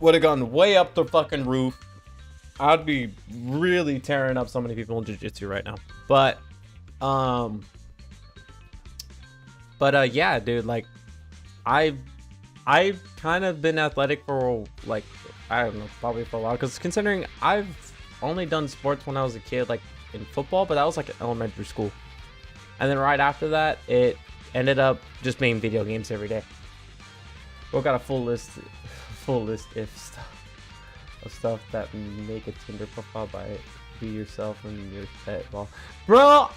Would have gone way up the fucking roof. I'd be really tearing up so many people in jiu-jitsu right now. But yeah, dude, like I've kind of been athletic for like, I don't know, probably for a while, because considering I've only done sports when I was a kid, like in football, but that was like in elementary school. And then right after that, it ended up just being video games every day. We got a full list of stuff that make a Tinder profile by be yourself and your pet. Well, bro,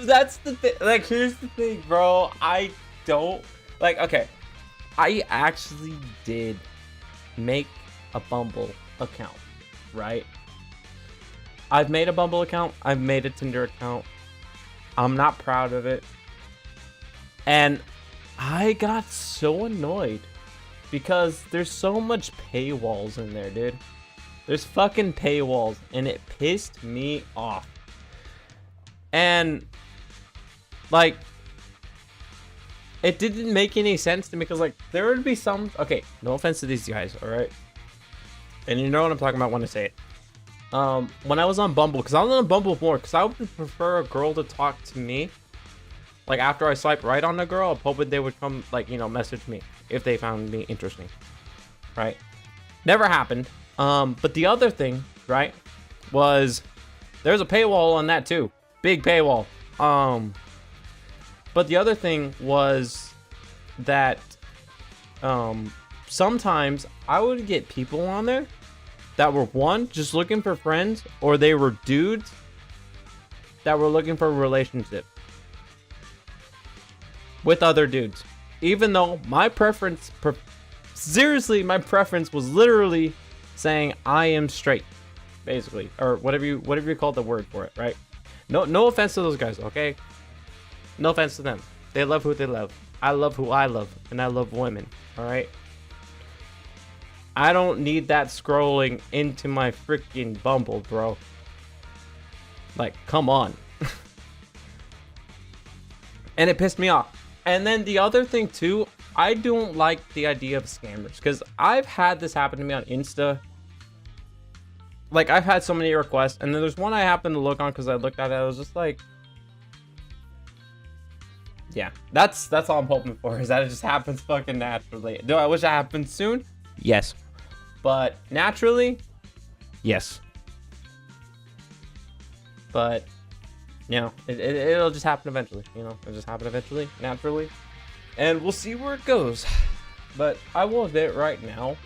that's the thing. Like, here's the thing, bro. I don't like. Okay, I actually did make a Bumble account, right? I've made a Bumble account. I've made a Tinder account. I'm not proud of it. And I got so annoyed because there's so much paywalls in there, dude. There's fucking paywalls, and it pissed me off. And like, it didn't make any sense to me because like there would be some, okay, no offense to these guys, all right? And you know what I'm talking about when I say it. When I was on Bumble, because I was on Bumble more, because I would prefer a girl to talk to me. Like after I swipe right on a girl, I'm hoping they would come, like, you know, message me if they found me interesting, right? Never happened. But the other thing, right, was there's a paywall on that too, big paywall. But the other thing was that sometimes I would get people on there that were, one, just looking for friends, or they were dudes that were looking for a relationship with other dudes. Even though my preference, seriously, my preference was literally saying I am straight, basically, or whatever you call the word for it, right? No offense to those guys, okay? No offense to them. They love who they love. I love who I love, and I love women, all right? I don't need that scrolling into my freaking Bumble, bro. Like, come on. And it pissed me off. And then the other thing too, I don't like the idea of scammers, because I've had this happen to me on Insta. Like, I've had so many requests, and then there's one I happened to look on because I looked at it. I was just like, yeah, that's all I'm hoping for, is that it just happens fucking naturally. Do I wish it happened soon? Yes. But naturally, yes. But you know, it'll just happen eventually. You know, it'll just happen eventually, naturally, and we'll see where it goes. But I will admit right now,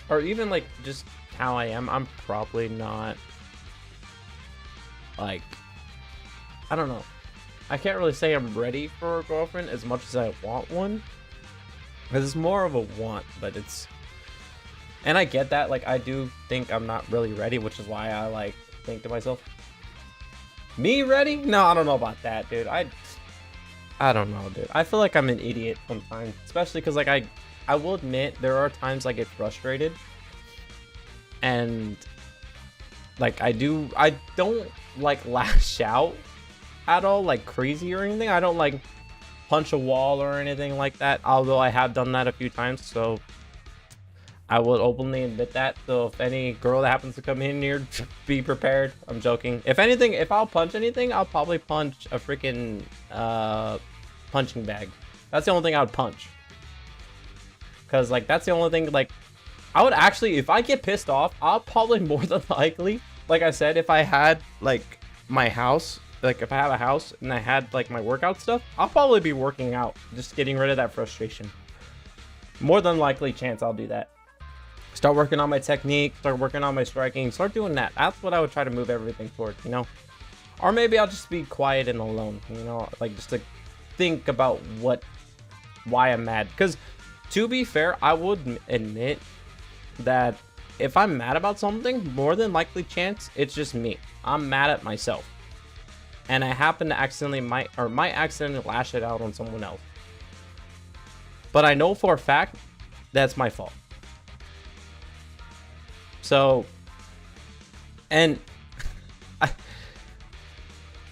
or even like just how I am, I'm probably not like, I don't know. I can't really say I'm ready for a girlfriend as much as I want one. Because it's more of a want, but it's, and I get that. Like, I do think I'm not really ready, which is why I like think to myself, me ready? No, I don't know about that, dude. I don't know, dude. I feel like I'm an idiot sometimes, especially because like I will admit there are times I get frustrated, and like I don't like lash out at all like crazy or anything. I don't like punch a wall or anything like that, although I have done that a few times, so I will openly admit that. So if any girl that happens to come in here, be prepared. I'm joking. If anything, if I'll punch anything, I'll probably punch a freaking punching bag, That's the only thing I would punch. Because, like, that's the only thing, like, I would actually, if I get pissed off, I'll probably more than likely, like I said, if I had, like, my house, like, if I have a house and I had, like, my workout stuff, I'll probably be working out, just getting rid of that frustration. More than likely chance I'll do that. Start working on my technique, start working on my striking, start doing that. That's what I would try to move everything toward, you know? Or maybe I'll just be quiet and alone, you know? Like, just to think about why I'm mad. Because, to be fair, I would admit that if I'm mad about something, more than likely chance, it's just me. I'm mad at myself. And I happen to accidentally might accidentally lash it out on someone else. But I know for a fact that's my fault. So, and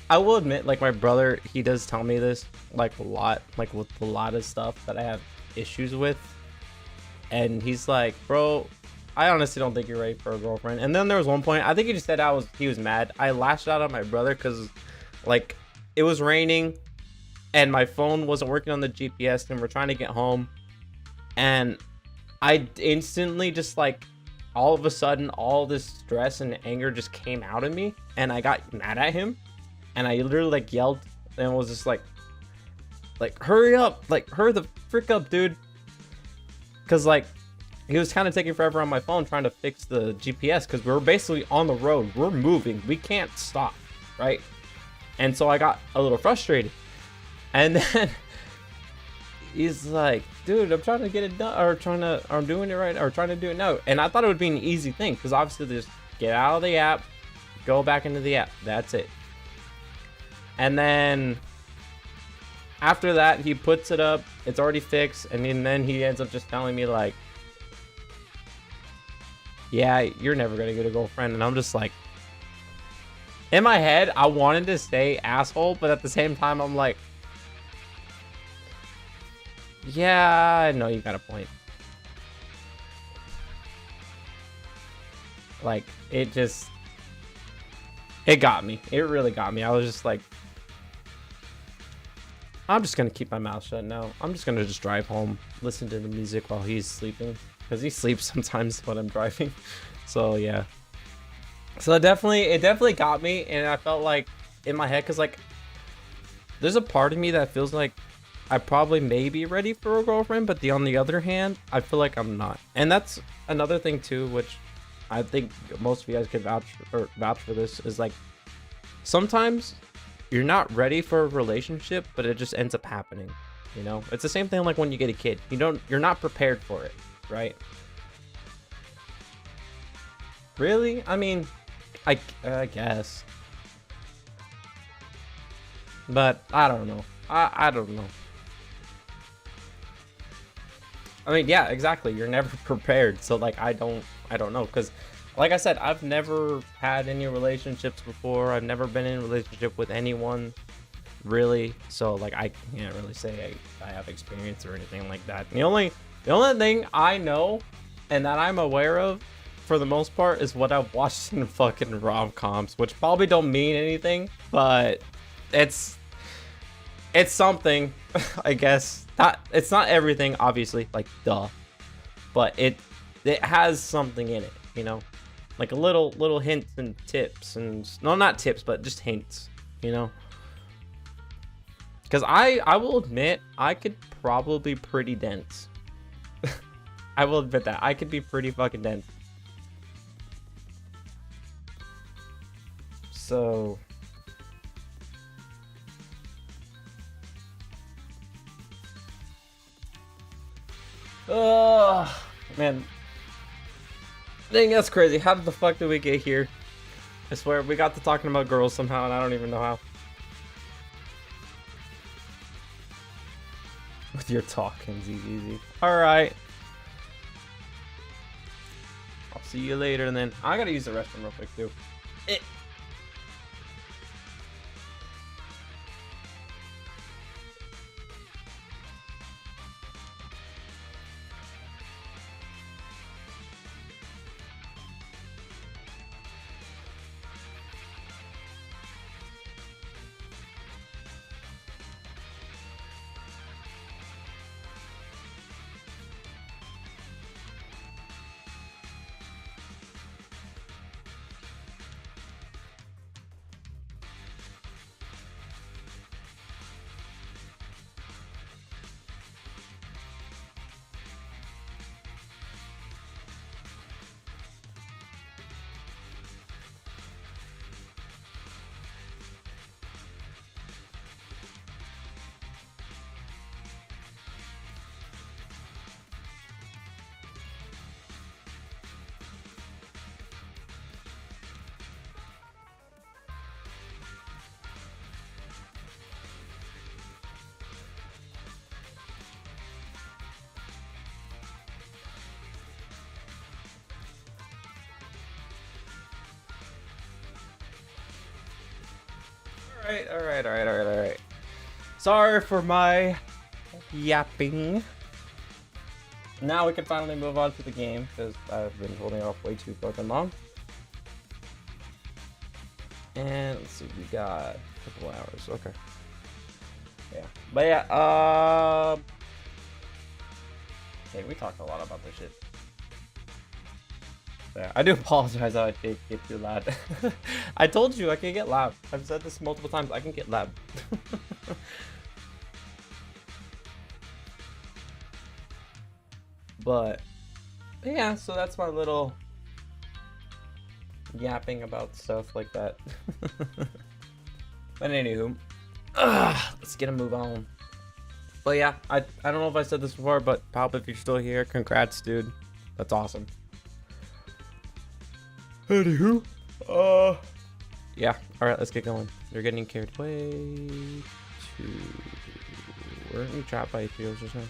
I will admit, like, my brother, he does tell me this, like, a lot, like, with a lot of stuff that I have issues with. And he's like, bro, I honestly don't think you're ready for a girlfriend. And then there was one point, I think he just said he was mad. I lashed out at my brother because, like, it was raining and my phone wasn't working on the GPS and we're trying to get home. And I instantly just, like, all of a sudden, all this stress and anger just came out of me. And I got mad at him. And I literally, like, yelled and was just like, hurry up. Like, hurry the frick up, dude. Because, like, he was kind of taking forever on my phone trying to fix the GPS because we're basically on the road. We're moving. We can't stop, right? And so I got a little frustrated. And then he's like, dude, I'm trying to get it done, or I'm doing it right, or trying to do it now. And I thought it would be an easy thing because obviously just get out of the app, go back into the app. That's it. And then after that, he puts it up. It's already fixed. And then he ends up just telling me, like, yeah, you're never going to get a girlfriend. And I'm just like, in my head, I wanted to say asshole. But at the same time, I'm like, yeah, I know you got a point. Like, it got me. It really got me. I was just like, I'm just going to keep my mouth shut now. I'm just going to just drive home, listen to the music while he's sleeping. Because he sleeps sometimes when I'm driving. So, yeah. So, it definitely got me. And I felt like, in my head, because, like, there's a part of me that feels like I probably may be ready for a girlfriend. But on the other hand, I feel like I'm not. And that's another thing, too, which I think most of you guys could vouch for this, is, like, sometimes you're not ready for a relationship, but it just ends up happening, you know? It's the same thing like when you get a kid. You're not prepared for it, right? Really? I mean, I guess. But I don't know. I don't know. I mean, yeah, exactly. You're never prepared. So, like, I don't know, because like I said, I've never had any relationships before. I've never been in a relationship with anyone, really. So, like, I can't really say I have experience or anything like that. The only thing I know and that I'm aware of, for the most part, is what I've watched in fucking rom-coms, which probably don't mean anything, but it's something, I guess. It's not everything, obviously, like, duh. But it has something in it, you know? Like a little hints and tips, and no, not tips, but just hints, you know? Because I will admit, I could probably be pretty dense. I will admit that. I could be pretty fucking dense. So... man. Dang, that's crazy. How the fuck did we get here? I swear, we got to talking about girls somehow, and I don't even know how. With your talking, ZZZ. Alright. I'll see you later, and then I gotta use the restroom real quick, too. Alright. Sorry for my yapping. Now we can finally move on to the game, because I've been holding off way too fucking long. And let's see, we got a couple hours. Okay. Yeah. But yeah, hey, we talked a lot about this shit. Yeah, I do apologize that I did get too loud. I told you I can get loud. I've said this multiple times. I can get loud. But yeah, so that's my little yapping about stuff like that. But anywho, let's get a move on. But yeah, I don't know if I said this before, but Palp, if you're still here, congrats, dude. That's awesome. Anywho, yeah. All right, let's get going. You're getting carried away to. Weren't you trapped by APOs or something?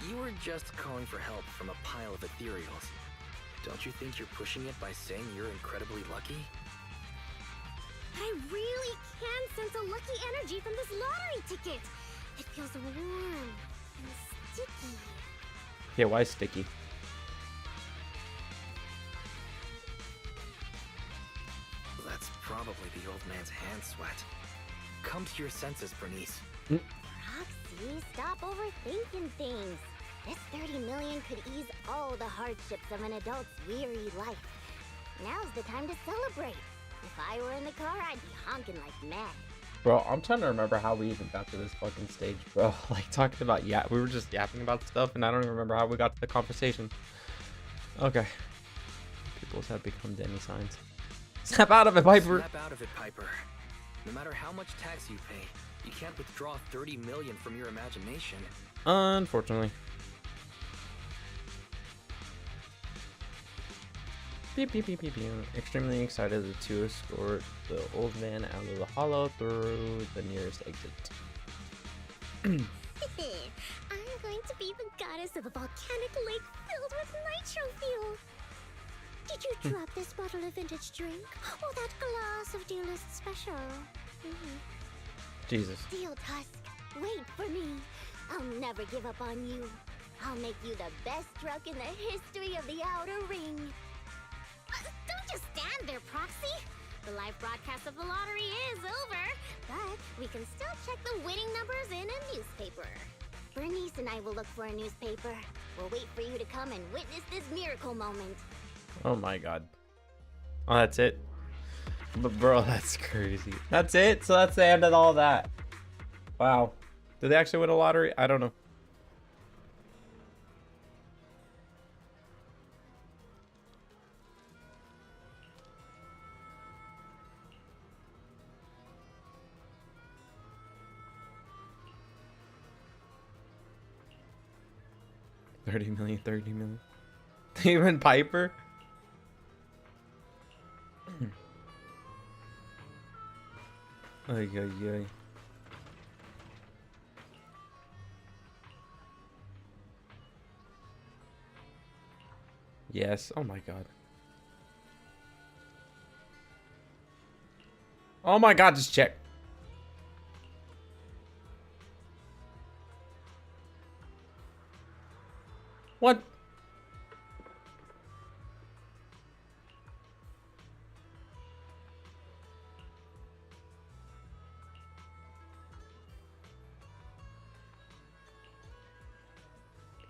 You were just calling for help from a pile of ethereals. Don't you think you're pushing it by saying you're incredibly lucky? I really can sense a lucky energy from this lottery ticket. It feels warm and sticky. Yeah, why sticky? That's probably the old man's hand sweat. Come to your senses, Bernice. Roxy, stop overthinking things. This 30 million could ease all the hardships of an adult's weary life. Now's the time to celebrate. If I were in the car, I'd be honking like mad. Bro, I'm trying to remember how we even got to this fucking stage, bro. Like, talking about, yeah, we were just yapping about stuff, and I don't even remember how we got to the conversation. Okay. People's have become Denny signs. Snap out of it, Piper! Snap out of it, Piper. No matter how much tax you pay, you can't withdraw 30 million from your imagination. Unfortunately. Beep, beep, beep, beep, beep. Extremely excited to escort the old man out of the hollow through the nearest exit. I'm going to be the goddess of a volcanic lake filled with nitro fuel. Did you drop this bottle of vintage drink? Or that glass of dearest special? Jesus. Steel Tusk, wait for me. I'll never give up on you. I'll make you the best drunk in the history of the Outer Ring. Don't just stand there, Proxy. The live broadcast of the lottery is over, but we can still check the winning numbers in a newspaper. Bernice and I will look for a newspaper. We'll wait for you to come and witness this miracle moment. Oh my god. Oh, that's it? But bro, that's crazy. That's it? So that's the end of all that. Wow. Did they actually win a lottery? I don't know. $30 million. Even Piper? Ay, ay, ay. Yes. Oh my god. Oh my god, just check. What?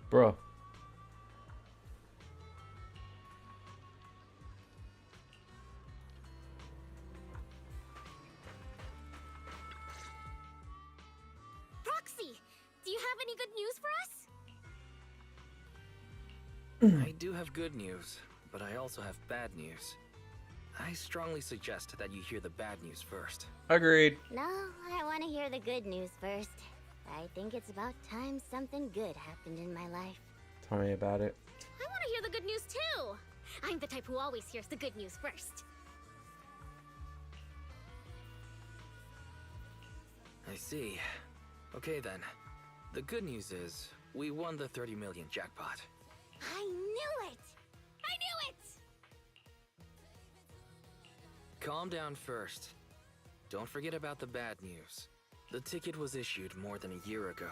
Bro. Proxy, do you have any good news for us? I do have good news, but I also have bad news. I strongly suggest that you hear the bad news first. Agreed. No, I want to hear the good news first. I think it's about time something good happened in my life. Tell me about it. I want to hear the good news too. I'm the type who always hears the good news first. I see. Okay then. The good news is, we won the 30 million jackpot. I knew it! I knew it! Calm down first. Don't forget about the bad news. The ticket was issued more than a year ago.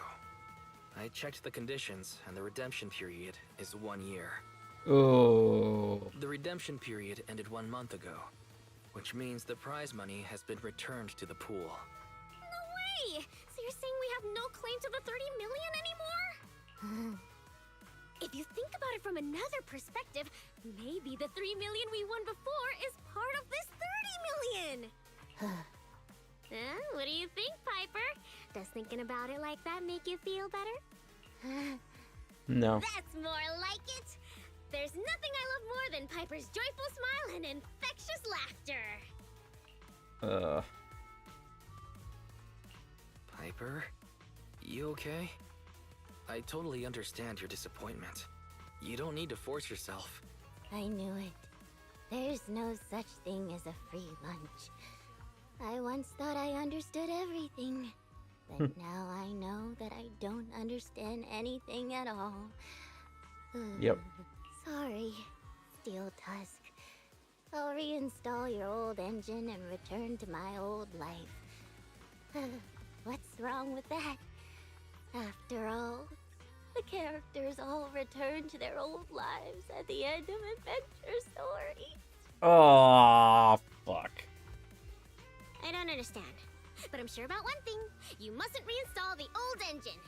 I checked the conditions, and the redemption period is 1 year. Oh. The redemption period ended 1 month ago, which means the prize money has been returned to the pool. No way! So you're saying we have no claim to the 30 million anymore? If you think about it from another perspective, maybe the 3 million we won before is part of this 30 million! What do you think, Piper? Does thinking about it like that make you feel better? No. That's more like it! There's nothing I love more than Piper's joyful smile and infectious laughter! Piper? You okay? I totally understand your disappointment. You don't need to force yourself. I knew it. There's no such thing as a free lunch. I once thought I understood everything, but now I know that I don't understand anything at all. Yep. Sorry, Steel Tusk. I'll reinstall your old engine and return to my old life. What's wrong with that? After all, the characters all return to their old lives at the end of Adventure Story. Oh, fuck. I don't understand, but I'm sure about one thing. You mustn't reinstall the old engine.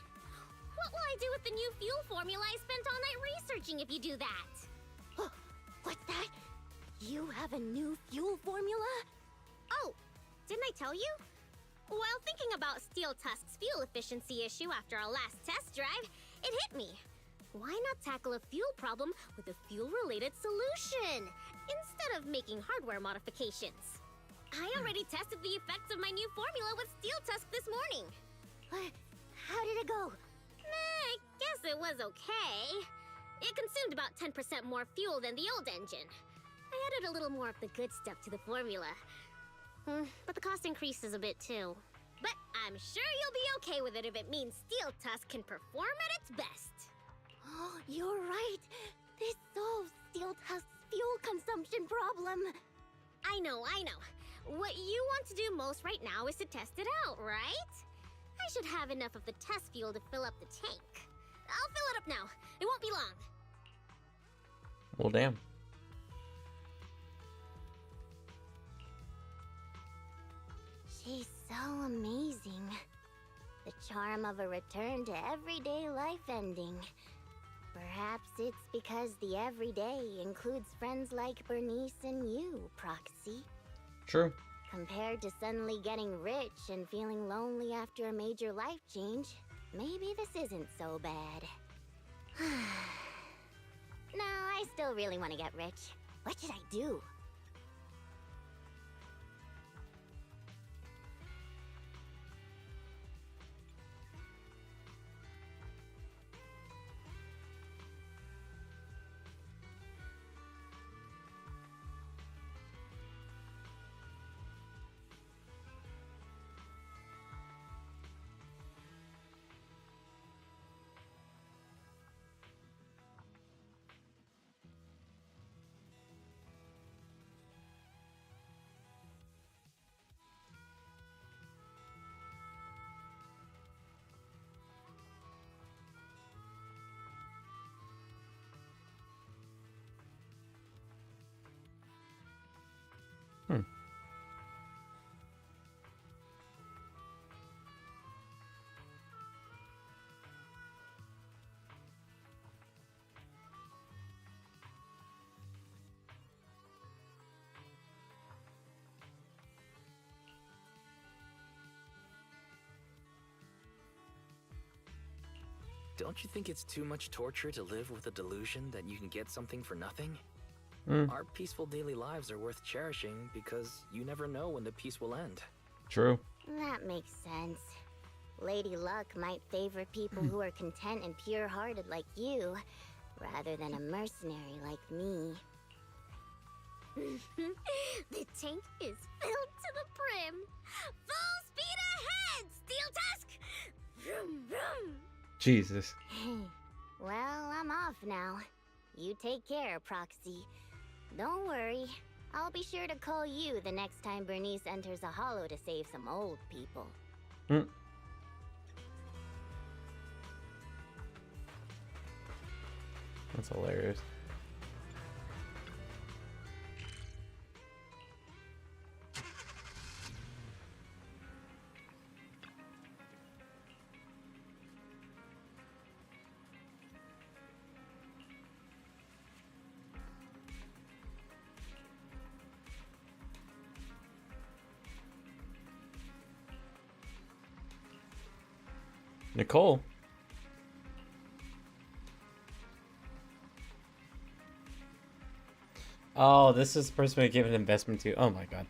What will I do with the new fuel formula I spent all night researching if you do that? What's that? You have a new fuel formula? Oh, didn't I tell you? While thinking about Steel Tusk's fuel efficiency issue after our last test drive, it hit me. Why not tackle a fuel problem with a fuel-related solution, instead of making hardware modifications? I already tested the effects of my new formula with Steel Tusk this morning. What? How did it go? I guess it was okay. It consumed about 10% more fuel than the old engine. I added a little more of the good stuff to the formula. But the cost increases a bit too. But I'm sure you'll be okay with it if it means Steel Tusk can perform at its best. Oh, you're right. This solves Steel Tusk's fuel consumption problem. I know. What you want to do most right now is to test it out, right? I should have enough of the test fuel to fill up the tank. I'll fill it up now. It won't be long. Well, damn. She's so amazing. The charm of a return to everyday life ending. Perhaps it's because the everyday includes friends like Bernice and you, Proxy. True. Compared to suddenly getting rich and feeling lonely after a major life change, maybe this isn't so bad. No, I still really want to get rich. What should I do? Don't you think it's too much torture to live with the delusion that you can get something for nothing? Our peaceful daily lives are worth cherishing because you never know when the peace will end. True. That makes sense. Lady Luck might favor people who are content and pure-hearted like you, rather than a mercenary like me. The tank is filled to the brim. Full speed ahead, Steel Tusk! Vroom, vroom. Jesus. Well, I'm off now. You take care, Proxy. Don't worry. I'll be sure to call you the next time Bernice enters a hollow to save some old people. Hmm. That's hilarious. Nicole. Oh, this is the person we gave an investment to. Oh my god.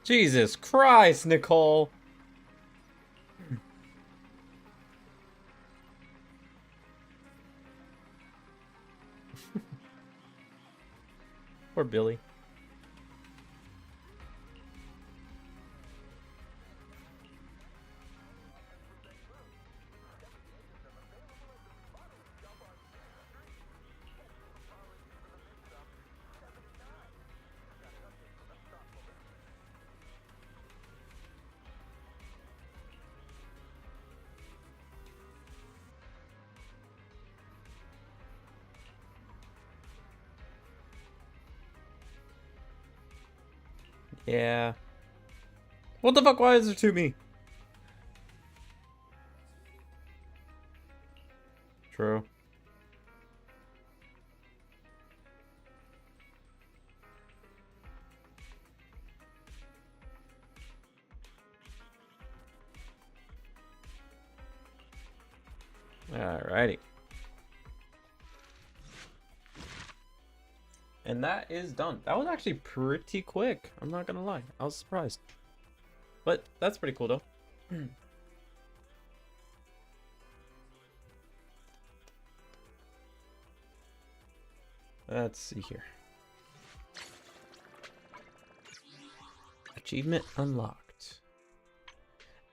Jesus Christ, Nicole. Poor Billy. Yeah. What the fuck? Why is there two me? True. Alrighty. And that is done. That was actually pretty quick. I'm not gonna lie. I was surprised. But that's pretty cool though. Let's see here. Achievement unlocked.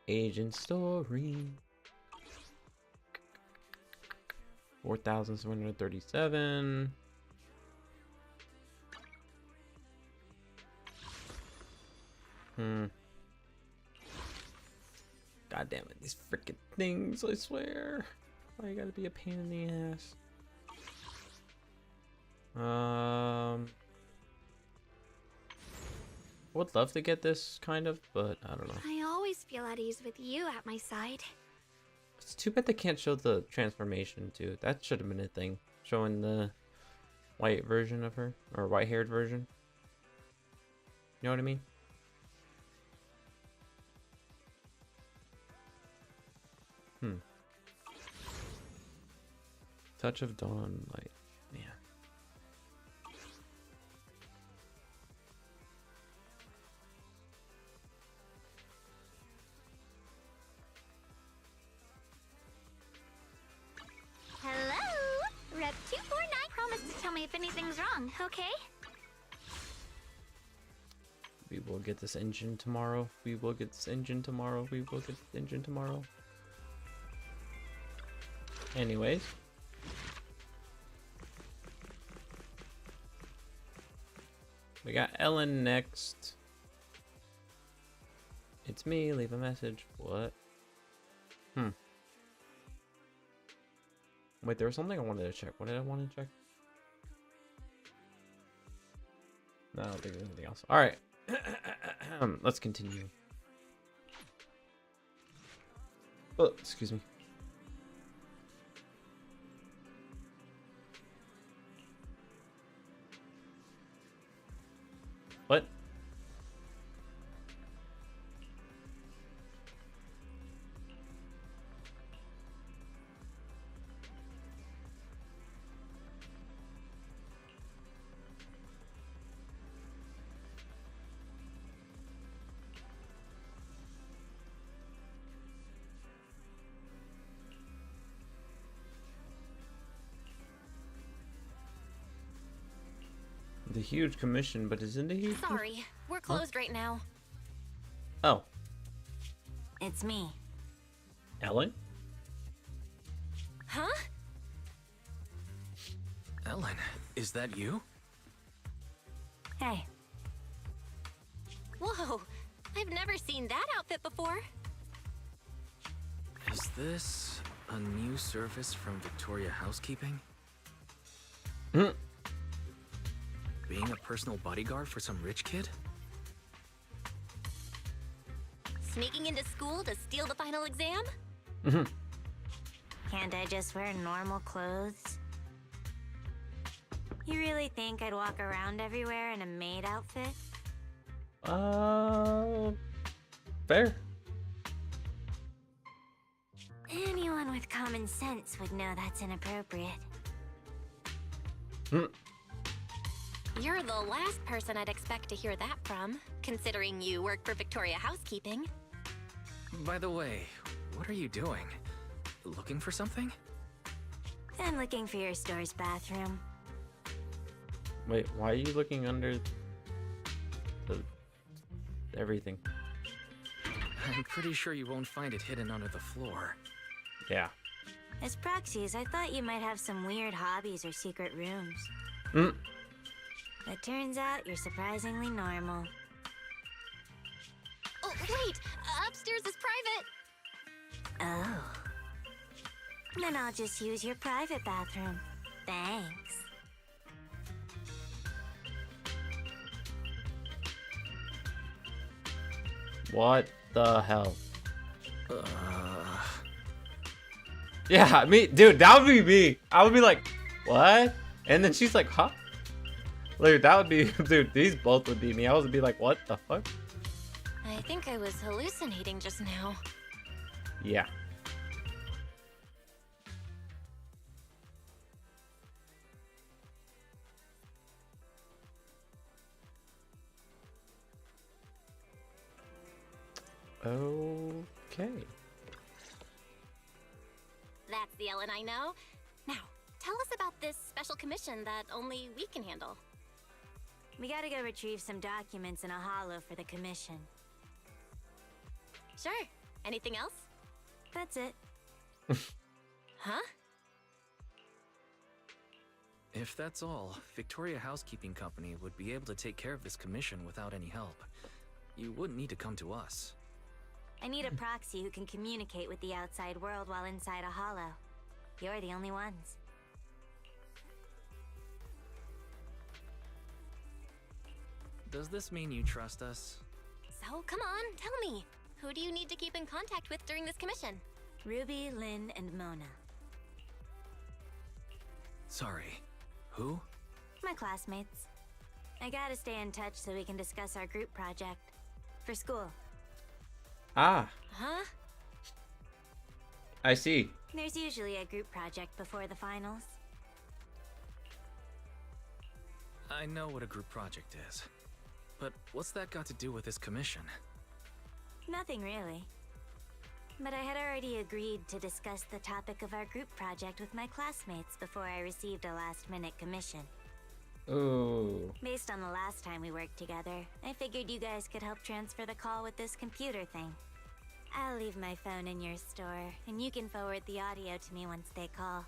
Agent story. 4,737. God damn it, these freaking things, I swear. Why you gotta be a pain in the ass? Would love to get this kind of, but I don't know. I always feel at ease with you at my side. It's too bad they can't show the transformation too. That should have been a thing. Showing the white version of her, or white-haired version. You know what I mean? Touch of dawn light. Man. Hello? Rep 249 promised to tell me if anything's wrong, okay? We will get this engine tomorrow. We will get this engine tomorrow. We will get this engine tomorrow. Anyways. We got Ellen next. It's me, leave a message. What? Wait, there was something I wanted to check. What did I want to check? No, I don't think there's anything else. Alright. Let's continue. Oh, excuse me. What? The huge commission, but isn't it huge? Sorry, we're closed right now. Oh, It's me. Ellen? Huh? Ellen, is that you? Hey, Whoa, I've never seen that outfit before. Is this a new service from Victoria Housekeeping? Mm. Being a personal bodyguard for some rich kid? Sneaking into school to steal the final exam? can't I just wear normal clothes? You really think I'd walk around everywhere in a maid outfit? Fair. Anyone with common sense would know that's inappropriate. You're the last person I'd expect to hear that from, considering you work for Victoria Housekeeping. By the way, what are you doing? Looking for something? I'm looking for your store's bathroom. Wait, why are you looking under the everything? I'm pretty sure you won't find it hidden under the floor. Yeah. As proxies, I thought you might have some weird hobbies or secret rooms. It turns out you're surprisingly normal. Oh, wait! Upstairs is private! Oh. Then I'll just use your private bathroom. Thanks. What the hell? Yeah, me, dude, that would be me. I would be like, what? And then she's like, huh? Like, that would be, dude, these both would be me. I would be like, what the fuck? I think I was hallucinating just now. Yeah. Okay. That's the Ellen I know. Now, tell us about this special commission that only we can handle. We gotta go retrieve some documents in a hollow for the commission. Sure. Anything else? That's it. Huh? If that's all, Victoria Housekeeping Company would be able to take care of this commission without any help. You wouldn't need to come to us. I need a proxy who can communicate with the outside world while inside a hollow. You're the only ones. Does this mean you trust us? So, come on, tell me. Who do you need to keep in contact with during this commission? Ruby, Lynn, and Mona. Sorry. Who? My classmates. I gotta stay in touch so we can discuss our group project. For school. Ah, Huh? I see. There's usually a group project before the finals. I know what a group project is. But what's that got to do with this commission? Nothing really. But I had already agreed to discuss the topic of our group project with my classmates before I received a last-minute commission. Ooh. Based on the last time we worked together, I figured you guys could help transfer the call with this computer thing. I'll leave my phone in your store, and you can forward the audio to me once they call.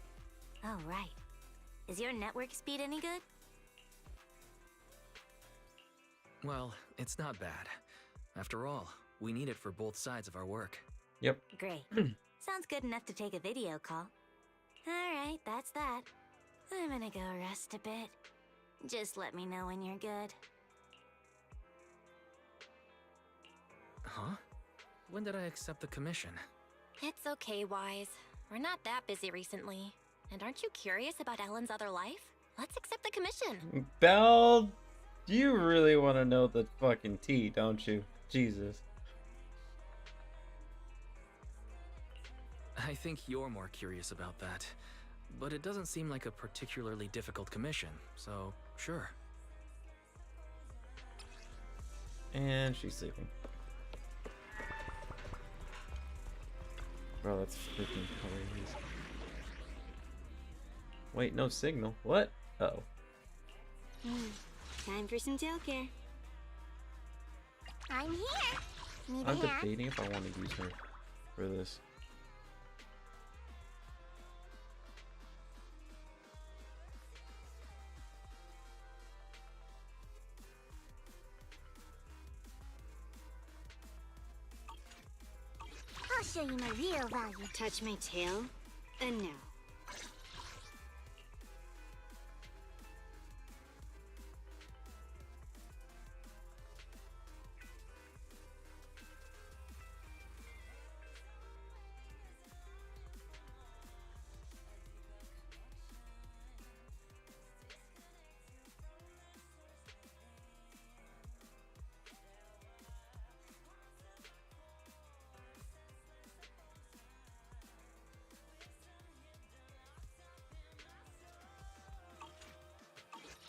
Oh, right. Is your network speed any good? Well, it's not bad. After all, we need it for both sides of our work. Yep. Great. Sounds good enough to take a video call. Alright, that's that. I'm gonna go rest a bit. Just let me know when you're good. Huh? When did I accept the commission? It's okay, Wise. We're not that busy recently. And aren't you curious about Ellen's other life? Let's accept the commission. Belle, you really want to know the fucking tea, don't you? Jesus. I think you're more curious about that. But it doesn't seem like a particularly difficult commission, so sure. And she's sleeping. Bro, that's freaking hilarious. Wait, no signal. What? Uh-oh. Time for some tail care. I'm here. Need a I'm hand? debating if I want to use her for this. I'll show you my real value. Touch my tail, and no.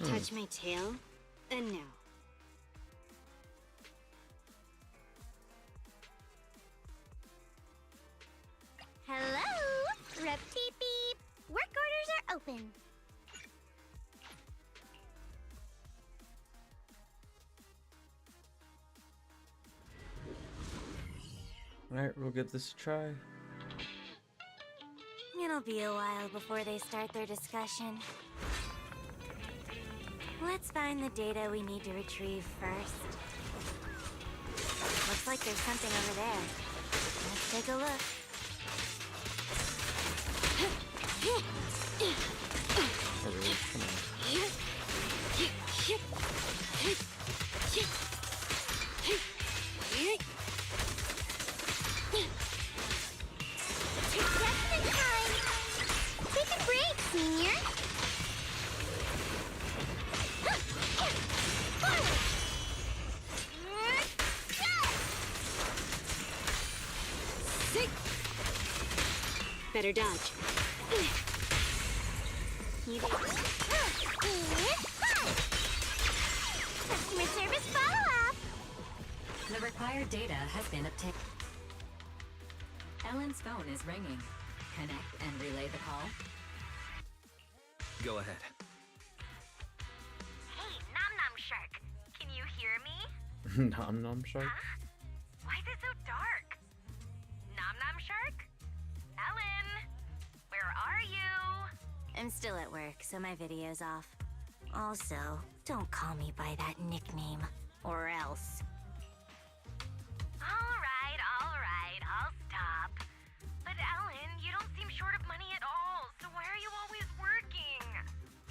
Touch my tail, and no. Hello? Rep beep beep. Work orders are open. Alright, we'll give this a try. It'll be a while before they start their discussion. Let's find the data we need to retrieve first. Looks like there's something over there. Let's take a look. Oh, really? Come on. Just in time! Take a break, Senior! Better dodge. Customer service follow-up! The required data has been obtained. Ellen's phone is ringing. Connect and relay the call. Go ahead. Hey, Nom Nom Shark. Can you hear me? Nom Nom Shark? Huh? Why is it so dark? Nom Nom Shark? Ellen? Where are you? I'm still at work, so my video's off. Also, don't call me by that nickname, or else. Alright, I'll stop. But Ellen, you don't seem short of money at all, so why are you always working?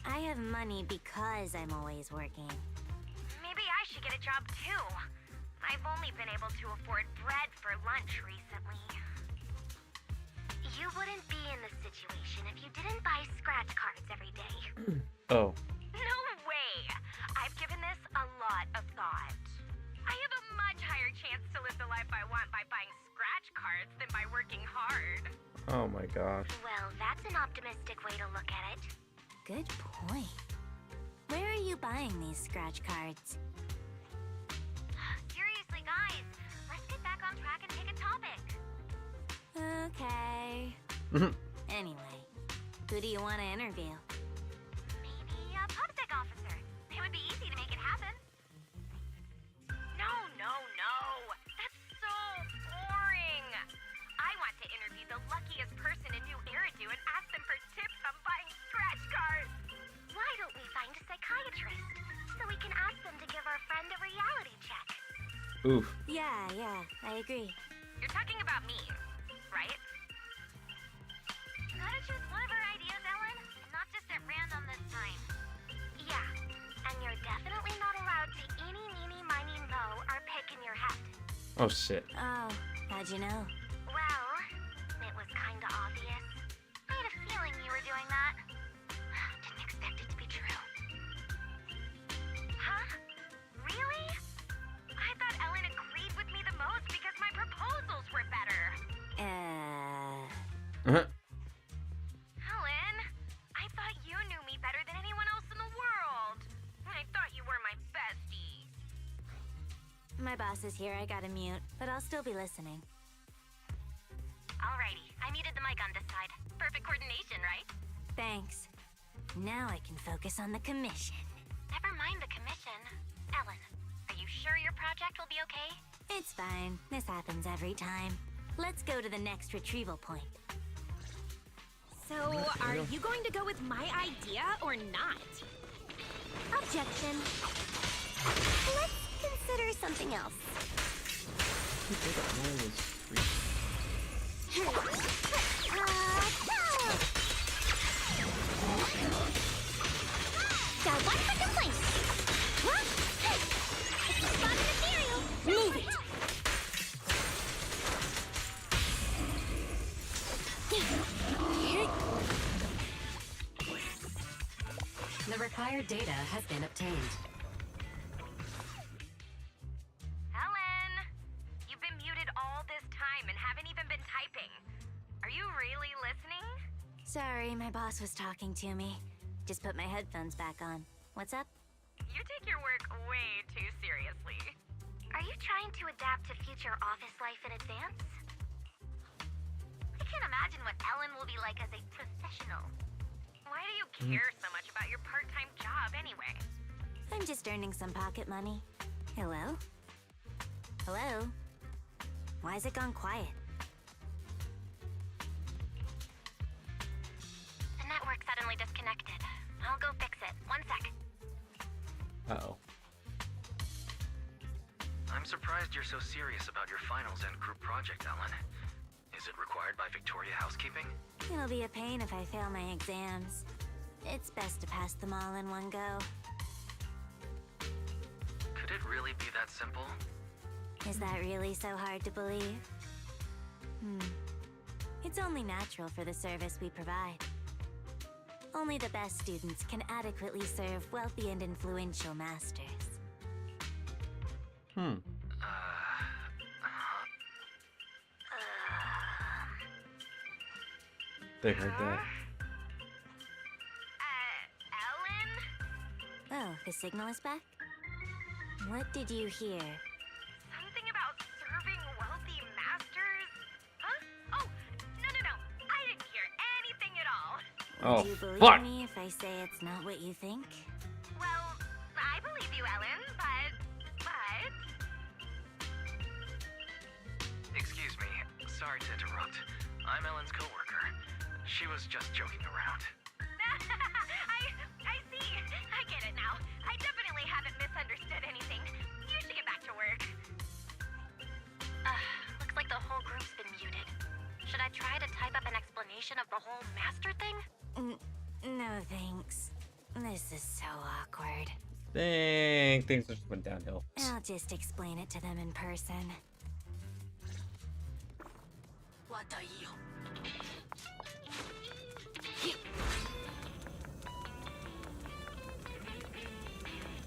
I have money because I'm always working. Maybe I should get a job too. I've only been able to afford bread for lunch recently. You wouldn't be in this situation if you didn't buy scratch cards every day. Oh. No way! I've given this a lot of thought. I have a much higher chance to live the life I want by buying scratch cards than by working hard. Oh my gosh. Well, that's an optimistic way to look at it. Good point. Where are you buying these scratch cards? Seriously, guys, let's get back on track and pick a topic. Okay. Anyway, who do you want to interview? Maybe a PubSec officer. It would be easy to make it happen. No. That's so boring. I want to interview the luckiest person in New Eridu and ask them for tips on buying scratch cards. Why don't we find a psychiatrist so we can ask them to give our friend a reality check? Oof. Yeah, I agree. You're talking about me, right? Gotta choose one of our ideas, Ellen. Not just at random this time. Yeah, and you're definitely not allowed to eeny, meeny, miny, mo, or pick in your head. Oh shit. Oh, how'd you know? Well, Helen, I thought you knew me better than anyone else in the world. I thought you were my bestie. My boss is here, I gotta mute, but I'll still be listening. Alrighty, I muted the mic on this side. Perfect coordination, right? Thanks. Now I can focus on the commission. Never mind the commission. Ellen, are you sure your project will be okay? It's fine. This happens every time. Let's go to the next retrieval point. So, are you going to go with my idea or not? Objection. Let's consider something else. Got one for complaint. Spot material. Move it. The required data has been obtained. Helen, you've been muted all this time and haven't even been typing. Are you really listening? Sorry, my boss was talking to me. Just put my headphones back on. What's up? You take your work way too seriously. Are you trying to adapt to future office life in advance? I can't imagine what Ellen will be like as a professional. Why do you care so much about your part-time job anyway? I'm just earning some pocket money. Hello? Hello? Why's it gone quiet? The network suddenly disconnected. I'll go fix it. 1 sec. Uh-oh. I'm surprised you're so serious about your finals and group project, Ellen. Is it required by Victoria Housekeeping? It'll be a pain if I fail my exams. It's best to pass them all in one go. Could it really be that simple? Is that really so hard to believe? It's only natural for the service we provide. Only the best students can adequately serve wealthy and influential masters. They heard that. Ellen? Oh, the signal is back? What did you hear? Something about serving wealthy masters? Huh? Oh, no. I didn't hear anything at all. Oh, Do you believe fuck! me if I say it's not what you think? Well, I believe you, Ellen, but... Excuse me. Sorry to interrupt. I'm Ellen's coworker. She was just joking around. I see. I get it now. I definitely haven't misunderstood anything. You should get back to work. Looks like the whole group's been muted. Should I try to type up an explanation of the whole master thing? No thanks. This is so awkward. Dang, things just went downhill. I'll just explain it to them in person. What are you?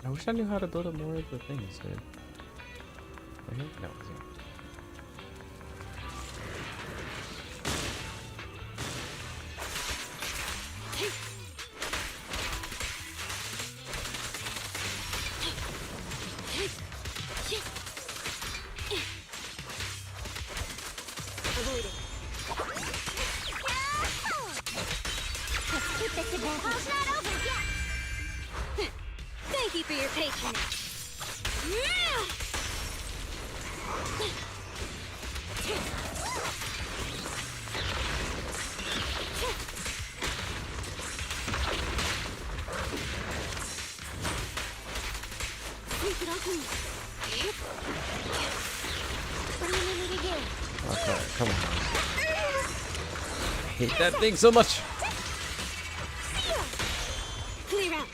I wish I knew how to build up more of the things, dude. Okay? No, it's not. Keep this advantage. All's not over yet! Thank you for your patronage. What do you need me to do? Okay, come on. I hate that thing so much. Clear out.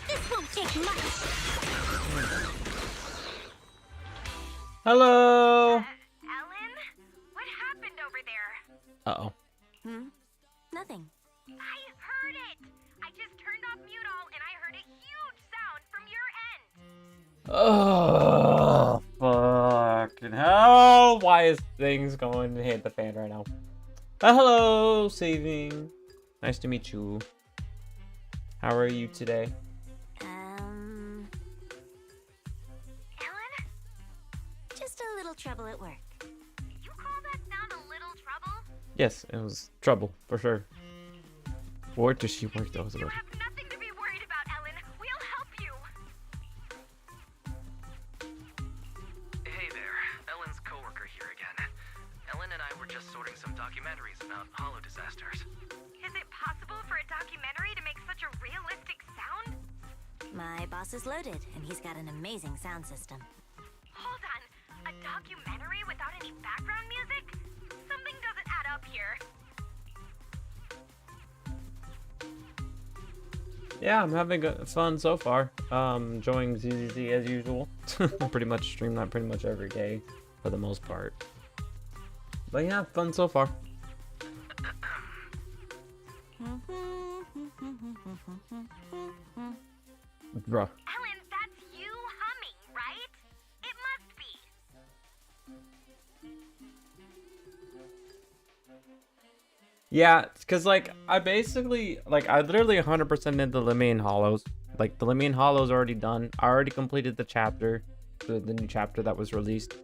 This won't take much. Hello. Ellen? What happened over there? Uh-oh. Nothing. I heard it! I just turned off mute all and I heard a huge sound from your end. Oh, fucking hell. Why is things going to hit the fan right now? Hello, Saving. Nice to meet you. How are you today? Ellen? Just a little trouble at work. You call that sound a little trouble? Yes, it was trouble, for sure. Where does she work, though? You have nothing to be worried about, Ellen. We'll help you. Hey there, Ellen's coworker here again. Ellen and I were just sorting some documentaries about hollow disasters. Is it possible for a documentary to make such a realistic sound? My boss is loaded, and he's got an amazing sound system. Hold on. A documentary without any background music? Something doesn't add up here. Yeah, I'm having fun so far. Enjoying ZZZ as usual. Pretty much stream that pretty much every day for the most part. But yeah, fun so far. Bruh. Ellen, that's you humming, right? It must be. Yeah, because like I basically I literally 100% did the Limian Hollows. Like the Limian Hollows already done. I already completed the chapter, the new chapter that was released.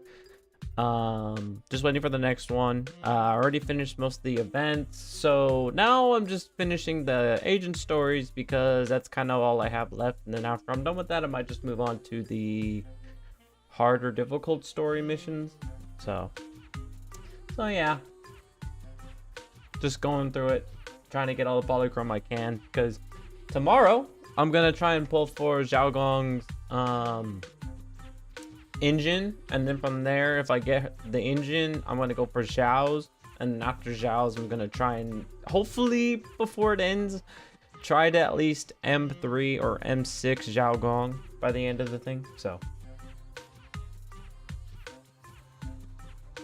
Just waiting for the next one. I already finished most of the events, so now I'm just finishing the agent stories because that's kind of all I have left. And then after I'm done with that, I might just move on to the harder, difficult story missions. So yeah. Just going through it, trying to get all the polychrome I can, because tomorrow I'm gonna try and pull for Zhao Gong's engine, and then from there, if I get the engine, I'm gonna go for Zhao's, and then after Zhao's, I'm gonna try and hopefully before it ends, try to at least M3 or M6 Zhao Gong by the end of the thing. So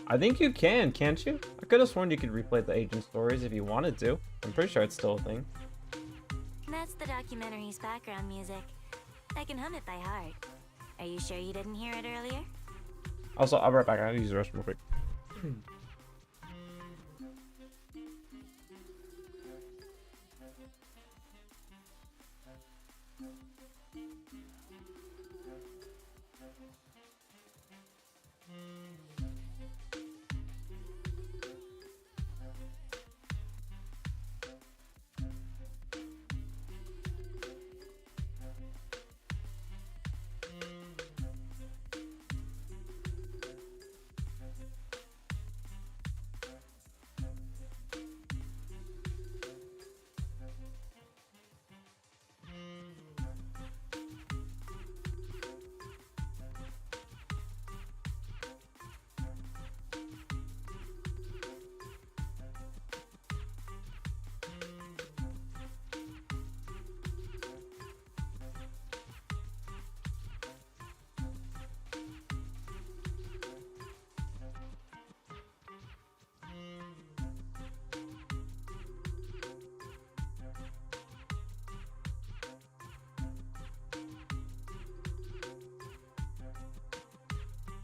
I think you can, can't you? I could have sworn you could replay the agent stories if you wanted to. I'm pretty sure it's still a thing. That's the documentary's background music. I can hum it by heart. Are you sure you didn't hear it earlier? Also, I'll be right back. I gotta use the restroom real quick.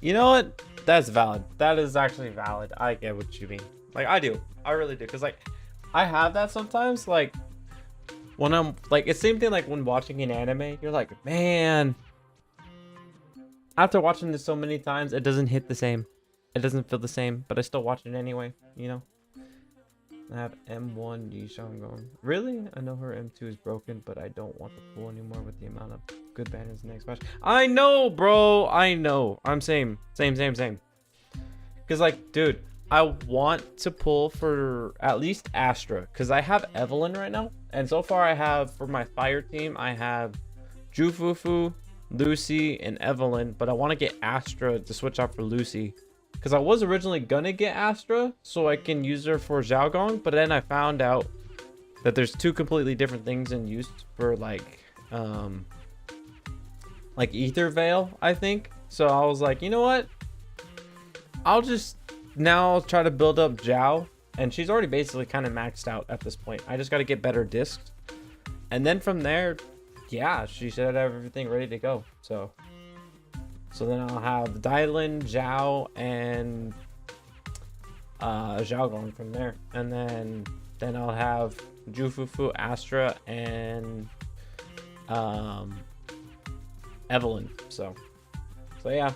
You know what? That's valid. That is actually valid. I get what you mean. Like, I do. I really do. Because, like, I have that sometimes. Like, when I'm, like, it's the same thing, like, when watching an anime. You're like, man. After watching this so many times, it doesn't hit the same. It doesn't feel the same. But I still watch it anyway, you know? I have M1 Yishang going. Really? I know her M2 is broken, but I don't want the pool anymore with the amount of good banners in the next match. I know, bro. I know. I'm same. Because, like, dude, I want to pull for at least Astra. Because I have Evelyn right now. And so far I have, for my fire team, I have Jufufu, Lucy, and Evelyn. But I want to get Astra to switch out for Lucy. Because I was originally gonna get Astra so I can use her for Zhao Gong, but then I found out that there's two completely different things in use for like Ether Veil, I think. So I was like, you know what? I'll just now try to build up Zhao, and she's already basically kind of maxed out at this point. I just got to get better discs, and then from there, yeah, she should have everything ready to go. So then I'll have Dylan, Zhao, and Zhao going from there, and then I'll have Jufufu, Astra, and Evelyn. So yeah.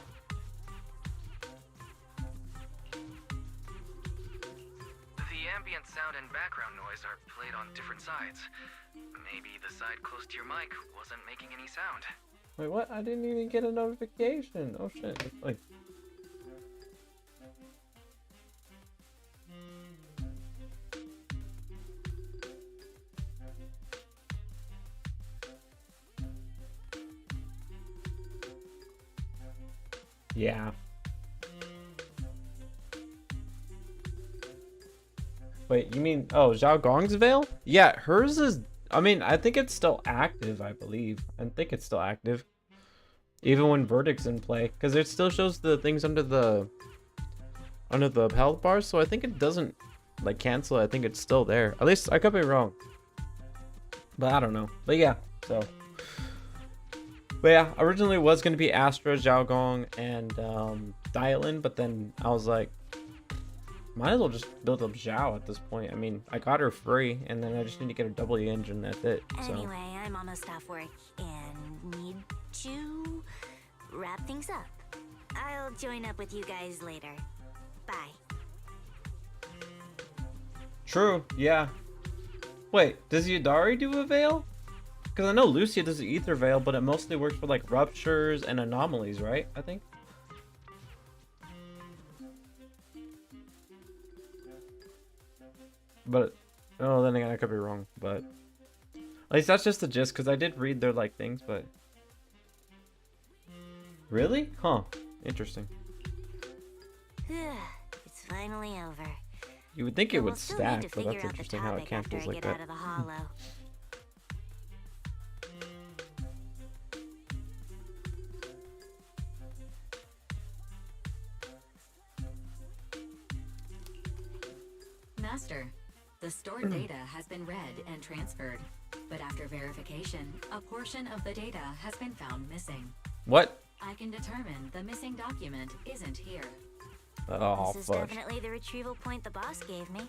The ambient sound and background noise are played on different sides. Maybe the side close to your mic wasn't making any sound. Wait, what? I didn't even get a notification. Oh shit. Like, yeah. Wait, you mean, oh, Zhao Gong's veil? Yeah, hers is, I mean, I think it's still active, I believe. I think it's still active. Even when Verdict's in play. Because it still shows the things under the health bars. So I think it doesn't, like, cancel. I think it's still there. At least, I could be wrong. But I don't know. But yeah, so. But yeah, originally it was going to be Astra, Zhao Gong, and Dylan. But then I was like, might as well just build up Zhao at this point. I mean, I got her free, and then I just need to get a W engine. That's it. So. Anyway, I'm almost off work and need to wrap things up. I'll join up with you guys later. Bye. True, yeah. Wait, does Yadari do a veil? Because I know Lucia does the ether veil, but it mostly works for like ruptures and anomalies, right? I think. But, oh, then again, I could be wrong. But at least that's just the gist, because I did read their like things, but. Really? Huh. Interesting. It's finally over. You would think it would Still need to stack, but that's figure out the interesting how it topic after cancels I like get that. out of the hollow. Master, the stored data has been read and transferred, but after verification, a portion of the data has been found missing. What? I can determine the missing document isn't here. Oh, This is fuck. definitely the retrieval point the boss gave me.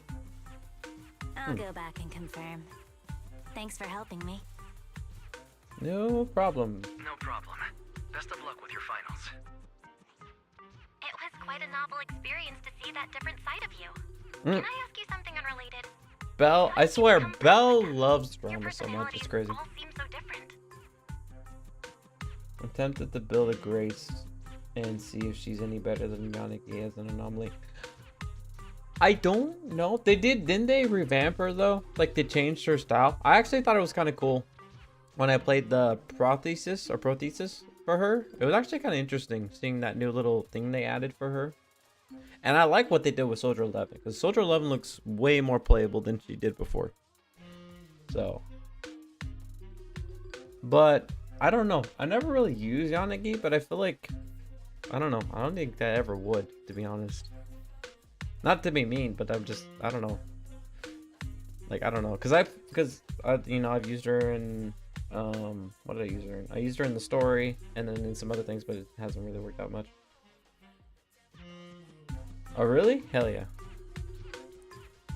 I'll go back and confirm. Thanks for helping me. No problem. No problem. Best of luck with your finals. It was quite a novel experience to see that different side of you. Mm. Can I ask you something unrelated? Belle, I swear, Belle loves drama so much. It's crazy. all seem so different. I'm tempted to build a Grace and see if she's any better than Yaniki as an anomaly. I don't know. They didn't they revamp her though? Like they changed her style. I actually thought it was kind of cool when I played the prothesis for her. It was actually kind of interesting seeing that new little thing they added for her. And I like what they did with Soldier 11 because Soldier 11 looks way more playable than she did before. So, but I don't know. I never really used Yanagi, but I feel like I don't know. I don't think that I ever would, to be honest. Not to be mean, but I don't know. Like I don't know, because you know I've used her in what did I use her in? I used her in the story and then in some other things, but it hasn't really worked out much. Oh really? Hell yeah.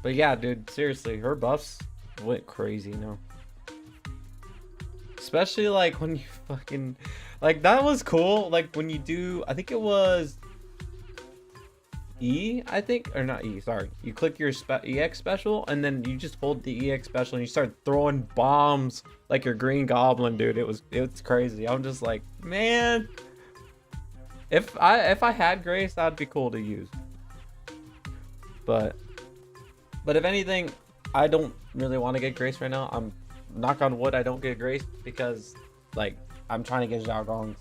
But yeah, dude, seriously, her buffs went crazy, you know. Especially like when you fucking like that was cool. Like when you do, I think it was E, I think, or not E, sorry. You click your EX special and then you just hold the EX special and you start throwing bombs like your Green Goblin, dude. It's crazy. I'm just like, man, if I had Grace, that'd be cool to use. But if anything, I don't really want to get Grace right now. I'm knock on wood, I don't get Grace because like I'm trying to get Zhao Gong's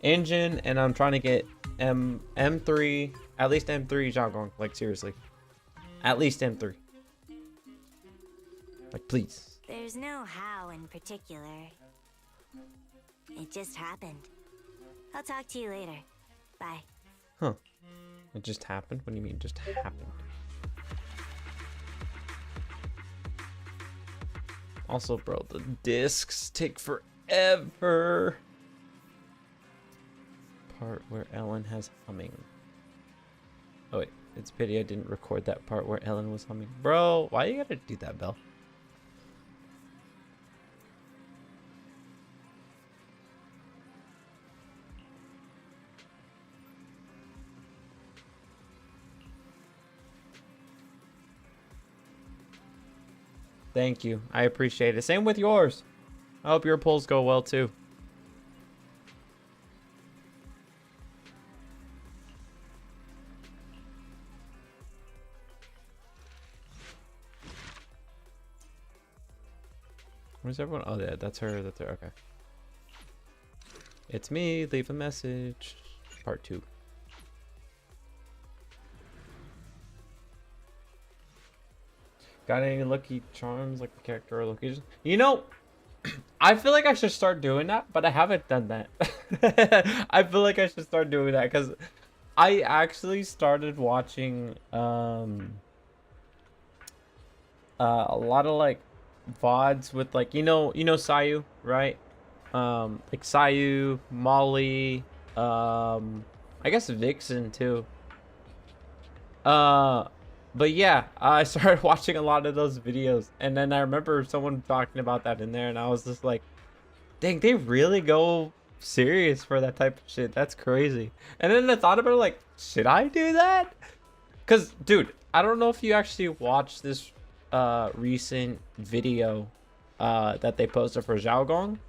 engine and I'm trying to get M3, at least M3 Zhao Gong. Like seriously, at least M3. Like please. There's no how in particular. It just happened. I'll talk to you later. Bye. Huh. It just happened? What do you mean just happened? Also, bro, the discs take forever. Part where Ellen has humming. Oh wait, it's a pity I didn't record that part where Ellen was humming. Bro, why you gotta do that, Belle? Thank you. I appreciate it. Same with yours. I hope your pulls go well too. Where's everyone? Oh, yeah, that's her. That's her. Okay. It's me. Leave a message. Part 2. Got any lucky charms, like the character or location? You know, I feel like I should start doing that, but I haven't done that. I feel like I should start doing that because I actually started watching a lot of like VODs with like you know Sayu, right? Like Sayu, Molly, I guess Vixen too. But yeah, I started watching a lot of those videos, and then I remember someone talking about that in there, and I was just like, dang, they really go serious for that type of shit. That's crazy. And then I thought about it, like, should I do that? Because, dude, I don't know if you actually watched this recent video that they posted for Xiaogong.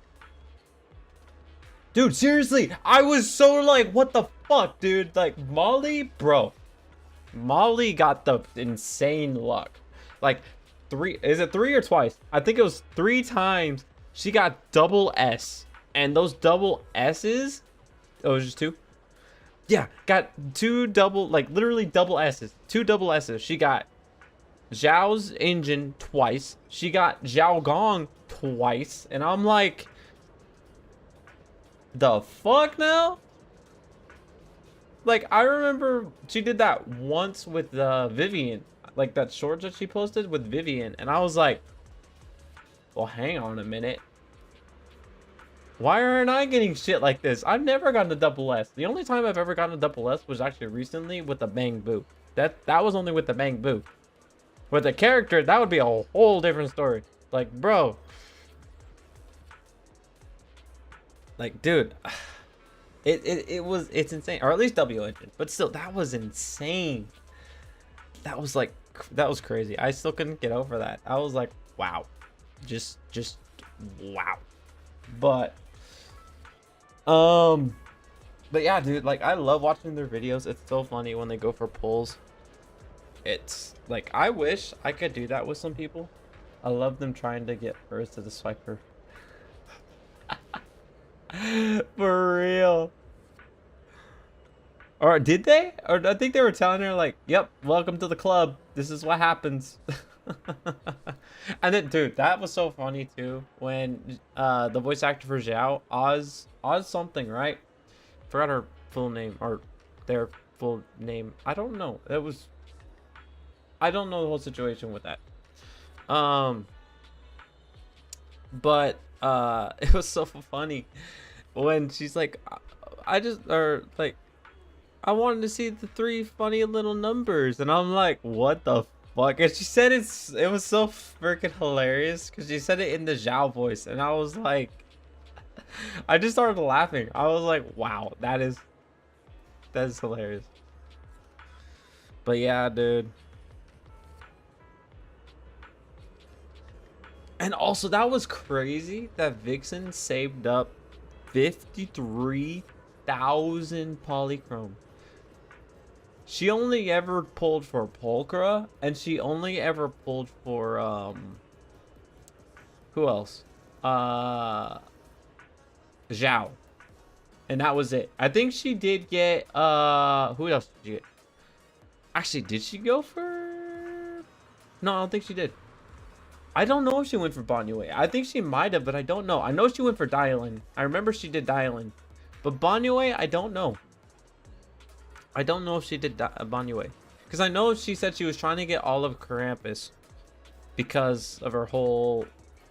Dude, seriously, I was so like, what the fuck, dude? Like, Molly, bro. Molly got the insane luck. Like, is it 3 or twice? I think it was 3 times she got double S. And those double S's, oh, it was just 2? Yeah, got 2 double, like literally double S's. 2 double S's. She got Zhao's engine twice. She got Xiaogong twice. And I'm like, the fuck now? Like, I remember she did that once with Vivian. Like, that short that she posted with Vivian. And I was like, well, hang on a minute. Why aren't I getting shit like this? I've never gotten a double S. The only time I've ever gotten a double S was actually recently with the Bang Boo. That was only with the Bang Boo. With the character, that would be a whole different story. Like, bro. Like, dude. It's insane, or at least W engine, but still, that was insane. That was like, that was crazy. I still couldn't get over that. I was like, wow, just wow. But yeah, dude, like, I love watching their videos. It's so funny when they go for pulls. It's like, I wish I could do that with some people. I love them trying to get first to the swiper. For real. Or did they? Or I think they were telling her like, yep, welcome to the club. This is what happens. And then, dude, that was so funny too. When the voice actor for Zhao, Oz something, right? Forgot her full name, or their full name. I don't know. I don't know the whole situation with that. But it was so funny when she's like, I wanted to see the 3 funny little numbers, and I'm like, what the fuck? And she said it was so freaking hilarious because she said it in the Zhao voice, and I was like, I just started laughing. I was like, wow, that is hilarious. But yeah, dude. And also, that was crazy that Vixen saved up 53,000 polychrome. She only ever pulled for Polkra, and she only ever pulled for who else? Zhao. And that was it. I think she did get who else did she get? Actually, did she go for? No, I don't think she did. I don't know if she went for Banyue. I think she might have, but I don't know. I know she went for Dialin. I remember she did Dialin. But Banyue, I don't know. I don't know if she did Banyue, because I know she said she was trying to get all of Krampus because of her whole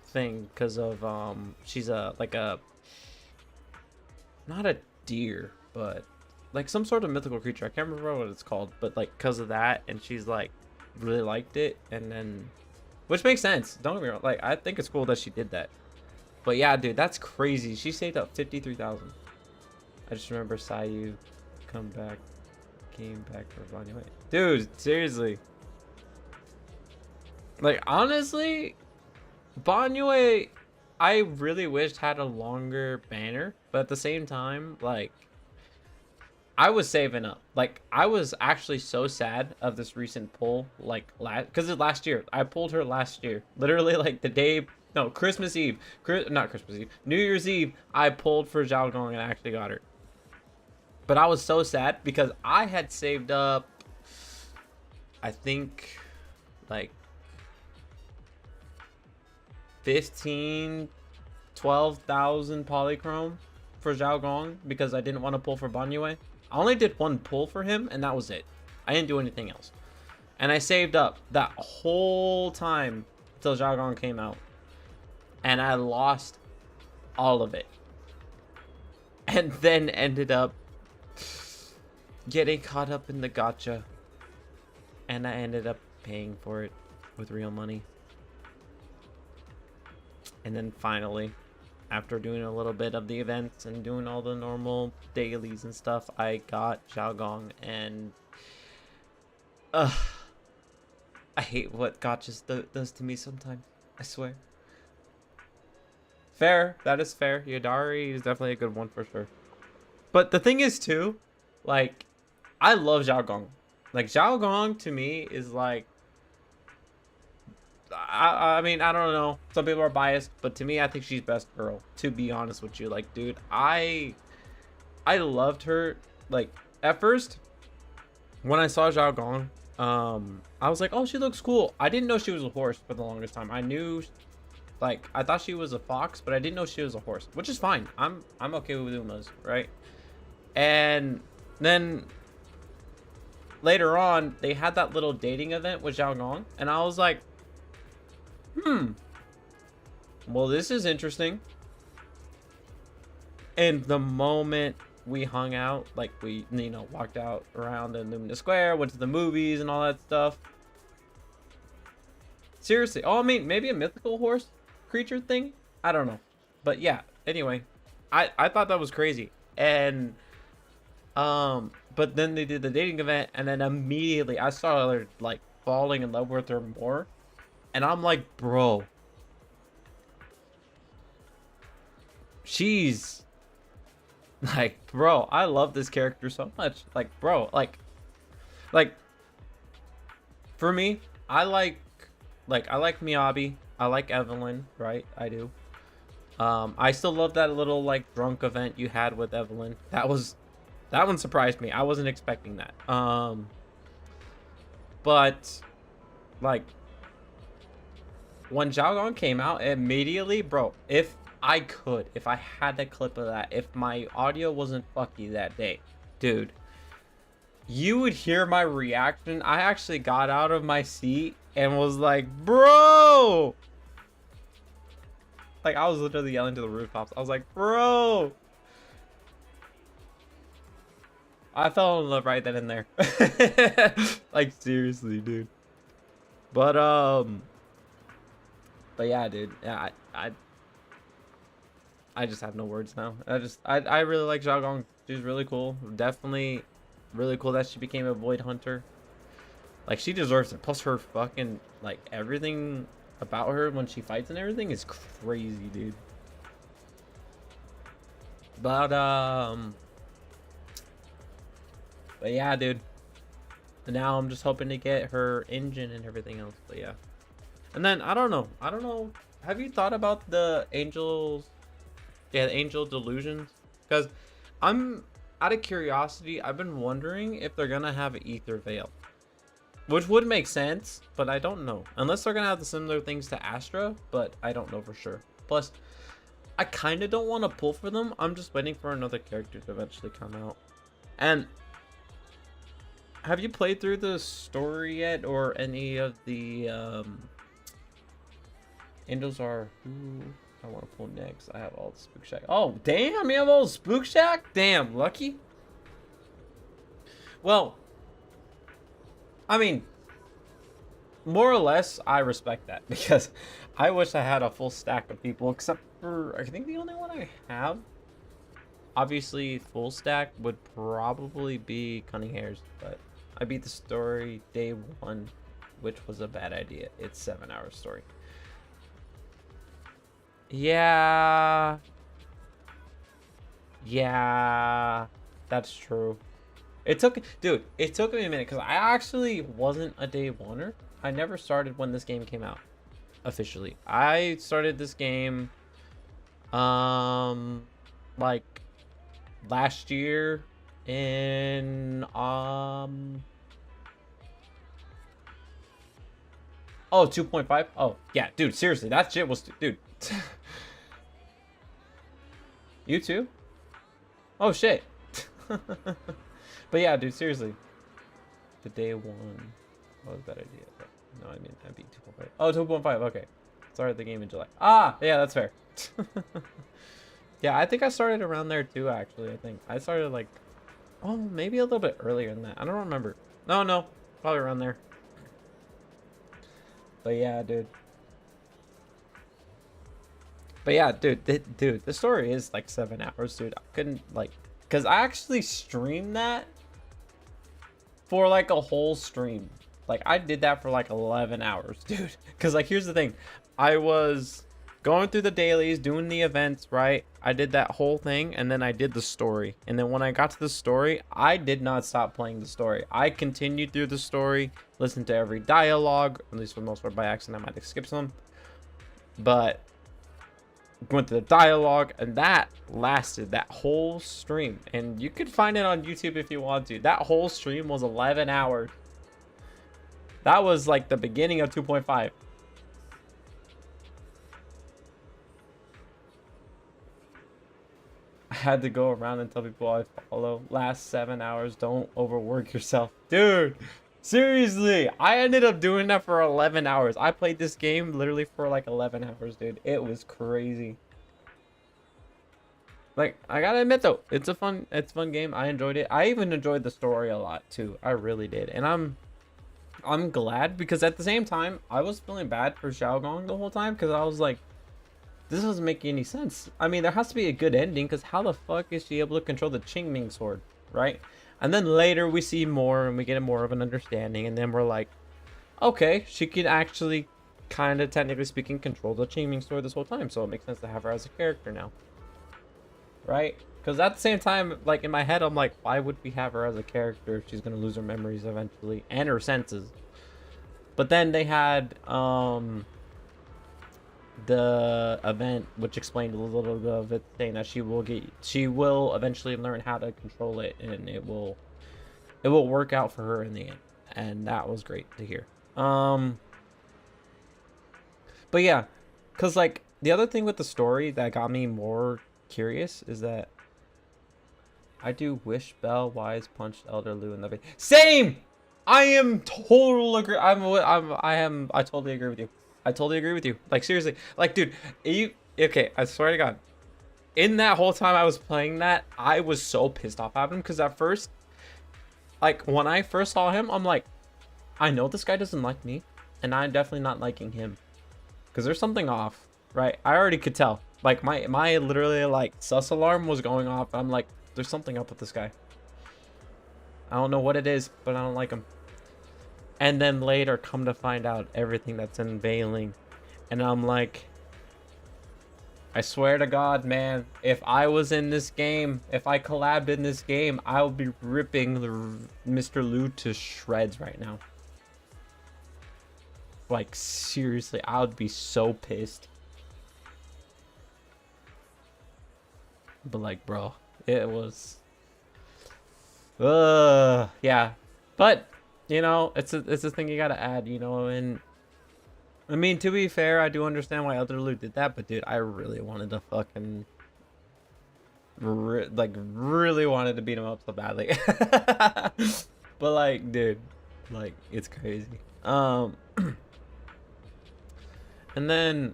thing, because of she's a like a not a deer, but like some sort of mythical creature. I can't remember what it's called, but like because of that, and she's like really liked it, and then which makes sense. Don't get me wrong, like I think it's cool that she did that. But yeah, dude, that's crazy. She saved up 53,000. I just remember Sayu came back for Banyue. Dude, seriously. Like honestly, Banyue, I really wished had a longer banner, but at the same time, like I was saving up. Like I was actually so sad of this recent pull, like because it's last year. I pulled her last year, literally like the day, no, Christmas Eve, not Christmas Eve, New Year's Eve. I pulled for Zhao Gong and I actually got her. But I was so sad because I had saved up, I think, like 12,000 polychrome for Zhao Gong because I didn't want to pull for Banyue. I only did one pull for him and that was it. I didn't do anything else. And I saved up that whole time until Zhao Gong came out. And I lost all of it. And then ended up getting caught up in the gacha. And I ended up paying for it with real money. And then finally, after doing a little bit of the events and doing all the normal dailies and stuff, I got Zhao Gong, and I hate what gachas does to me sometimes. I swear. Fair, that is fair. Yadari is definitely a good one for sure. But the thing is too, like, I love Zhao Gong. Like Zhao Gong to me is like, I mean, I don't know. Some people are biased, but to me, I think she's best girl. To be honest with you, like, dude, I loved her. Like, at first, when I saw Zhao Gong, I was like, oh, she looks cool. I didn't know she was a horse for the longest time. I knew, like, I thought she was a fox, but I didn't know she was a horse, which is fine. I'm okay with Umas, right? And then later on, they had that little dating event with Zhao Gong, and I was like, well, this is interesting. And the moment we hung out, like we, you know, walked out around the Lumina Square, went to the movies and all that stuff. Seriously. Oh, I mean, maybe a mythical horse creature thing? I don't know. But yeah, anyway, I thought that was crazy. And, but then they did the dating event, and then immediately I saw her, like, falling in love with her more. And I'm like, bro, she's like, bro, I love this character so much. Like, bro, like for me, I like Miyabi. I like Evelyn, right? I do. I still love that little like drunk event you had with Evelyn. That one surprised me. I wasn't expecting that. But like, when Zhao Gong came out, immediately, bro, if I had the clip of that, if my audio wasn't fucky that day, dude, you would hear my reaction. I actually got out of my seat and was like, bro! Like, I was literally yelling to the rooftops. I was like, bro! I fell in love right then and there. Like, seriously, dude. But yeah, dude. Yeah, I just have no words now. I really like Zhao Gong. She's really cool. Definitely really cool that she became a void hunter. Like, she deserves it. Plus her fucking, like, everything about her when she fights and everything is crazy, dude. But yeah, dude. And now I'm just hoping to get her engine and everything else. But yeah. And then I don't know. Have you thought about the angels? Yeah, the angel delusions. Because I'm out of curiosity. I've been wondering if they're gonna have an ether veil, which would make sense, but I don't know. Unless they're gonna have the similar things to Astra, but I don't know for sure. Plus, I kind of don't want to pull for them. I'm just waiting for another character to eventually come out. And have you played through the story yet, or any of the Angels Are Who I want to pull next? I have all the Spook Shack. Oh damn, you have all the Spook Shack? Damn, lucky. Well, I mean, more or less, I respect that because I wish I had a full stack of people, except for I think the only one I have. Obviously, full stack would probably be Cunning Hairs, but I beat the story day 1, which was a bad idea. It's 7-hour story. Yeah, that's true. It took, dude, it took me a minute because I actually wasn't a day oneer. I never started when this game came out officially. I started this game like last year in oh, 2.5. Oh yeah, dude, seriously, that shit was, dude. You too? Oh shit. But yeah, dude, seriously, the day 1 was a bad idea. But no, I mean, I beat 2.5. Oh, 2.5. Okay, started the game in July. Ah, yeah, that's fair. Yeah, I think I started around there too, actually. I think I started like, oh, maybe a little bit earlier than that. I don't remember. No, probably around there. But yeah, dude. But yeah, dude, the story is like 7 hours, dude. I couldn't, like, because I actually streamed that for like a whole stream. Like, I did that for like 11 hours, dude. Because, like, here's the thing. I was going through the dailies, doing the events, right? I did that whole thing, and then I did the story. And then when I got to the story, I did not stop playing the story. I continued through the story, listened to every dialogue, at least for the most part by accident. I might have skipped some. But went to the dialogue, and that lasted that whole stream. And you could find it on YouTube if you want to. That whole stream was 11 hours. That was like the beginning of 2.5. I had to go around and tell people I follow. Last 7 hours, don't overwork yourself. Dude, seriously, I ended up doing that for 11 hours. I played this game literally for like 11 hours, dude. It was crazy. Like, I gotta admit though, it's a fun game. I enjoyed it. I even enjoyed the story a lot too. I really did. And I'm glad, because at the same time, I was feeling bad for Xiaogong the whole time, because I was like, this doesn't make any sense. I mean, there has to be a good ending, because how the fuck is she able to control the Qingming sword, right? And then later we see more and we get more of an understanding, and then we're like, okay, she can actually kind of, technically speaking, control the Qingming sword this whole time, so it makes sense to have her as a character now, right? Because at the same time, like, in my head, I'm like, why would we have her as a character if she's going to lose her memories eventually and her senses? But then they had the event which explained a little bit of it, saying that she will eventually learn how to control it, and it will work out for her in the end. And that was great to hear. But yeah, because like the other thing with the story that got me more curious is that I do wish Belle Wise punched Elder Lu in the face. Same. I am total agree. I totally agree with you. I totally agree with you. Like, seriously, like, dude, okay? I swear to God, in that whole time I was playing that, I was so pissed off at him, because at first, like, when I first saw him, I'm like, I know this guy doesn't like me, and I'm definitely not liking him, because there's something off, right? I already could tell. Like, my literally, like, sus alarm was going off. I'm like, there's something up with this guy. I don't know what it is, but I don't like him. And then later, come to find out everything that's unveiling. And I'm like, I swear to God, man, if I was in this game, if I collabed in this game, I would be ripping Mr. Lu to shreds right now. Like, seriously, I would be so pissed. But like, bro, it was yeah. But you know, it's a thing you gotta add, you know. And I mean, to be fair, I do understand why Elder Lu did that, but dude, I really wanted to fucking really wanted to beat him up so badly. But like, dude, like it's crazy. And then,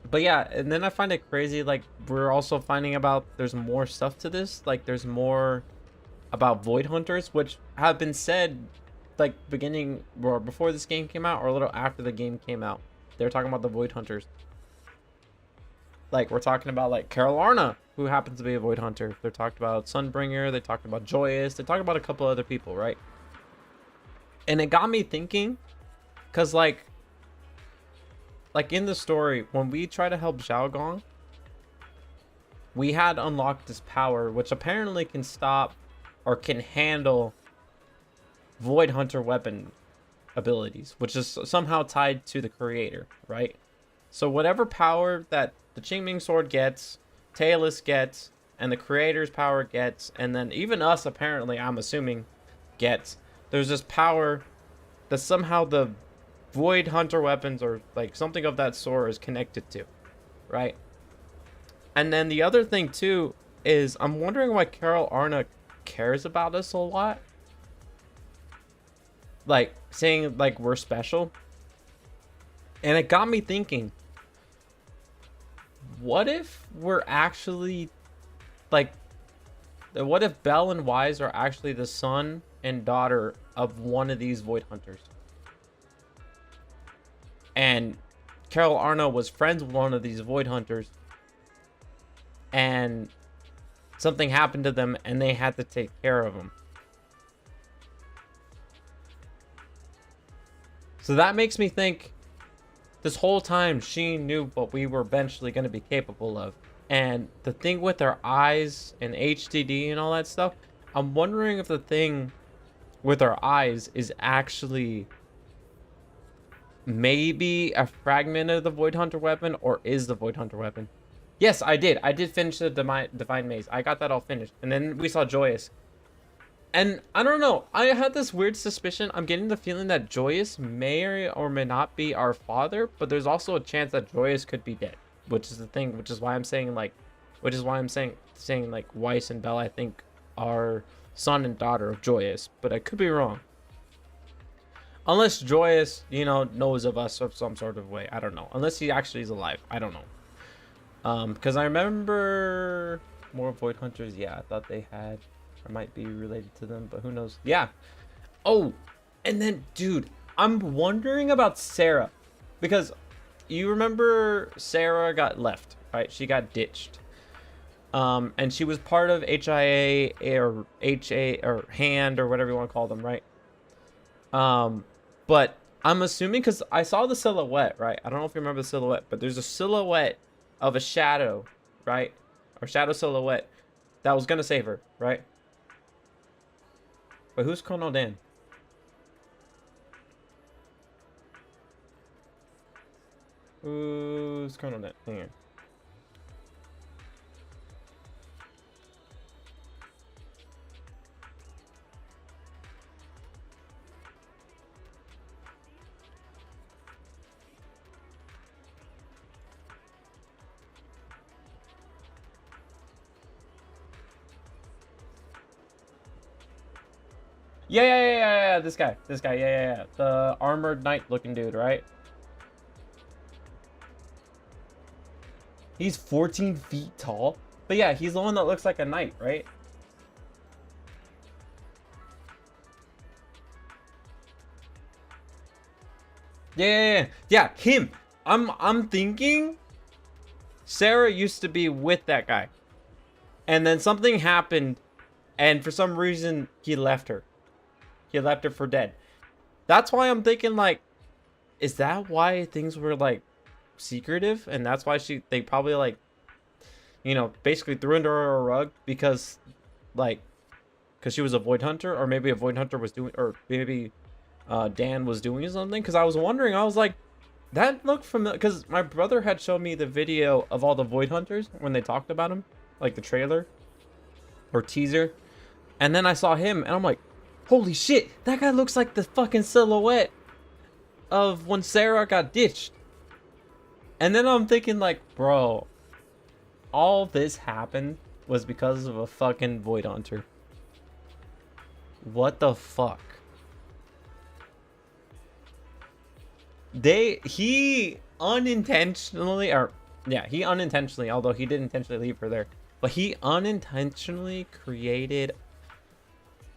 but yeah, and then I find it crazy. Like we're also finding about there's more stuff to this. Like there's more about Void Hunters, which have been said like beginning or before this game came out or a little after the game came out. They were talking about the Void Hunters. Like we're talking about like Carol Arna, who happens to be a Void Hunter. They're talking about Sunbringer. They talked about Joyous. They talked about a couple other people, right? And it got me thinking, cause like in the story, when we try to help Zhao Gong, we had unlocked this power, which apparently can stop or can handle Void Hunter weapon abilities, which is somehow tied to the creator, right? So whatever power that the Qingming sword gets, Talus gets, and the creator's power gets, and then even us apparently, I'm assuming, gets, there's this power that somehow the Void Hunter weapons or like something of that sort is connected to, right? And then the other thing too is I'm wondering why Carol Arna cares about us a lot, like saying like we're special. And it got me thinking, what if we're actually like, what if Belle and Wise are actually the son and daughter of one of these Void Hunters? And Carol Arna was friends with one of these Void Hunters, and something happened to them and they had to take care of him. So that makes me think this whole time she knew what we were eventually going to be capable of. And the thing with our eyes and HDD and all that stuff, I'm wondering if the thing with our eyes is actually maybe a fragment of the Void Hunter weapon, or is the Void Hunter weapon. Yes, I did finish the Divine Maze. I got that all finished, and then we saw Joyous, and I don't know, I had this weird suspicion. I'm getting the feeling that Joyous may or may not be our father, but there's also a chance that Joyous could be dead, which is the thing, which is why I'm saying like Weiss and Belle I think are son and daughter of Joyous, but I could be wrong. Unless Joyous, you know, knows of us of some sort of way. I don't know. Unless he actually is alive. I don't know. Because I remember more Void Hunters. Yeah, I thought they had, or might be related to them, but who knows? Yeah. Oh, and then, dude, I'm wondering about Sarah. Because you remember Sarah got left, right? She got ditched. And she was part of HIA or HA or Hand or whatever you want to call them, right? But I'm assuming, because I saw the silhouette, right? I don't know if you remember the silhouette, but there's a silhouette of a shadow, right? Or shadow silhouette that was going to save her, right? But who's Colonel Dan? Who's Colonel Dan? Hang on. Yeah, this guy, yeah. The armored knight looking dude, right? He's 14 feet tall. But yeah, he's the one that looks like a knight, right? Yeah, him. I'm thinking Sarah used to be with that guy. And then something happened, and for some reason he left her. He left her for dead. That's why I'm thinking, like, is that why things were like secretive, and that's why they probably, like, you know, basically threw under a rug because she was a Void Hunter, or maybe a Void Hunter was doing, or maybe Dan was doing something. Because I was wondering, I was like, that looked familiar, because my brother had shown me the video of all the Void Hunters when they talked about him, like the trailer or teaser, and then I saw him and I'm like, holy shit, that guy looks like the fucking silhouette of when Sarah got ditched. And then I'm thinking, like, bro, all this happened was because of a fucking Void Hunter. What the fuck? He unintentionally, he unintentionally, although he did intentionally leave her there, but he unintentionally created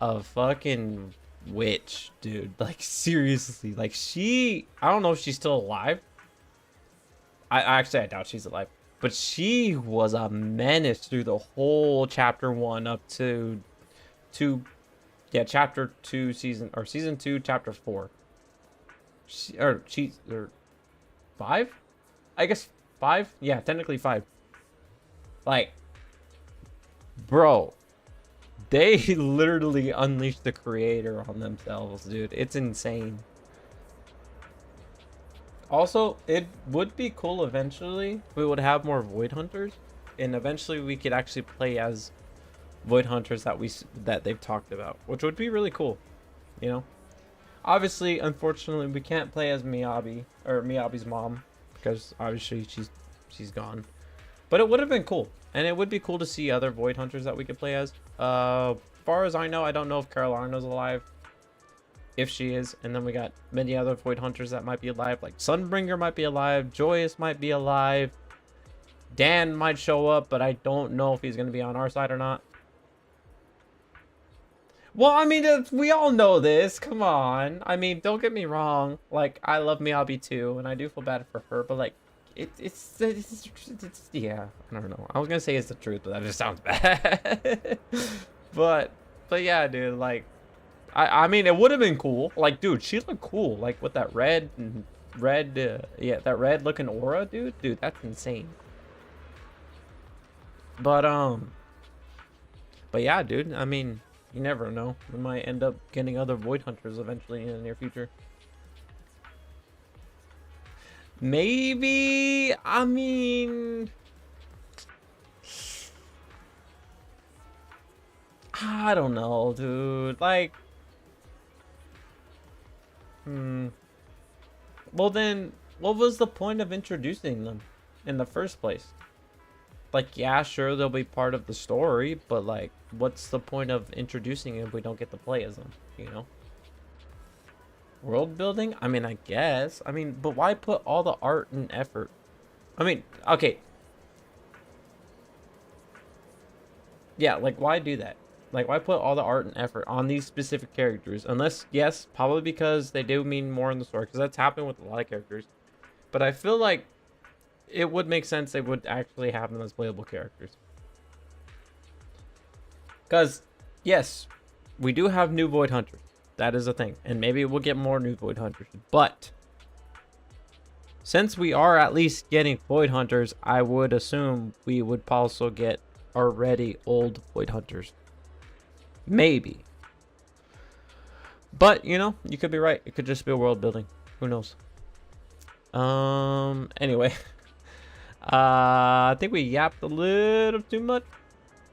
a fucking witch, dude. Like, seriously. Like, I don't know if she's still alive. I doubt she's alive. But she was a menace through the whole chapter 1 up to chapter 2 season 2 chapter 4. Or 5? I guess 5? Yeah, technically 5. Like, bro, they literally unleashed the creator on themselves, dude. It's insane. Also, it would be cool eventually. We would have more Void Hunters, and eventually we could actually play as Void Hunters that they've talked about, which would be really cool, you know. Obviously, unfortunately, we can't play as Miyabi or Miyabi's mom because obviously she's gone. But it would have been cool, and it would be cool to see other Void Hunters that we could play as. Far as I know, I don't know if Carolina's alive. If she is, and then we got many other Void Hunters that might be alive, like Sunbringer might be alive, Joyous might be alive, Dan might show up, but I don't know if he's going to be on our side or not. Well, I mean, we all know this. Come on. I mean, don't get me wrong. Like, I love Miyabi too, and I do feel bad for her, but like, it's yeah, I don't know. I was gonna say it's the truth, but that just sounds bad. but yeah, dude, like, I mean, it would have been cool. Like, dude, she looked cool. Like, with that red, that red looking aura, dude. Dude, that's insane. But yeah, dude. I mean, you never know. We might end up getting other Void Hunters eventually in the near future. Maybe. I mean, I don't know, dude. Like. Well then, what was the point of introducing them in the first place? Like, yeah, sure, they'll be part of the story, but like, what's the point of introducing them if we don't get to play as them, you know? World building? I mean, I guess. I mean, but why put all the art and effort? I mean, okay. Yeah, like, why do that? Like, why put all the art and effort on these specific characters? Unless, yes, probably because they do mean more in the story. Because that's happened with a lot of characters. But I feel like it would make sense they would actually have them as playable characters. Because, yes, we do have new Void Hunters. That is a thing. And maybe we'll get more new Void Hunters. But since we are at least getting Void Hunters, I would assume we would also get already old Void Hunters. Maybe. But, you know, you could be right. It could just be a world building. Who knows? Anyway. I think we yapped a little too much.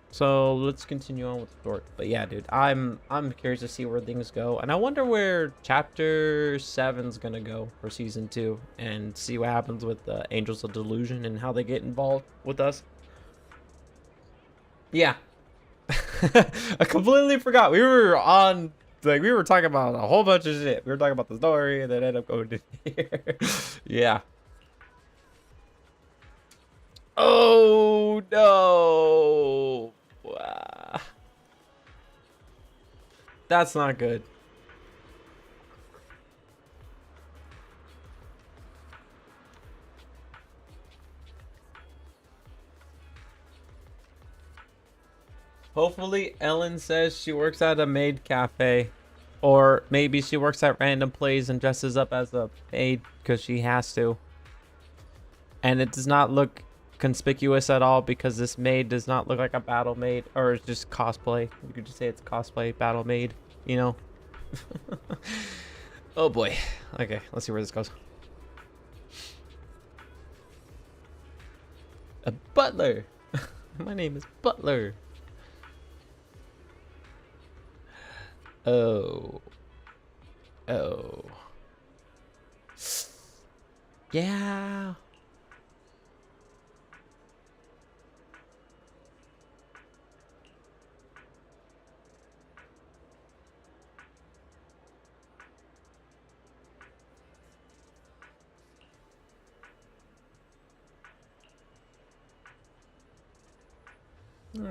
So let's continue on with the story. But yeah, dude, I'm curious to see where things go. And I wonder where chapter 7's gonna go for season 2. And see what happens with the Angels of Delusion and how they get involved with us. Yeah. I completely forgot. We were talking about a whole bunch of shit. We were talking about the story and then ended up going to here. Yeah. Oh no. Wow. That's not good. Hopefully Ellen says she works at a maid cafe, or maybe she works at random places and dresses up as a maid because she has to. And it does not look conspicuous at all because this maid does not look like a battle maid, or it's just cosplay. You could just say it's cosplay battle maid, you know. Oh boy. Okay, let's see where this goes. A butler. My name is Butler. Oh. Yeah.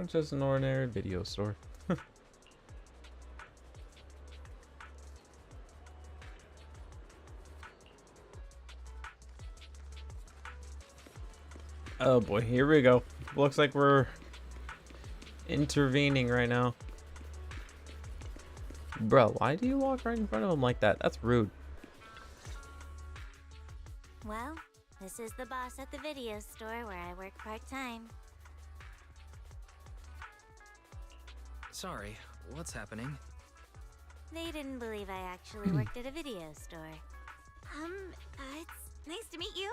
Just an ordinary video store. Oh boy, here we go. Looks like we're intervening right now. Bro, why do you walk right in front of him like that? That's rude. Well, this is the boss at the video store where I work part-time. Sorry, what's happening? They didn't believe I actually worked at a video store. It's nice to meet you.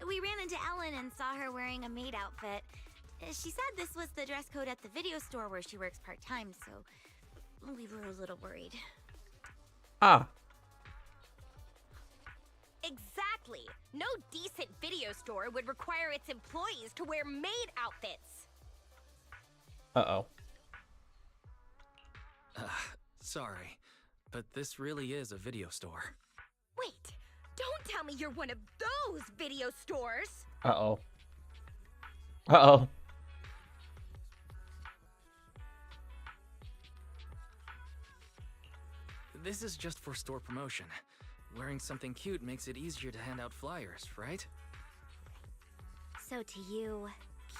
We ran into Ellen and saw her wearing a maid outfit. She said this was the dress code at the video store where she works part-time, so we were a little worried. Ah. Exactly. No decent video store would require its employees to wear maid outfits. Uh-oh. Sorry, but this really is a video store. Wait, don't tell me you're one of those video stores. Uh-oh. Uh-oh. This is just for store promotion. Wearing something cute makes it easier to hand out flyers, right? So to you,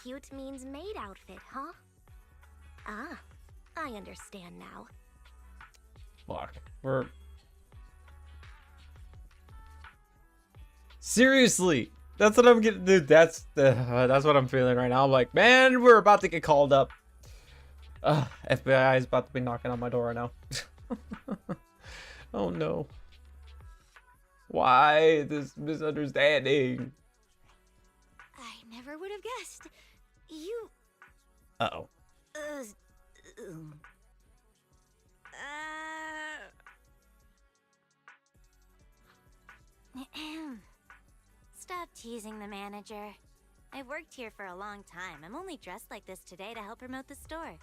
cute means maid outfit, huh? Ah, I understand now. Fuck. We're... Seriously! That's what I'm getting, dude. That's what I'm feeling right now. I'm like, man, we're about to get called up. FBI is about to be knocking on my door right now. Oh no. Why this misunderstanding? I never would have guessed. You... Uh-oh. Stop teasing the manager. I've worked here for a long time. I'm only dressed like this today to help promote the store.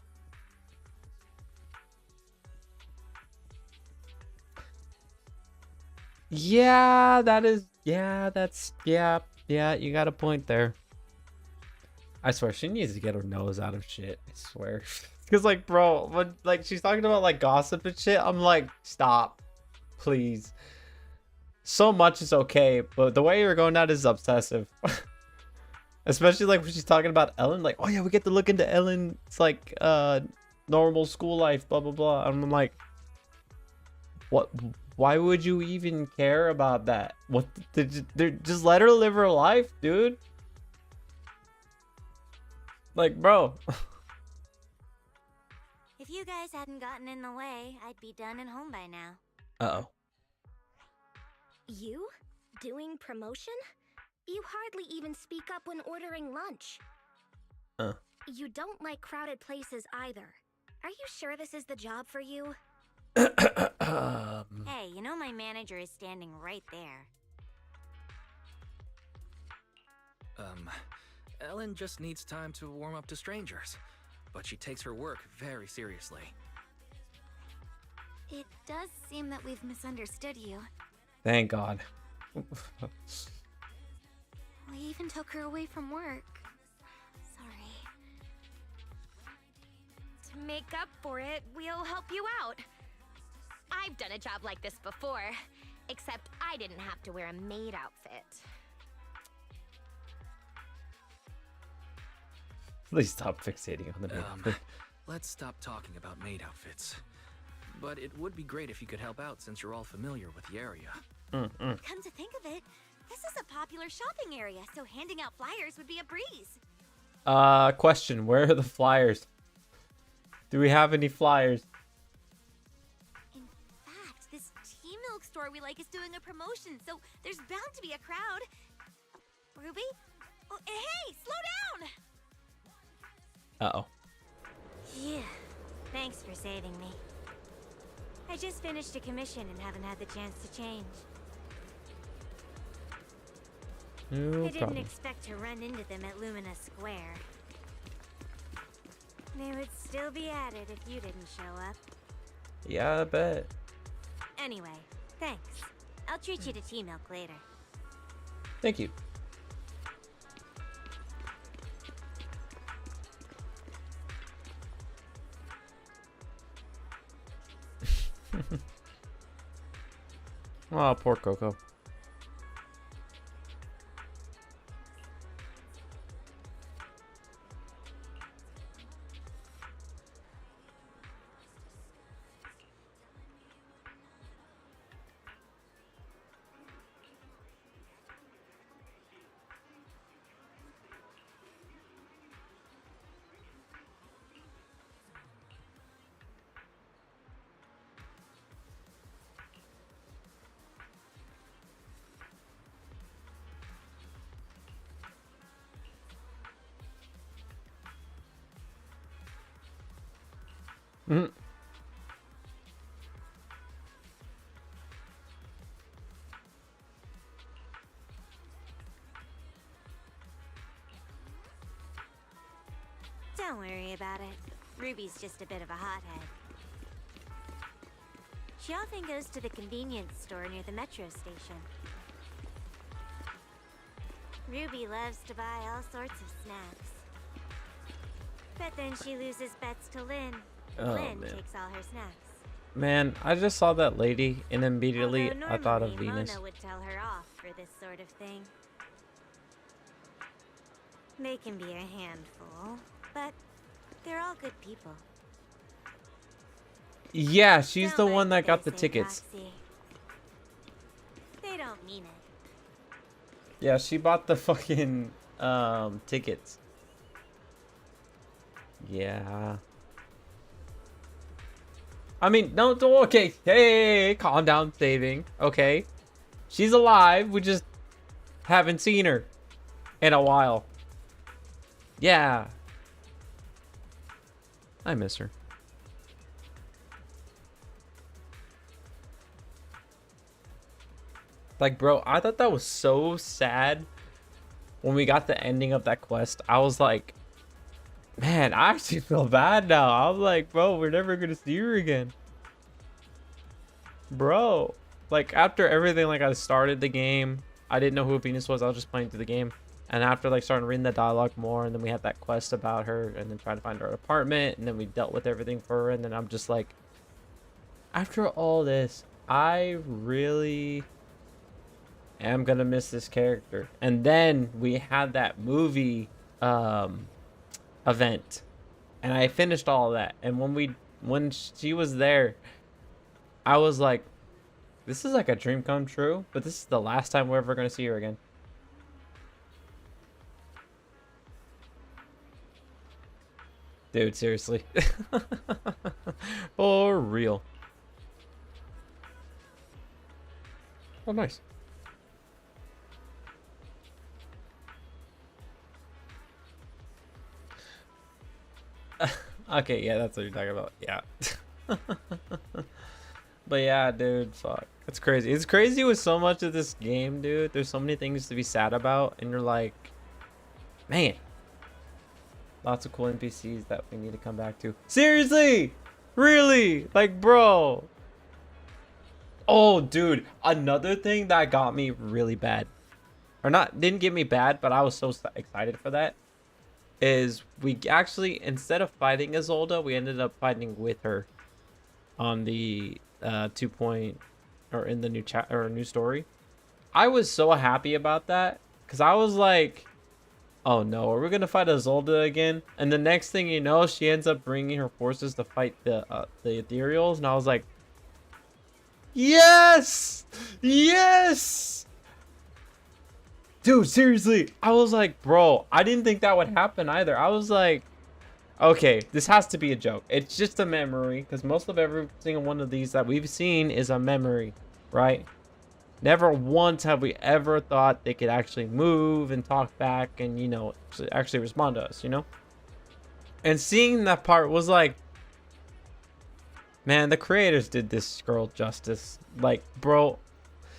Yeah, that is... Yeah, that's... Yeah, you got a point there. I swear, she needs to get her nose out of shit. I swear. Because, like, bro, when, like, she's talking about, like, gossip and shit, I'm like, stop. Please. So much is okay, but the way you're going at is obsessive. Especially, like, when she's talking about Ellen, like, oh, yeah, we get to look into Ellen's, like, normal school life, blah, blah, blah. And I'm like, what... Why would you even care about that? What? Just let her live her life, dude. Like, bro. If you guys hadn't gotten in the way, I'd be done and home by now. Uh-oh. You? Doing promotion? You hardly even speak up when ordering lunch. You don't like crowded places either. Are you sure this is the job for you? Hey, you know my manager is standing right there. Ellen just needs time to warm up to strangers, but she takes her work very seriously. It does seem that we've misunderstood you. Thank God. We even took her away from work. Sorry. To make up for it, we'll help you out. I've done a job like this before, except I didn't have to wear a maid outfit. Please stop fixating on the maid. Let's stop talking about maid outfits. But it would be great if you could help out since you're all familiar with the area. Come to think of it, this is a popular shopping area, so handing out flyers would be a breeze. Question, where are the flyers? Do we have any flyers? In fact, this tea milk store we like is doing a promotion, so there's bound to be a crowd. Ruby? Oh, hey, slow down! Uh-oh. Yeah, thanks for saving me. I just finished a commission and haven't had the chance to change. No I didn't problem. expect to run into them at Lumina Square. They would still be at it if you didn't show up. Yeah, I bet. Anyway, thanks. I'll treat you to tea milk later. Thank you. Oh, poor Coco. Mm. Don't worry about it. Ruby's just a bit of a hothead. She often goes to the convenience store near the metro station. Ruby loves to buy all sorts of snacks. But then she loses bets to Lynn. Oh, Lynn man. takes all her snacks. Man, I just saw that lady and immediately Although I thought of normally Venus. Mona would tell her off for this sort of thing. They can be a handful, but they're all good people. Yeah, she's the Don't one mind that got what the they say, tickets. Foxy. They don't mean it. Yeah, she bought the fucking tickets. Yeah. I mean, no, okay, hey, calm down, saving, okay? She's alive, we just haven't seen her in a while. Yeah. I miss her. Like, bro, I thought that was so sad when we got the ending of that quest. I was like, man, I actually feel bad now. I was like, bro, we're never gonna see her again. Bro, like, after everything, like, I started the game, I didn't know who Venus was. I was just playing through the game. And after, like, starting reading the dialogue more, and then we had that quest about her, and then trying to find her apartment, and then we dealt with everything for her, and then I'm just like, after all this, I really am gonna miss this character. And then we had that movie event, and I finished all of that. And when she was there, I was like, this is like a dream come true, but this is the last time we're ever gonna see her again. Dude, seriously. For real. Oh, nice. Okay, yeah, that's what you're talking about. Yeah. But yeah, dude, fuck. It's crazy. It's crazy with so much of this game, dude. There's so many things to be sad about, and you're like, man. Lots of cool NPCs that we need to come back to. Seriously? Really? Like, bro. Oh, dude. Another thing that got me really bad. Or not, didn't get me bad, but I was so excited for that. Is we actually, instead of fighting Isolde, we ended up fighting with her. On the 2 point, or in the new chat, or new story. I was so happy about that. Because I was like, oh no, are we gonna fight Isolde again? And the next thing you know, she ends up bringing her forces to fight the ethereals, and I was like, yes, yes, dude, seriously. I was like, bro, I didn't think that would happen either. I was like, okay, this has to be a joke. It's just a memory, because most of every single one of these that we've seen is a memory, right? Never once have we ever thought they could actually move and talk back and, you know, actually respond to us, you know? And seeing that part was like, man, the creators did this girl justice. Like, bro,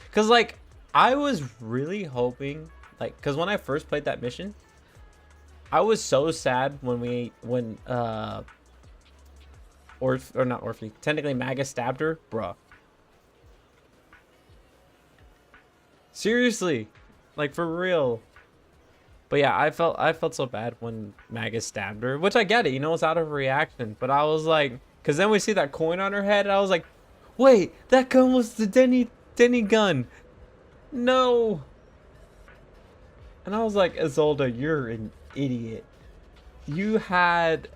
because, like, I was really hoping, like, because when I first played that mission, I was so sad when not Orphe, technically Magus stabbed her, bruh. Seriously, like, for real. But yeah, I felt so bad when Magus stabbed her, which I get it, you know, it's out of reaction. But I was like, because then we see that coin on her head, and I was like, Wait, that gun was the Denny gun. No. And I was like, Isolde, you're an idiot. You had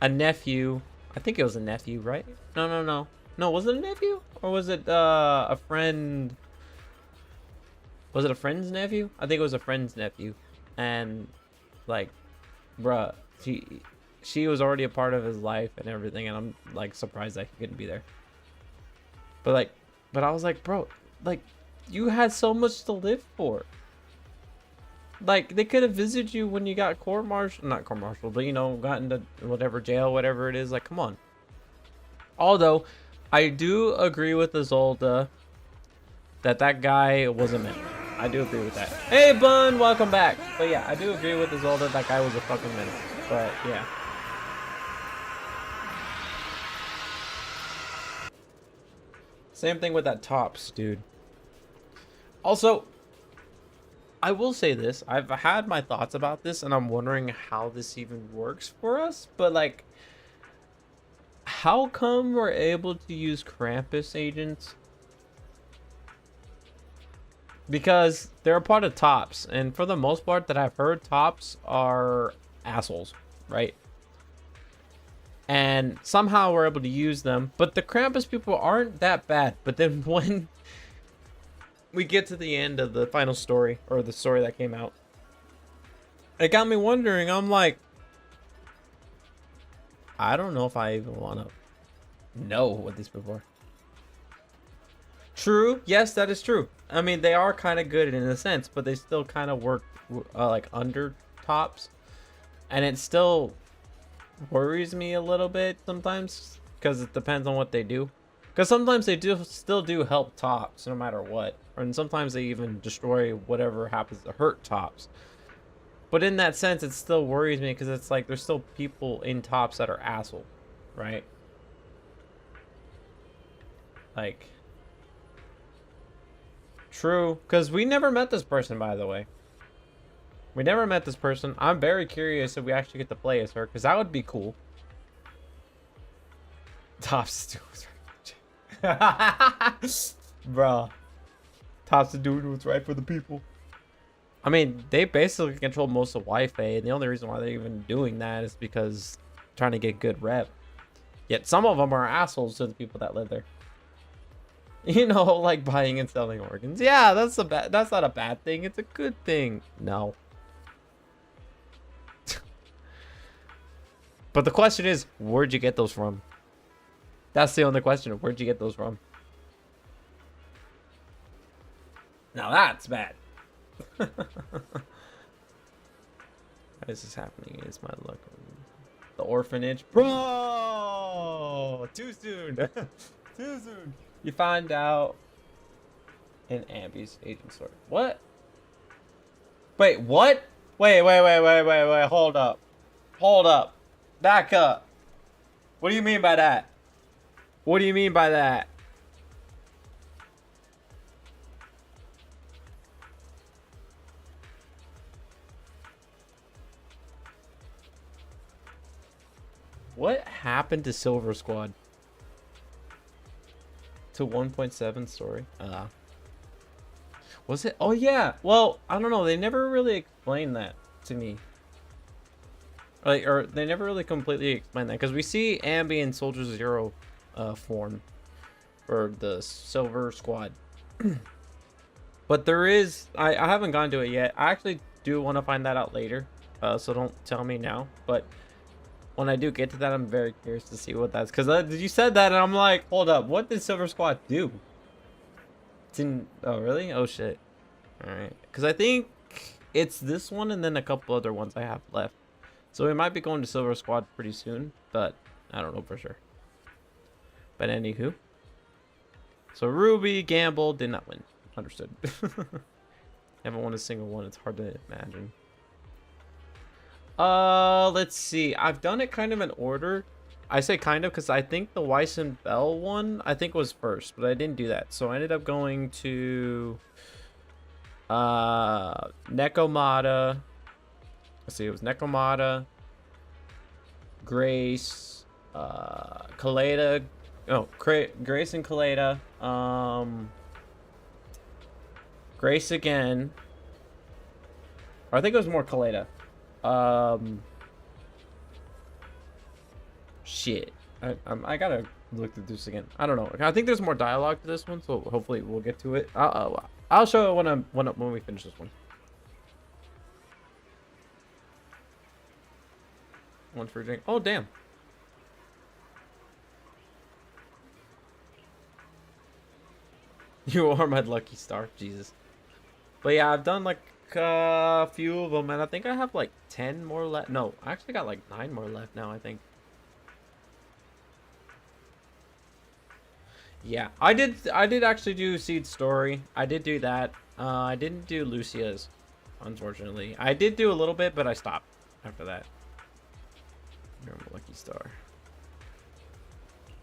a nephew. I think it was a nephew, right? No. No, was it a nephew? Or was it a friend? Was it a friend's nephew? I think it was a friend's nephew. And like, bruh, she was already a part of his life and everything, and I'm like surprised that he couldn't be there. But I was like, bro, like, you had so much to live for. Like, they could have visited you when you got not court-martialed, but, you know, got into whatever jail, whatever it is. Like, come on. Although, I do agree with Isolde that guy was a menace. I do agree with that. Hey, Bun, welcome back. But yeah, I do agree with Isolde that guy was a fucking menace. But yeah. Same thing with that Tops, dude. Also, I will say this. I've had my thoughts about this, and I'm wondering how this even works for us. But, like, how come we're able to use Krampus agents? Because they're a part of Tops, and for the most part that I've heard, Tops are assholes, right? And somehow we're able to use them, but the Krampus people aren't that bad. But then when we get to the end of the final story, or the story that came out, it got me wondering. I'm like, I don't know if I even want to know what these people are. True, yes, that is true. I mean, they are kind of good in a sense, but they still kind of work like under Tops, and it still worries me a little bit sometimes, because it depends on what they do. Because sometimes they still do help Tops no matter what, and sometimes they even destroy whatever happens to hurt Tops. But in that sense, it still worries me, because it's like there's still people in Tops that are asshole, right? Like, true, because we never met this person, by the way. We never met this person. I'm very curious if we actually get to play as her, because that would be cool. Tops is doing what's right. Bruh. Tops is doing what's right for the people. I mean, they basically control most of Wi-Fi, and the only reason why they're even doing that is because trying to get good rep. Yet some of them are assholes to the people that live there. You know, like buying and selling organs. Yeah, that's not a bad thing. It's a good thing. No. But the question is, where'd you get those from? That's the only question. Where'd you get those from? Now that's bad. Why is this happening? Is my luck? The orphanage? Bro! Too soon. Too soon. You find out in Ambi's agent story. What? Wait, what? Wait. Hold up. Hold up. Back up. What do you mean by that? What do you mean by that? What happened to Silver Squad? To 1.7 story? Was it? Oh yeah. Well, I don't know. They never really explained that to me. Like, or they never really completely explained that, because we see Ambi and Soldier Zero form for the Silver Squad. But there is, I haven't gone to it yet. I actually do want to find that out later, so don't tell me now. But when I do get to that, I'm very curious to see what that's, because you said that and I'm like, hold up, what did Silver Squad do? It's in, oh really? Oh shit. All right, because I think it's this one and then a couple other ones I have left. So we might be going to Silver Squad pretty soon, but I don't know for sure. But anywho. So Ruby, Gamble, did not win. Understood. Haven't won a single one. It's hard to imagine. Let's see. I've done it kind of in order. I say kind of because I think the Weiss and Bell one, I think was first, but I didn't do that. So I ended up going to Nekomata. Let's see, it was Nekomata, Grace, Kaleda, Oh, Grace and Kaleda. Grace again. Or I think it was more Kaleda. Shit. I gotta look through this again. I don't know. I think there's more dialogue to this one, so hopefully we'll get to it. I'll show it when we finish this one. One for a drink. Oh damn. You are my lucky star, Jesus. But yeah, I've done like a few of them, and I think I have like 10 more left. No, I actually got like 9 more left now, I think. Yeah, I did actually do Seed's story. I did do that. I didn't do Lucia's, unfortunately. I did do a little bit, but I stopped after that. You're my lucky star.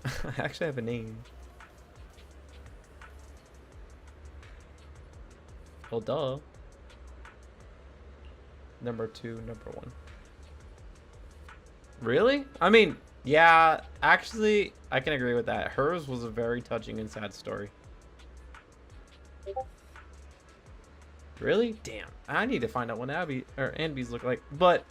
I actually have a name. Well, duh. Number 2, number 1. Really? I mean, yeah, actually, I can agree with that. Hers was a very touching and sad story. Really? Damn. I need to find out what Anby's look like. But,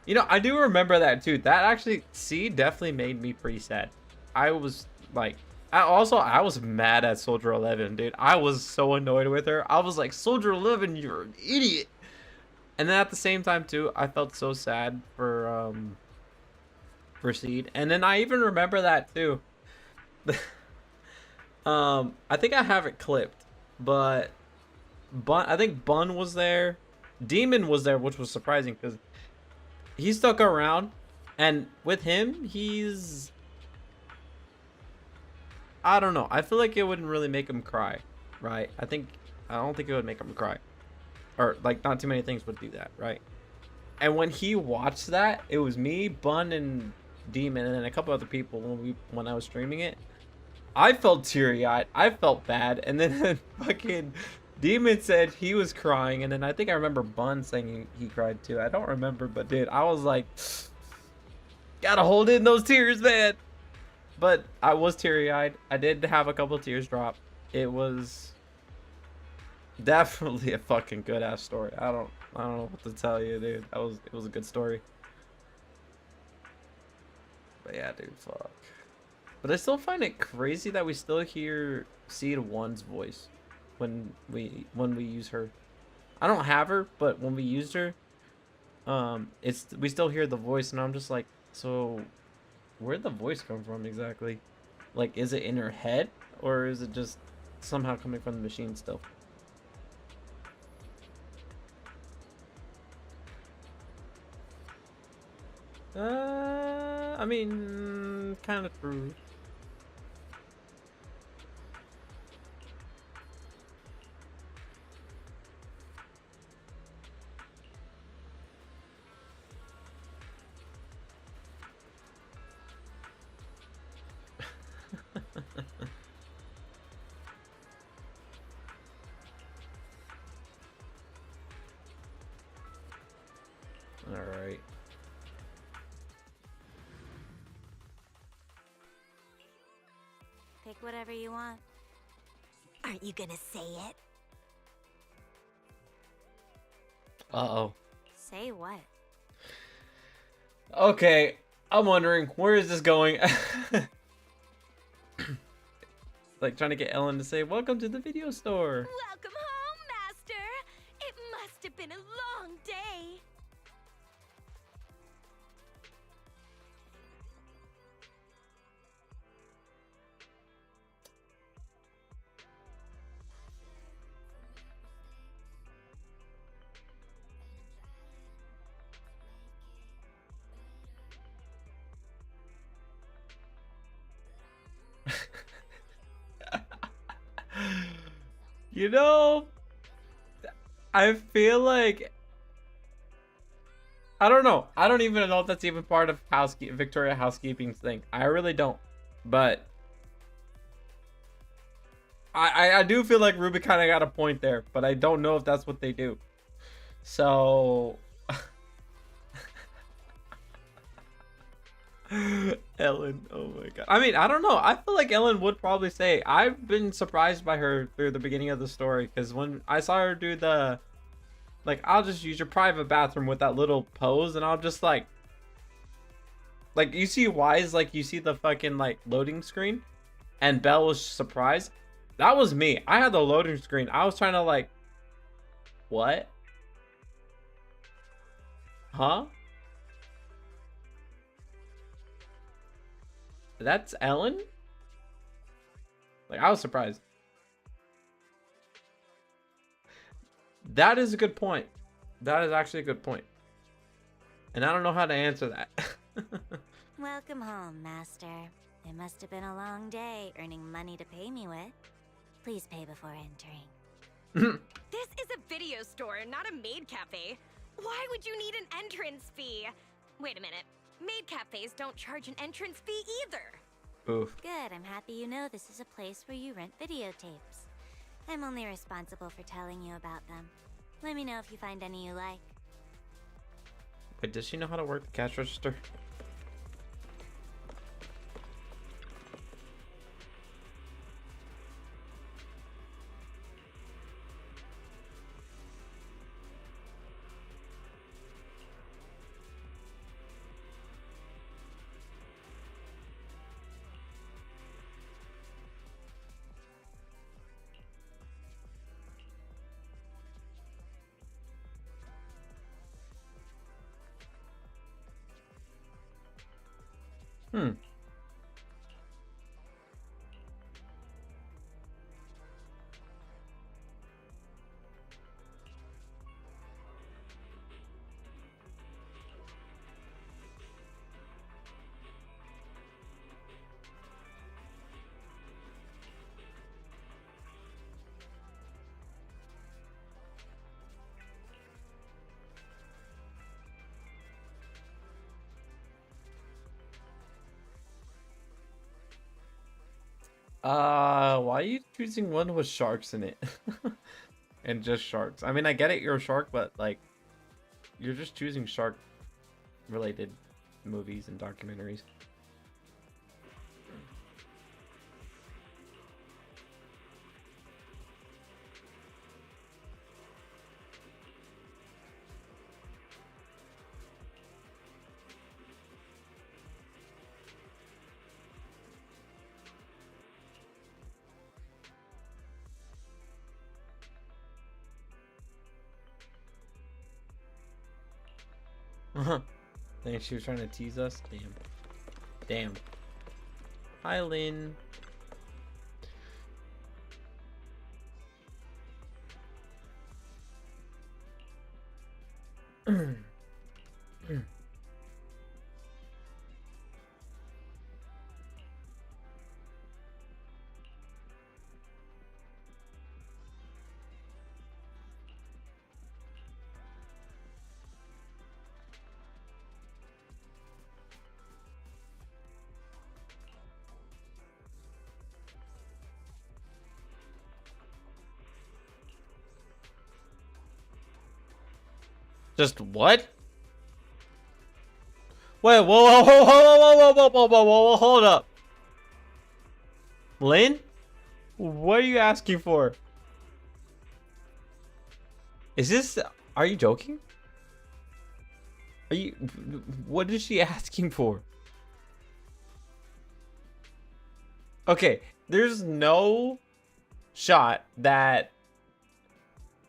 you know, I do remember that too. That actually, see, definitely made me pretty sad. I was like, I was mad at Soldier 11, dude. I was so annoyed with her. I was like, Soldier 11, you're an idiot. And then at the same time too, I felt so sad for Seed. And then I even remember that too. I think I have it clipped, but I think Bun was there. Demon was there, which was surprising because he stuck around, and with him, he's, I don't know. I feel like it wouldn't really make him cry, right? I don't think it would make him cry, or like not too many things would do that, right? And when he watched that, it was me, Bun, and Demon, and then a couple other people when I was streaming it. I felt teary-eyed. I felt bad, and then fucking Demon said he was crying, and then I think I remember Bun saying he cried too. I don't remember, but dude, I was like, gotta hold in those tears, man. But I was teary-eyed. I did have a couple tears drop. It was definitely a fucking good ass story. I don't know what to tell you, dude. It was a good story. But yeah, dude, fuck. But I still find it crazy that we still hear Seed 1's voice when we use her. I don't have her, but when we used her, we still hear the voice, and I'm just like, so where'd the voice come from exactly? Like, is it in her head, or is it just somehow coming from the machine still? I mean, kind of true. All right. Pick whatever you want. Aren't you gonna say it? Uh-oh. Say what? Okay, I'm wondering, where is this going? Like trying to get Ellen to say, welcome to the video store. Welcome home, Master. It must have been a long day. You know, I feel like, I don't know. I don't even know if that's even part of Victoria housekeeping's thing. I really don't. But I do feel like Ruby kind of got a point there, but I don't know if that's what they do. So Ellen, oh my god. I mean, I don't know. I feel like Ellen would probably say. I've been surprised by her through the beginning of the story, because when I saw her do the, like, I'll just use your private bathroom with that little pose, and I'm just like, you see Wise, like, you see the fucking, like, loading screen, and Belle was surprised. That was me. I had the loading screen. I was trying to, like, what? Huh? That's Ellen? Like, I was surprised. That is a good point. That is actually a good point. And I don't know how to answer that. Welcome home, Master. It must have been a long day earning money to pay me with. Please pay before entering. This is a video store, not a maid cafe. Why would you need an entrance fee? Wait a minute. Maid cafes don't charge an entrance fee either. Oof. Good, I'm happy you know this is a place where you rent videotapes. I'm only responsible for telling you about them. Let me know if you find any you like. Wait, does she know how to work the cash register? Hmm. Why are you choosing one with sharks in it? And just sharks. I mean, I get it, you're a shark, but like, you're just choosing shark related movies and documentaries. Think she was trying to tease us? Damn. Damn. Hi, Lynn. Just what? Wait, whoa, whoa, whoa, whoa, whoa, whoa, whoa, whoa, whoa, hold up. Lynn? What are you asking for? Is this... Are you joking? Are you... What is she asking for? Okay, there's no shot that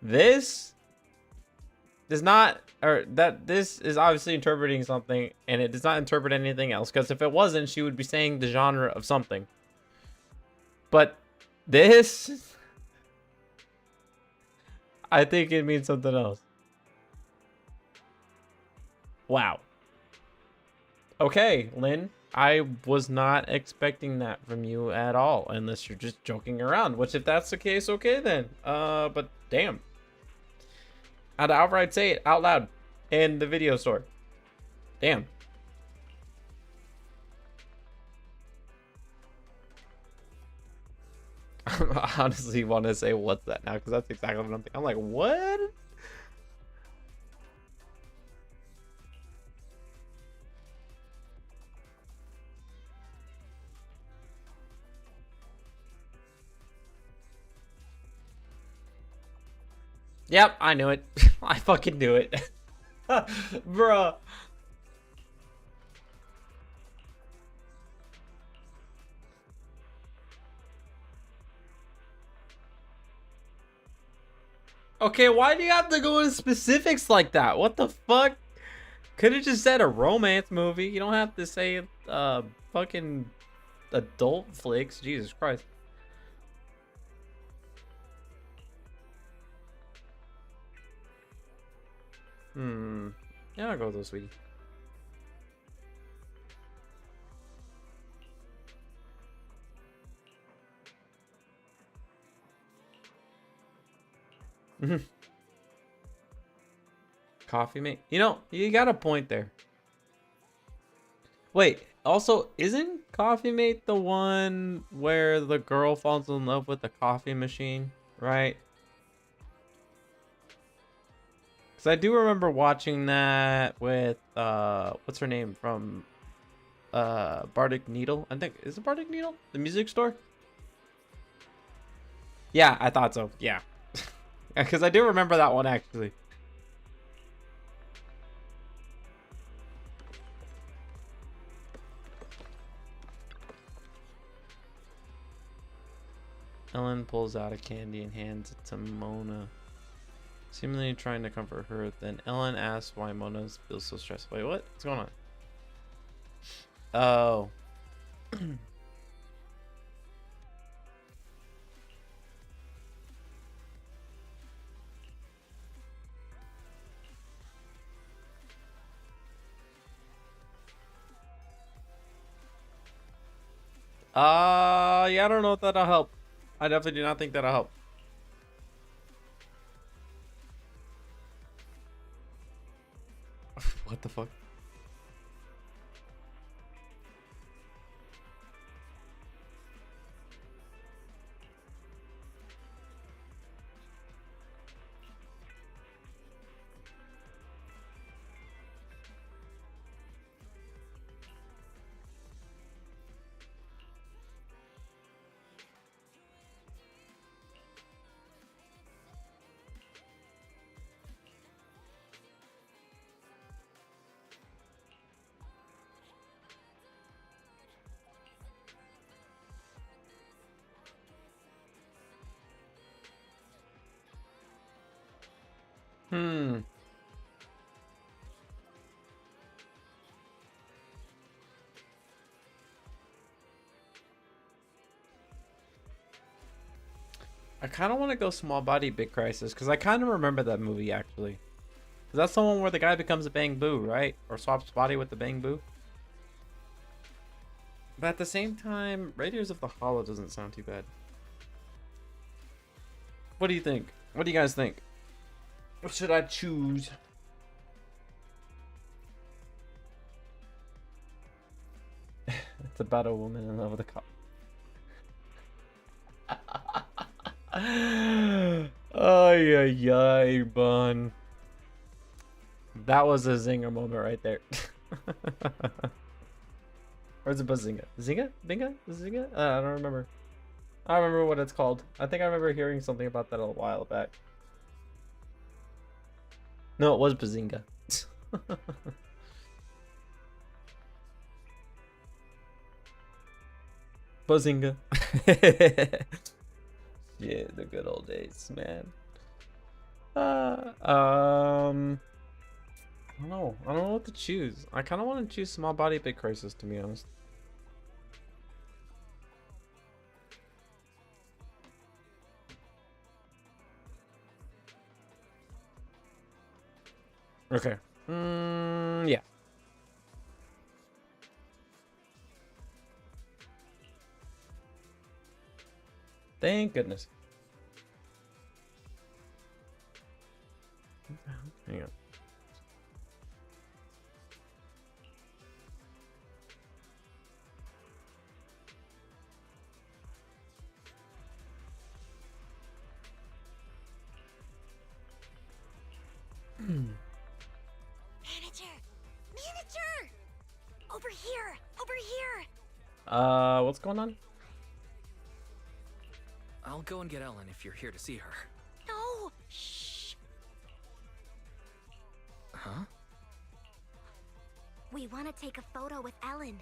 this does not, or that this is obviously interpreting something and it does not interpret anything else, because if it wasn't, she would be saying the genre of something. But this, I think it means something else. Wow. Okay, Lynn, I was not expecting that from you at all, unless you're just joking around, which if that's the case, okay then. But damn. I'd outright say it out loud in the video store. Damn. I honestly want to say what's that now, because that's exactly what I'm thinking. I'm like, what? Yep, I knew it. I fucking knew it. Bruh. Okay, why do you have to go into specifics like that? What the fuck? Could have just said a romance movie. You don't have to say fucking adult flicks. Jesus Christ. Yeah, I'll go with those, sweetie. Coffee mate. You know, you got a point there. Wait, also, isn't Coffee Mate the one where the girl falls in love with the coffee machine, right? Because I do remember watching that with, what's her name from, Bardic Needle? I think, is it Bardic Needle? The music store? Yeah, I thought so, yeah. Because I do remember that one, actually. Ellen pulls out a candy and hands it to Mona, seemingly trying to comfort her. Then Ellen asks why Mona feels so stressed. Wait, what? What's going on? Oh. Yeah, I don't know if that'll help. I definitely do not think that'll help. What the fuck? I kind of want to go Small Body Big Crisis because I kind of remember that movie actually. 'Cause that's the one where the guy becomes a Bang Boo, right? Or swaps body with the Bang Boo. But at the same time, Raiders of the Hollow doesn't sound too bad. What do you think? What do you guys think? What should I choose? It's about a woman in love with a cop. Ay, ay, ay, bun. That was a zinger moment right there. Or is it Bazinga? Zinga? Binga? Zinga? I don't remember. I don't remember what it's called. I think I remember hearing something about that a while back. No, it was Bazinga. Bazinga. Yeah, the good old days, man. I don't know. I don't know what to choose. I kind of want to choose Small Body Big Crisis, to be honest. Okay. Yeah. Thank goodness. Hang on. Manager! Over here! Over here! What's going on? I'll go and get Ellen if you're here to see her. No! Shh! We want to take a photo with Ellen.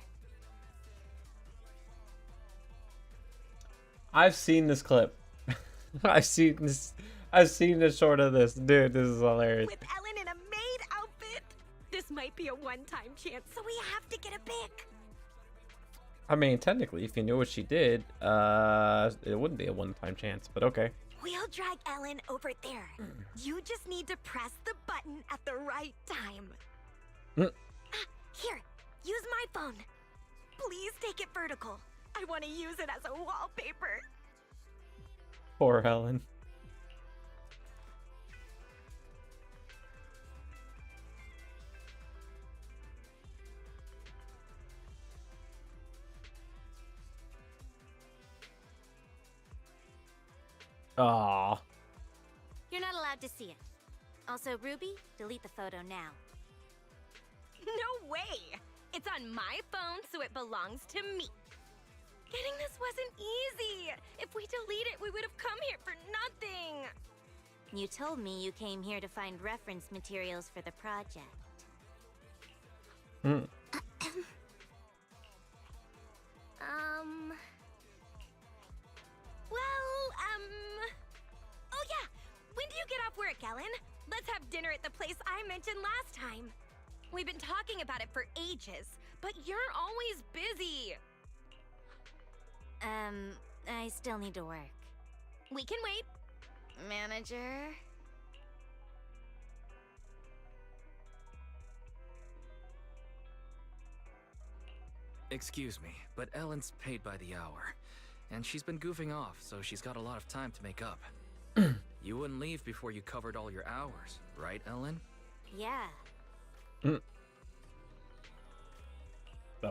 I've seen this clip. I've seen this. I've seen the short of this. Dude, this is hilarious. With Ellen in a maid outfit. This might be a one-time chance, so we have to get a pic. I mean, technically, if you knew what she did, it wouldn't be a one-time chance, but okay. We'll drag Ellen over there. You just need to press the button at the right time. Here, use my phone. Please take it vertical. I want to use it as a wallpaper. Poor Helen. Aww. You're not allowed to see it. Also, Ruby, delete the photo now. No way! It's on my phone, so it belongs to me. Getting this wasn't easy. If we delete it, we would have come here for nothing. You told me you came here to find reference materials for the project. Oh yeah! When do you get off work, Ellen? Let's have dinner at the place I mentioned last time. We've been talking about it for ages, but you're always busy. I still need to work. We can wait. Manager? Excuse me, but Ellen's paid by the hour. And she's been goofing off, so she's got a lot of time to make up. You wouldn't leave before you covered all your hours, right, Ellen? Yeah. Oh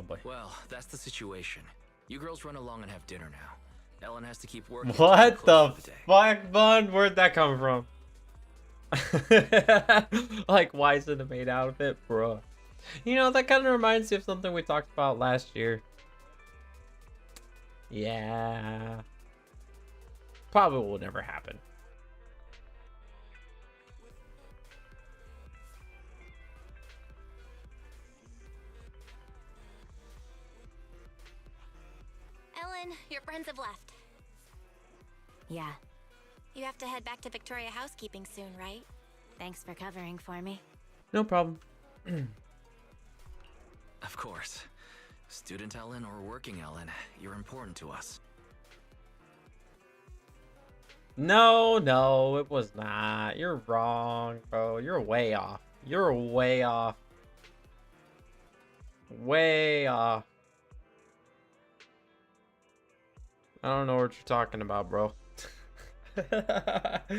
boy. Well, that's the situation. You girls run along and have dinner now. Ellen has to keep working. What the day. fuck, bud? Where'd that come from? Like, why is it a maid outfit, bro? You know, that kind of reminds me of something we talked about last year. Yeah. Probably will never happen. Ellen, your friends have left. Yeah. You have to head back to Victoria Housekeeping soon, right? Thanks for covering for me. No problem. Of course. Student Ellen or working Ellen, you're important to us. No, no, it was not. You're wrong, bro. You're way off. You're way off. Way off. I don't know what you're talking about, bro. I'm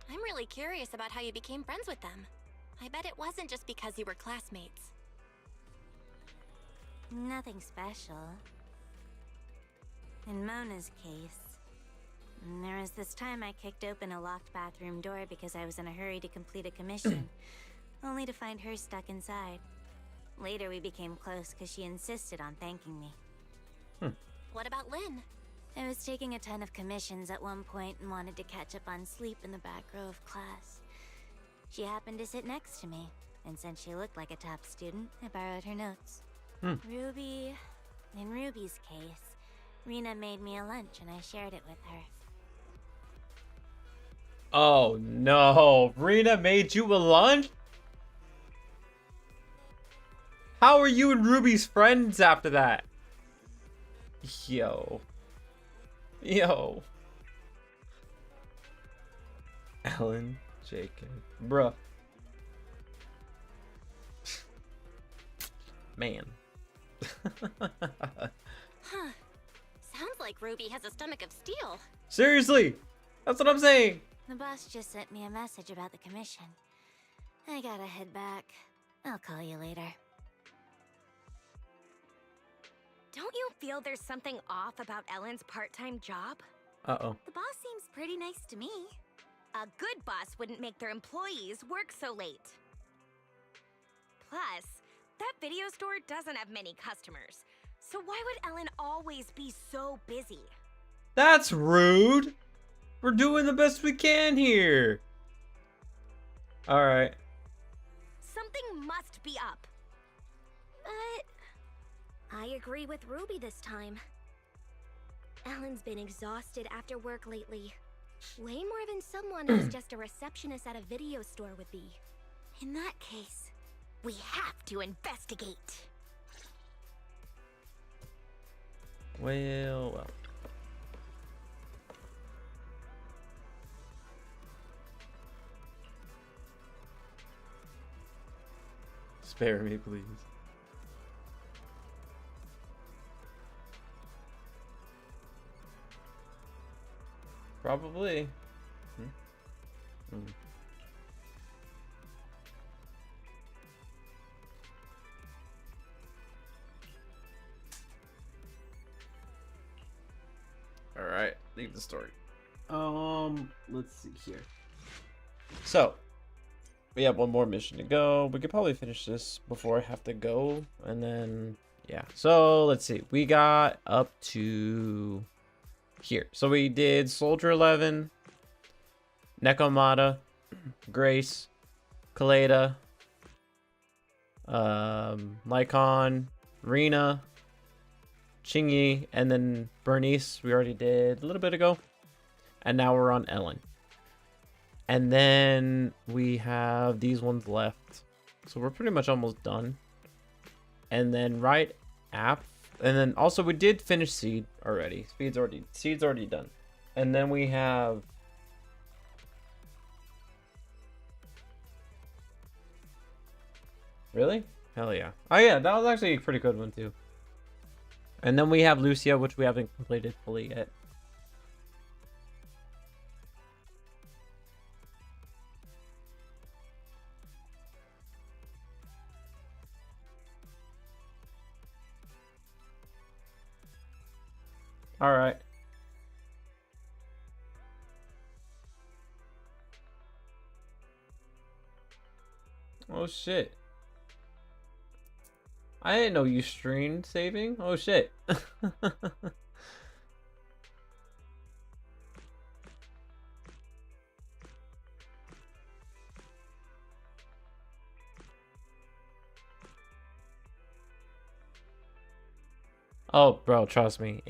really curious about how you became friends with them. I bet it wasn't just because you were classmates. Nothing special. In Mona's case, there was this time I kicked open a locked bathroom door because I was in a hurry to complete a commission, only to find her stuck inside. Later we became close because she insisted on thanking me. What about Lynn? I was taking a ton of commissions at one point and wanted to catch up on sleep in the back row of class. She happened to sit next to me, and since she looked like a top student, I borrowed her notes. In Ruby's case, Rena made me a lunch and I shared it with her. Oh no, Rena made you a lunch? How are you and Ruby's friends after that? Yo. Ellen, Jacob, bruh. Man. Huh. Sounds like Ruby has a stomach of steel. Seriously, that's what I'm saying. The boss just sent me a message about the commission. I gotta head back. I'll call you later. Don't you feel there's something off about Ellen's part-time job? Uh-oh. The boss seems pretty nice to me. A good boss wouldn't make their employees work so late. Plus, that video store doesn't have many customers. So why would Ellen always be so busy? That's rude. We're doing the best we can here. All right. be up. But I agree with Ruby this time. Ellen's been exhausted after work lately. Way more than someone who's just a receptionist at a video store would be. In that case, we have to investigate. Well. Spare me, please. Probably. All right, leave the story. Let's see here. So, we have one more mission to go. We could probably finish this before I have to go, and then yeah. So let's see. We got up to here. So we did Soldier 11, Nekomata, Grace, Kaleda, Lycon, Rena, Chingy, and then Bernice we already did a little bit ago. And now we're on Ellen. And then we have these ones left. So we're pretty much almost done. And then and then also we did finish Seed already. Seed's already done. And then we have Really? Hell yeah. Oh yeah, that was actually a pretty good one too. And then we have Lucia, which we haven't completed fully yet. All right. Oh shit. I didn't know you streamed saving. Oh shit. Oh, bro, trust me.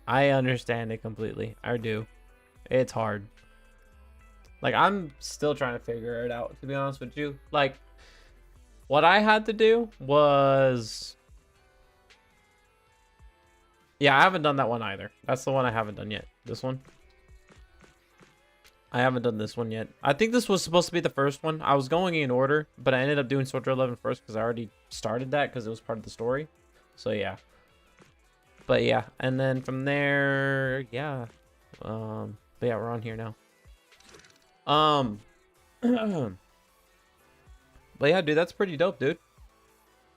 I understand it completely. I do. It's hard. Like, I'm still trying to figure it out, to be honest with you. Like, what I had to do was... Yeah, I haven't done that one either. That's the one I haven't done yet. This one. I haven't done this one yet. I think this was supposed to be the first one. I was going in order, but I ended up doing Soldier 11 first because I already started that because it was part of the story. So, yeah. But yeah, and then from there, yeah. But yeah, we're on here now. But yeah, dude, that's pretty dope, dude.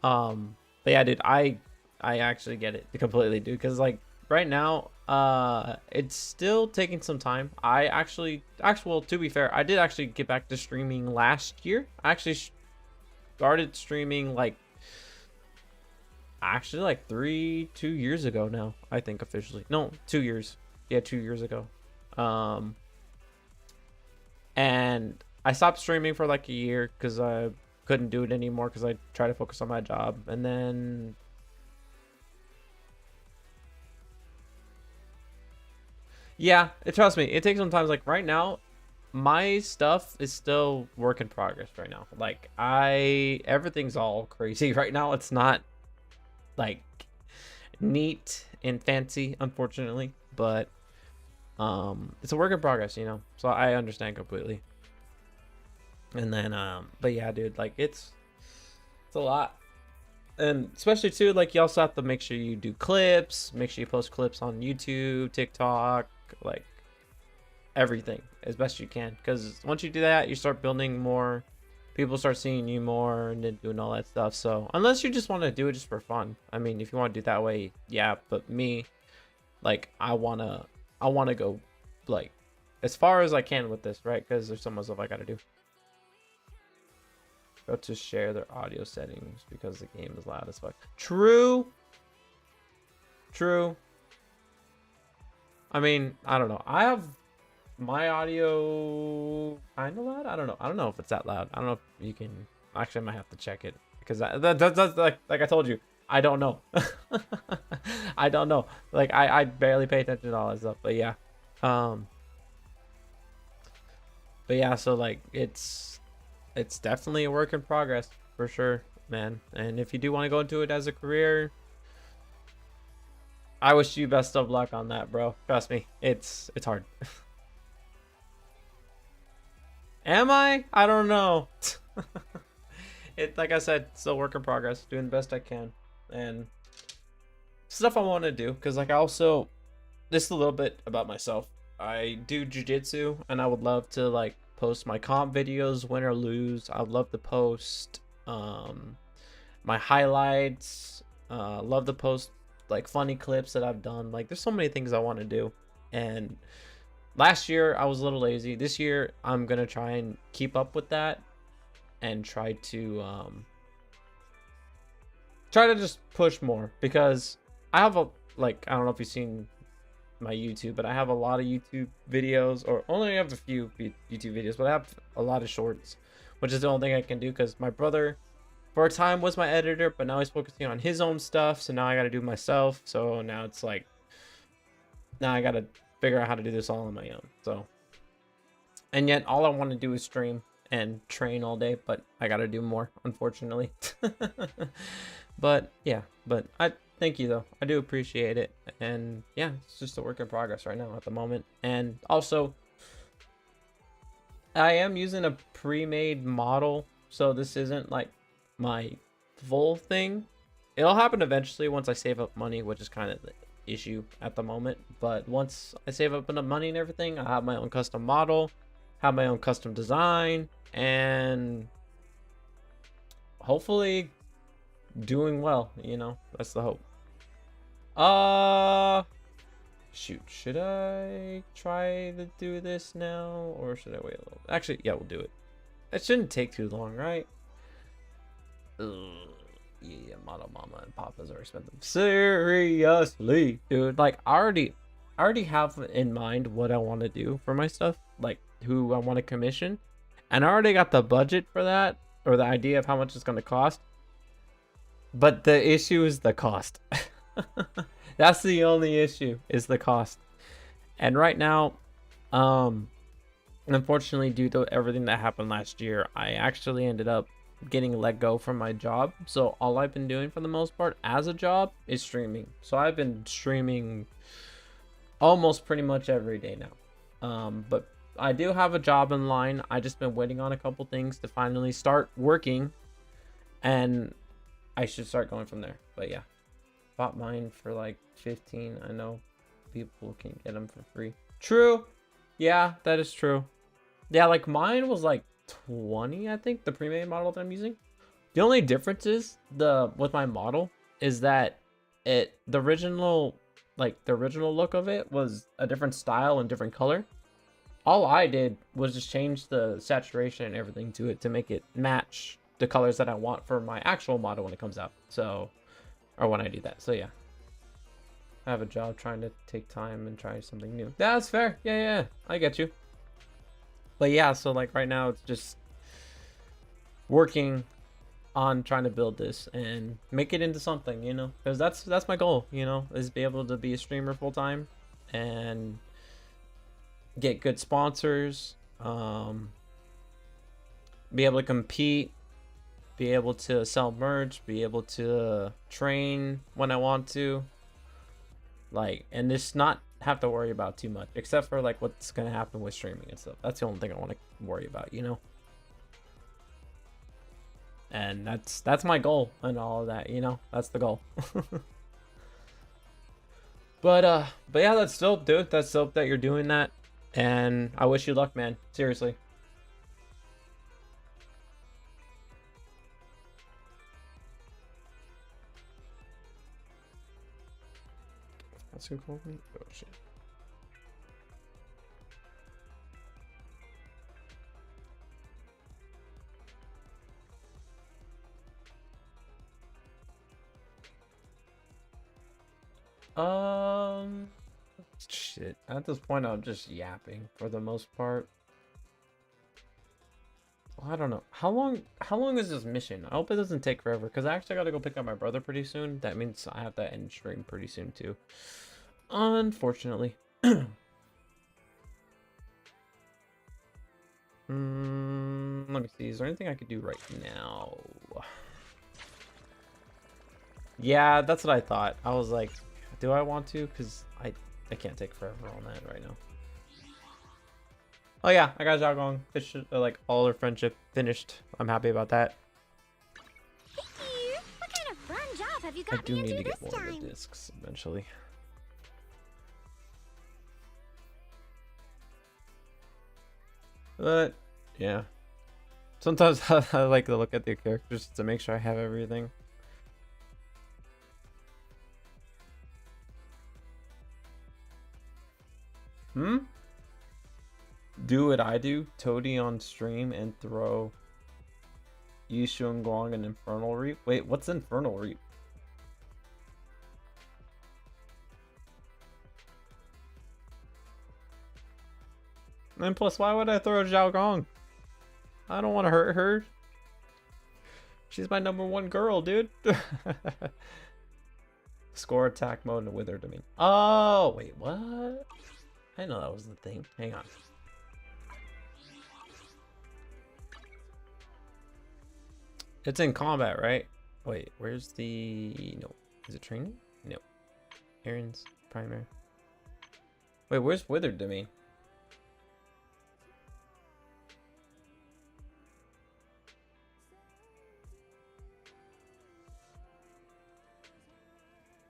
But yeah, dude, I actually get it completely, dude, because like right now, it's still taking some time. Well, to be fair, I did actually get back to streaming last year. I actually started streaming like 2 years ago now, I think, officially. No, 2 years. Yeah, 2 years ago. And I stopped streaming for like a year because I couldn't do it anymore because I tried to focus on my job. And then yeah, trust me, it takes some time. Like right now, my stuff is still work in progress right now. Like everything's all crazy right now. It's not like neat and fancy, unfortunately, but it's a work in progress, you know, so I understand completely. And then but yeah, dude, like it's a lot. And especially too, like you also have to make sure you do clips, make sure you post clips on YouTube, TikTok, like everything as best you can, because once you do that, you start building more, people start seeing you more and then doing all that stuff. So unless you just want to do it just for fun, I mean, if you want to do it that way, yeah. But me, like, I wanna go like as far as I can with this, right? Because there's so much stuff I gotta do. Go to share their audio settings because the game is loud as fuck. True. I mean, I don't know. I have my audio kind of loud. I don't know if it's that loud. I don't know if you can. Actually, I might have to check it because that's like I told you, I don't know. I don't know. Like I barely pay attention to all that stuff. But yeah, so like it's definitely a work in progress for sure, man. And if you do want to go into it as a career, I wish you best of luck on that, bro. Trust me, it's hard. Am I? I don't know. Like I said, still work in progress, doing the best I can, and stuff I want to do. Cause like I also, just a little bit about myself. I do jujitsu, and I would love to like post my comp videos, win or lose. I'd love to post my highlights. Love to post like funny clips that I've done. Like there's so many things I want to do, and last year I was a little lazy. This year I'm gonna try and keep up with that and try to just push more, because I have a, like, I don't know if you've seen my YouTube, but I have a lot of YouTube videos, or only have a few YouTube videos, but I have a lot of shorts, which is the only thing I can do because my brother for a time was my editor, but now he's focusing on his own stuff, so now I got to do it myself. So now it's like, now I got to figure out how to do this all on my own. So, and yet all I want to do is stream and train all day, but I got to do more, unfortunately. But yeah, but I thank you though. I do appreciate it. And yeah, it's just a work in progress right now at the moment. And also, I am using a pre-made model, so this isn't like my full thing. It'll happen eventually once I save up money, which is kind of the issue at the moment. But once I save up enough money and everything, I'll have my own custom model, have my own custom design, and hopefully doing well, you know. That's the hope. Shoot, should I try to do this now, or should I wait a little? Actually, yeah, we'll do it. It shouldn't take too long, right? Ugh, yeah, Model Mama and Papas are expensive. Seriously, dude. Like, I already have in mind what I want to do for my stuff, like who I want to commission, and I already got the budget for that, or the idea of how much it's going to cost. But the issue is the cost. That's the only issue, is the cost. And right now, unfortunately, due to everything that happened last year, I actually ended up getting let go from my job. So all I've been doing for the most part as a job is streaming. So I've been streaming almost pretty much every day now. But I do have a job in line. I just been waiting on a couple things to finally start working, and I should start going from there. But yeah, bought mine for like 15. I know people can get them for free. True. Yeah, that is true. Yeah, like mine was like 20, I think, the pre-made model that I'm using. The only difference is with my model is that the original look of it was a different style and different color. All I did was just change the saturation and everything to it to make it match the colors that I want for my actual model when it comes out. So, or when I do that. So yeah, I have a job, trying to take time and try something new. That's fair. Yeah, I get you. But yeah, so like right now it's just working on trying to build this and make it into something, you know, because that's my goal, you know, is be able to be a streamer full time and get good sponsors, be able to compete, be able to sell merch, be able to train when I want to, like, and just not have to worry about too much, except for like what's gonna happen with streaming and stuff. That's the only thing I want to worry about, you know. And that's my goal and all of that, you know. That's the goal. But yeah, that's dope, dude. That's dope that you're doing that, and I wish you luck, man. Seriously. That's who called me? Oh shit. Shit. At this point, I'm just yapping for the most part. I don't know. How long is this mission? I hope it doesn't take forever, because I actually gotta go pick up my brother pretty soon. That means I have to end stream pretty soon too. Unfortunately. Let me see. Is there anything I could do right now? Yeah, that's what I thought. I was like, do I want to? Because I can't take forever on that right now. Oh yeah, I got Zhao Gong. Like all her friendship finished. I'm happy about that. Thank you. What kind of fun job have you I got do me need into to get this more of time? the discs eventually. But yeah, sometimes I like to look at the characters to make sure I have everything. Do what I do, Toadie on stream and throw Yishun Guang and Infernal Reap. Wait, what's Infernal Reap? And plus, why would I throw Zhao Gong? I don't want to hurt her. She's my #1 girl, dude. Score attack mode and wither domain. Oh, wait, what? I know that was the thing. Hang on. It's in combat, right? Wait, where's the... No. Is it training? No. Aaron's primary. Wait, where's withered domain?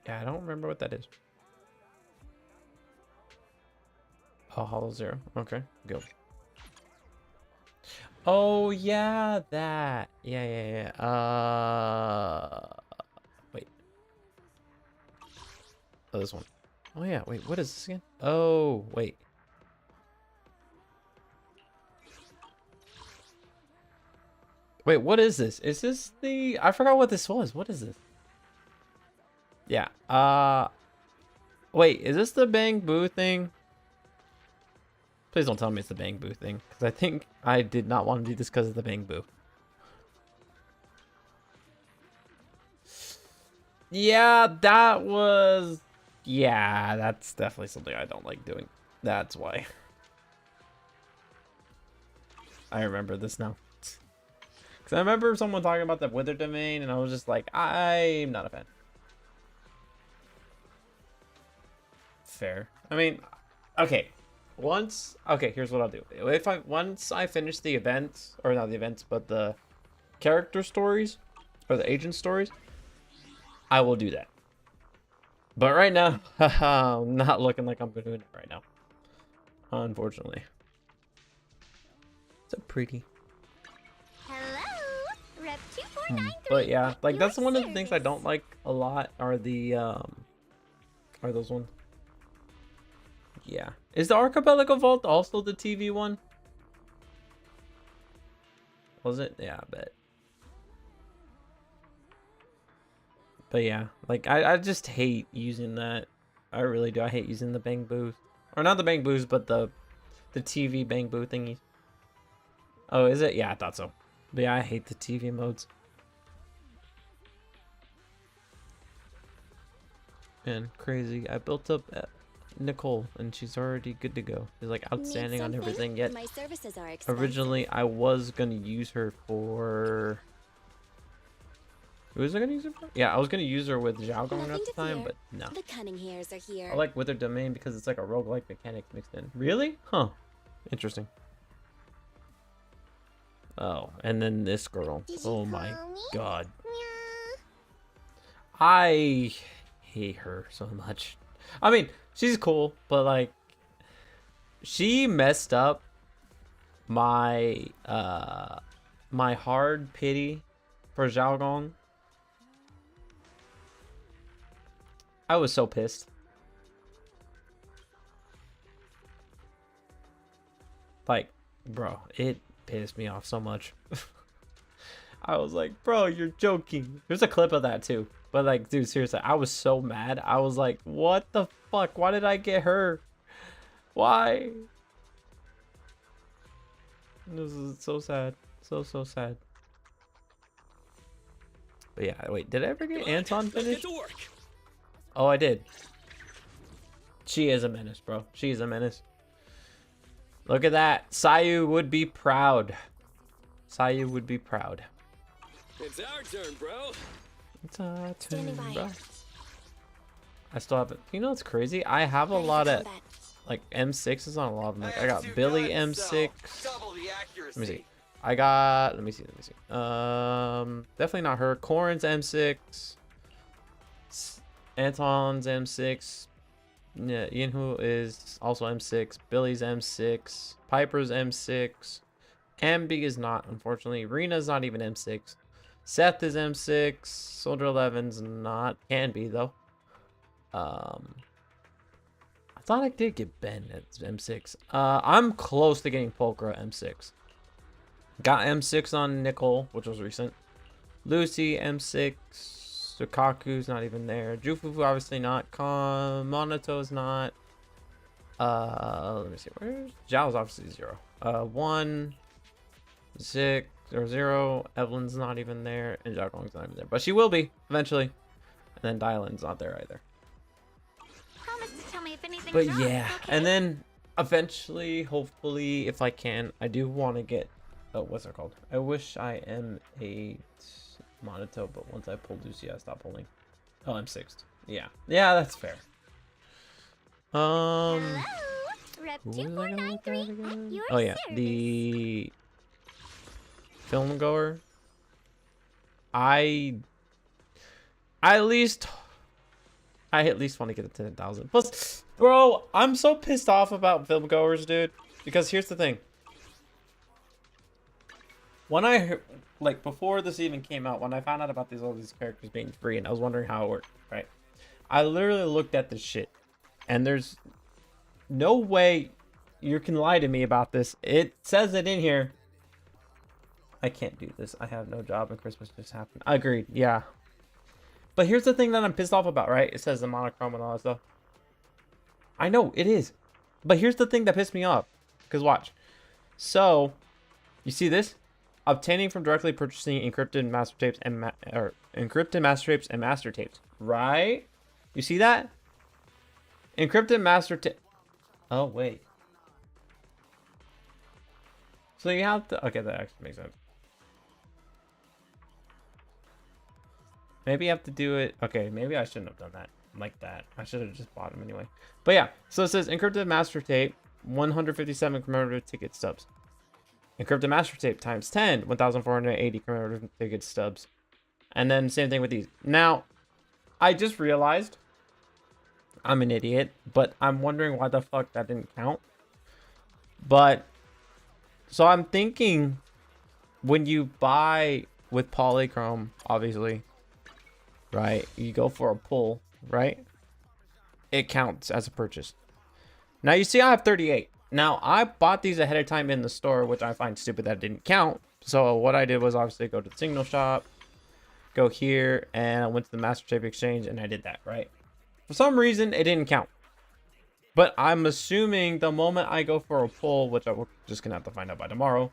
Yeah, I don't remember what that is. Oh, Hollow Zero. Okay, go. Oh, yeah, that. Yeah. Wait. Oh, this one. Oh, yeah, wait, what is this again? Oh, wait. Wait, what is this? Is this the... I forgot what this was. What is this? Yeah. Wait, is this the Bang Boo thing? Please don't tell me it's the Bang Boo thing, because I think I did not want to do this because of the Bang Boo. Yeah, that was... Yeah, that's definitely something I don't like doing. That's why. I remember this now. Because I remember someone talking about the Wither domain, and I was just like, I'm not a fan. Fair. I mean, okay. Okay, here's what I'll do. Once I finish the events, or not the events, but the character stories, or the agent stories, I will do that. But right now, I'm not looking like I'm doing it right now. Unfortunately. So pretty. Hello, Rep 2493. But yeah, like Your that's one of the things I service. don't like a lot are the are those ones. Yeah. Is the Archipelago Vault also the TV one? Was it? Yeah, I bet. But yeah, like I just hate using that. I really do. I hate using the Bang Boos. Or not the Bang Boos, but the TV Bang Boo thingies. Oh, is it? Yeah, I thought so. But yeah, I hate the TV modes. Man, crazy. I built up Nicole, and she's already good to go. She's like outstanding on everything. Yet My services are expensive. originally I was gonna use her for... Who was I gonna use her for? Yeah, I was gonna use her with Zhao Gong at Nothing the to time, fear. but no. The cunning hairs are here. I like Wither Domain because it's like a roguelike mechanic mixed in. Really? Huh. Interesting. Oh, and then this girl. Did you Oh my call me? god. Meow. I hate her so much. I mean, she's cool, but like she messed up my my hard pity for Zhao Gong. I was so pissed. Like, bro, it pissed me off so much. I was like, bro, you're joking. There's a clip of that too. But like, dude, seriously, I was so mad. I was like, what the fuck? Why did I get her? Why? This is so sad. So sad. But yeah, wait, did I ever get Anton finished? Oh, I did. She is a menace, bro. She's a menace. Look at that. Sayu would be proud. Sayu would be proud. It's our turn, bro. It's our Standing turn, by. bro. I still have it. You know what's crazy? I have a Ready for lot of combat. like M6s on a lot of them. Like I got Billy M6. Let me see. I got. Let me see. Definitely not her. Corrin's M6. Anton's M6. Yeah, Yinhu is also M6. Billy's M6. Piper's M6. Ambi is not, unfortunately. Rena's not even M6. Seth is M6. Soldier 11's not. Can be though. I thought I did get Ben at M6. I'm close to getting Pulchra M6. Got M6 on Nicole, which was recent. Lucy M6. Sukaku's not even there. Jufufu obviously not. Monato's not. Let me see. Where's Zhao's obviously 0. 1 6 or 0. Evelyn's not even there, and Zhao Gong's not even there, but she will be eventually. And then Dylan's not there either. Promise to tell me if anything's But wrong, yeah, okay? and then eventually, hopefully, if I can, I do want to get. Oh, what's it called? I wish I M8 Monato, but once I pulled Lucy, I stopped pulling. Oh, I'm 6th. Yeah, that's fair. Hello? Rep Who was I gonna look at 2493 again? at your Oh yeah, service. the film goer. I at least want to get it to 10,000. Plus, bro, I'm so pissed off about film goers, dude. Because here's the thing. When I heard, like, before this even came out, when I found out about all these characters being free, and I was wondering how it worked, right? I literally looked at this shit, and there's no way you can lie to me about this. It says it in here. I can't do this. I have no job, and Christmas just happened. Agreed. Yeah. But here's the thing that I'm pissed off about, right? It says the monochrome and all that stuff. I know it is, but here's the thing that pissed me off. Cause watch. So, you see this? Obtaining from directly purchasing encrypted master tapes and encrypted master tapes and master tapes, right? You see that? Encrypted master tape. Oh wait. So you have to. Okay, that actually makes sense. Maybe you have to do it. Okay, maybe I shouldn't have done that like that. I should have just bought them anyway. But yeah, so it says encrypted master tape, 157 commemorative ticket stubs. Encrypted master tape times 10, 1,480 commemorative ticket stubs. And then same thing with these. Now, I just realized I'm an idiot, but I'm wondering why the fuck that didn't count. But, so I'm thinking when you buy with Polychrome, obviously, right? You go for a pull, right? It counts as a purchase. Now you see I have 38. Now I bought these ahead of time in the store, which I find stupid that it didn't count. So what I did was obviously go to the signal shop, go here, and I went to the master tape exchange and I did that, right? For some reason it didn't count. But I'm assuming the moment I go for a pull, which I'm just gonna have to find out by tomorrow.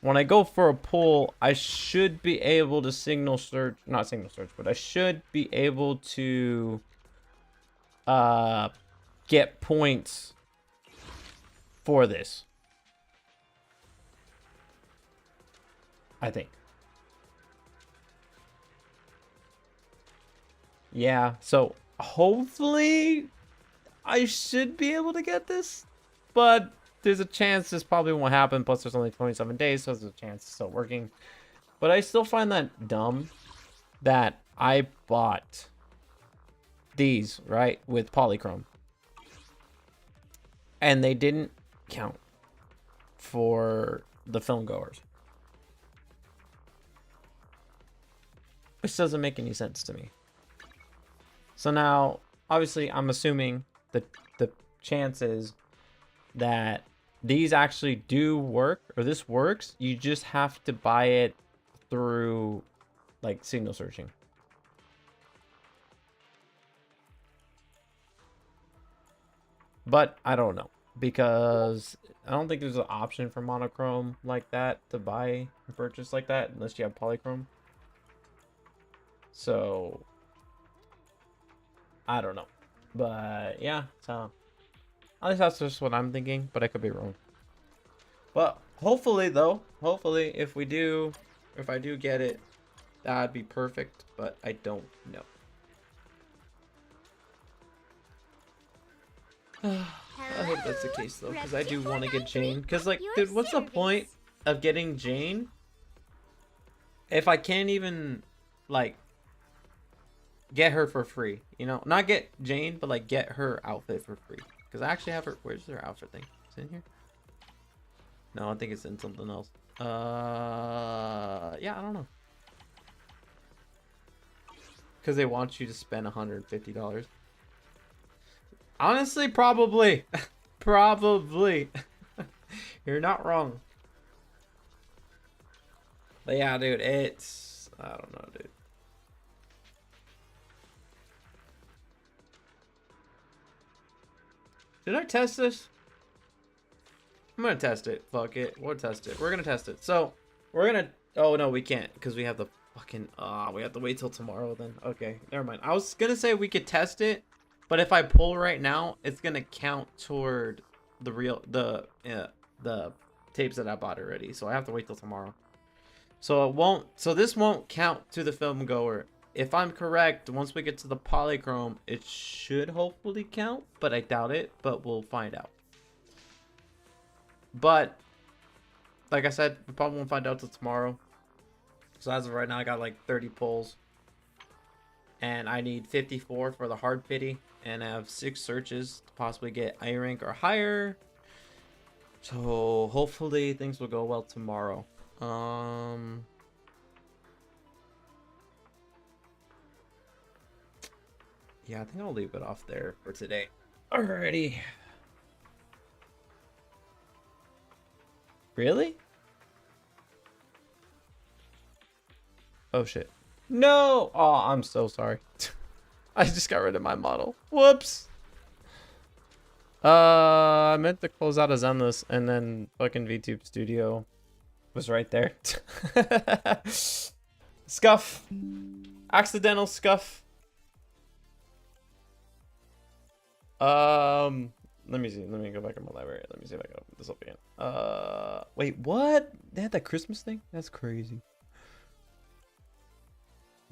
When I go for a pull, I should be able to signal search, not signal search, but I should be able to get points for this. I think. Yeah, so hopefully I should be able to get this, but there's a chance this probably won't happen. Plus there's only 27 days, so there's a chance it's still working. But I still find that dumb that I bought these, right, with Polychrome, and they didn't count for the film goers. Which doesn't make any sense to me. So now, obviously, I'm assuming that the chances that these actually do work, or this works, you just have to buy it through, like, signal searching. But I don't know. because I don't think there's an option for monochrome like that to buy and purchase like that unless you have polychrome. So I don't know, but yeah, so at least that's just what I'm thinking, but I could be wrong. But hopefully though, hopefully if I do get it, that'd be perfect, but I don't know. I hope that's the case though, because I do want to get Jane. Because like, dude, what's the point of getting Jane if I can't even like get her for free? You know, not get Jane, but like get her outfit for free. Because I actually have her. Where's her outfit thing? Is it in here? No, I think it's in something else. Yeah, I don't know. Because they want you to spend $150. Honestly, probably. Probably. You're not wrong. But yeah, dude, it's... I don't know, dude. Did I test this? I'm gonna test it. Fuck it. We'll test it. We're gonna test it. So, we're gonna... Oh, no, we can't. Because we have the fucking... we have to wait till tomorrow then. Okay, never mind. I was gonna say we could test it. But if I pull right now, it's gonna count toward the real the tapes that I bought already. So I have to wait till tomorrow. So it won't. So this won't count to the film goer. If I'm correct, once we get to the polychrome, it should hopefully count. But I doubt it. But we'll find out. But like I said, we probably won't find out till tomorrow. So as of right now, I got like 30 pulls. And I need 54 for the hard pity. And I have 6 searches to possibly get A rank or higher. So hopefully things will go well tomorrow. Yeah, I think I'll leave it off there for today. Alrighty. Really? Oh shit. No! Oh, I'm so sorry. I just got rid of my model. Whoops. I meant to close out as endless, and then fucking VTube Studio was right there. Scuff. Accidental scuff. Let me see. Let me go back in my library. Let me see if I can open this up again. Wait, what? They had that Christmas thing? That's crazy.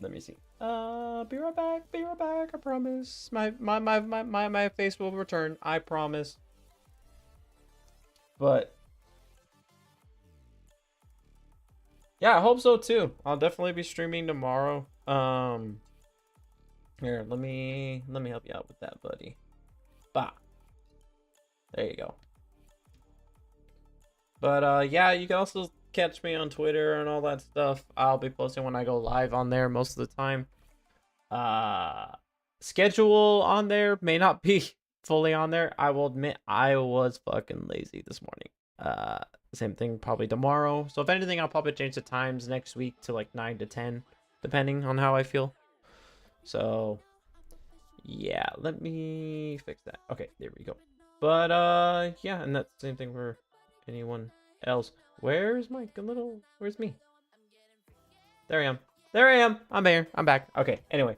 Let me see. Be right back. Be right back. I promise. My face will return. I promise. But yeah, I hope so too. I'll definitely be streaming tomorrow. Here, let me help you out with that, buddy. Bah. There you go. But yeah, you can also catch me on Twitter and all that stuff. I'll be posting when I go live on there most of the time. Schedule on there may not be fully on there. I will admit I was fucking lazy this morning. Same thing probably tomorrow. So if anything, I'll probably change the times next week to like 9 to 10, depending on how I feel. So yeah, let me fix that. Okay, there we go. But yeah, and that's the same thing for anyone else. Where's my little... Where's me? There I am. There I am. I'm here. I'm back. Okay, anyway.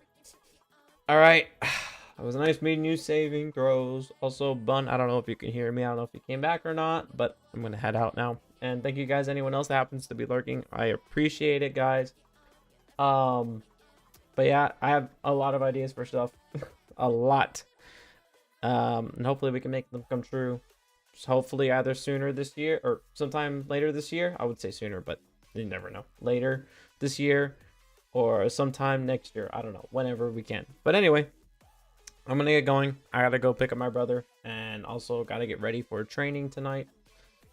Alright. It was nice meeting you, saving throws. Also, Bun, I don't know if you can hear me. I don't know if you came back or not, but I'm going to head out now. And thank you guys, anyone else that happens to be lurking. I appreciate it, guys. But yeah, I have a lot of ideas for stuff. A lot. And hopefully we can make them come true. Hopefully either sooner this year or sometime later this year. I would say sooner, but you never know. Later this year or sometime next year. I don't know. Whenever we can. But anyway, I'm going to get going. I got to go pick up my brother and also got to get ready for training tonight.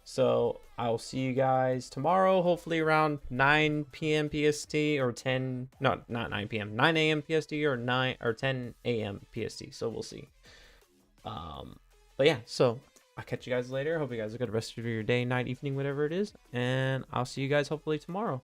So I'll see you guys tomorrow, hopefully around 9 p.m. PST or 10. No, not 9 p.m. 9 a.m. PST or 9 or 10 a.m. PST. So we'll see. But yeah, so I'll catch you guys later. Hope you guys have a good rest of your day, night, evening, whatever it is. And I'll see you guys hopefully tomorrow.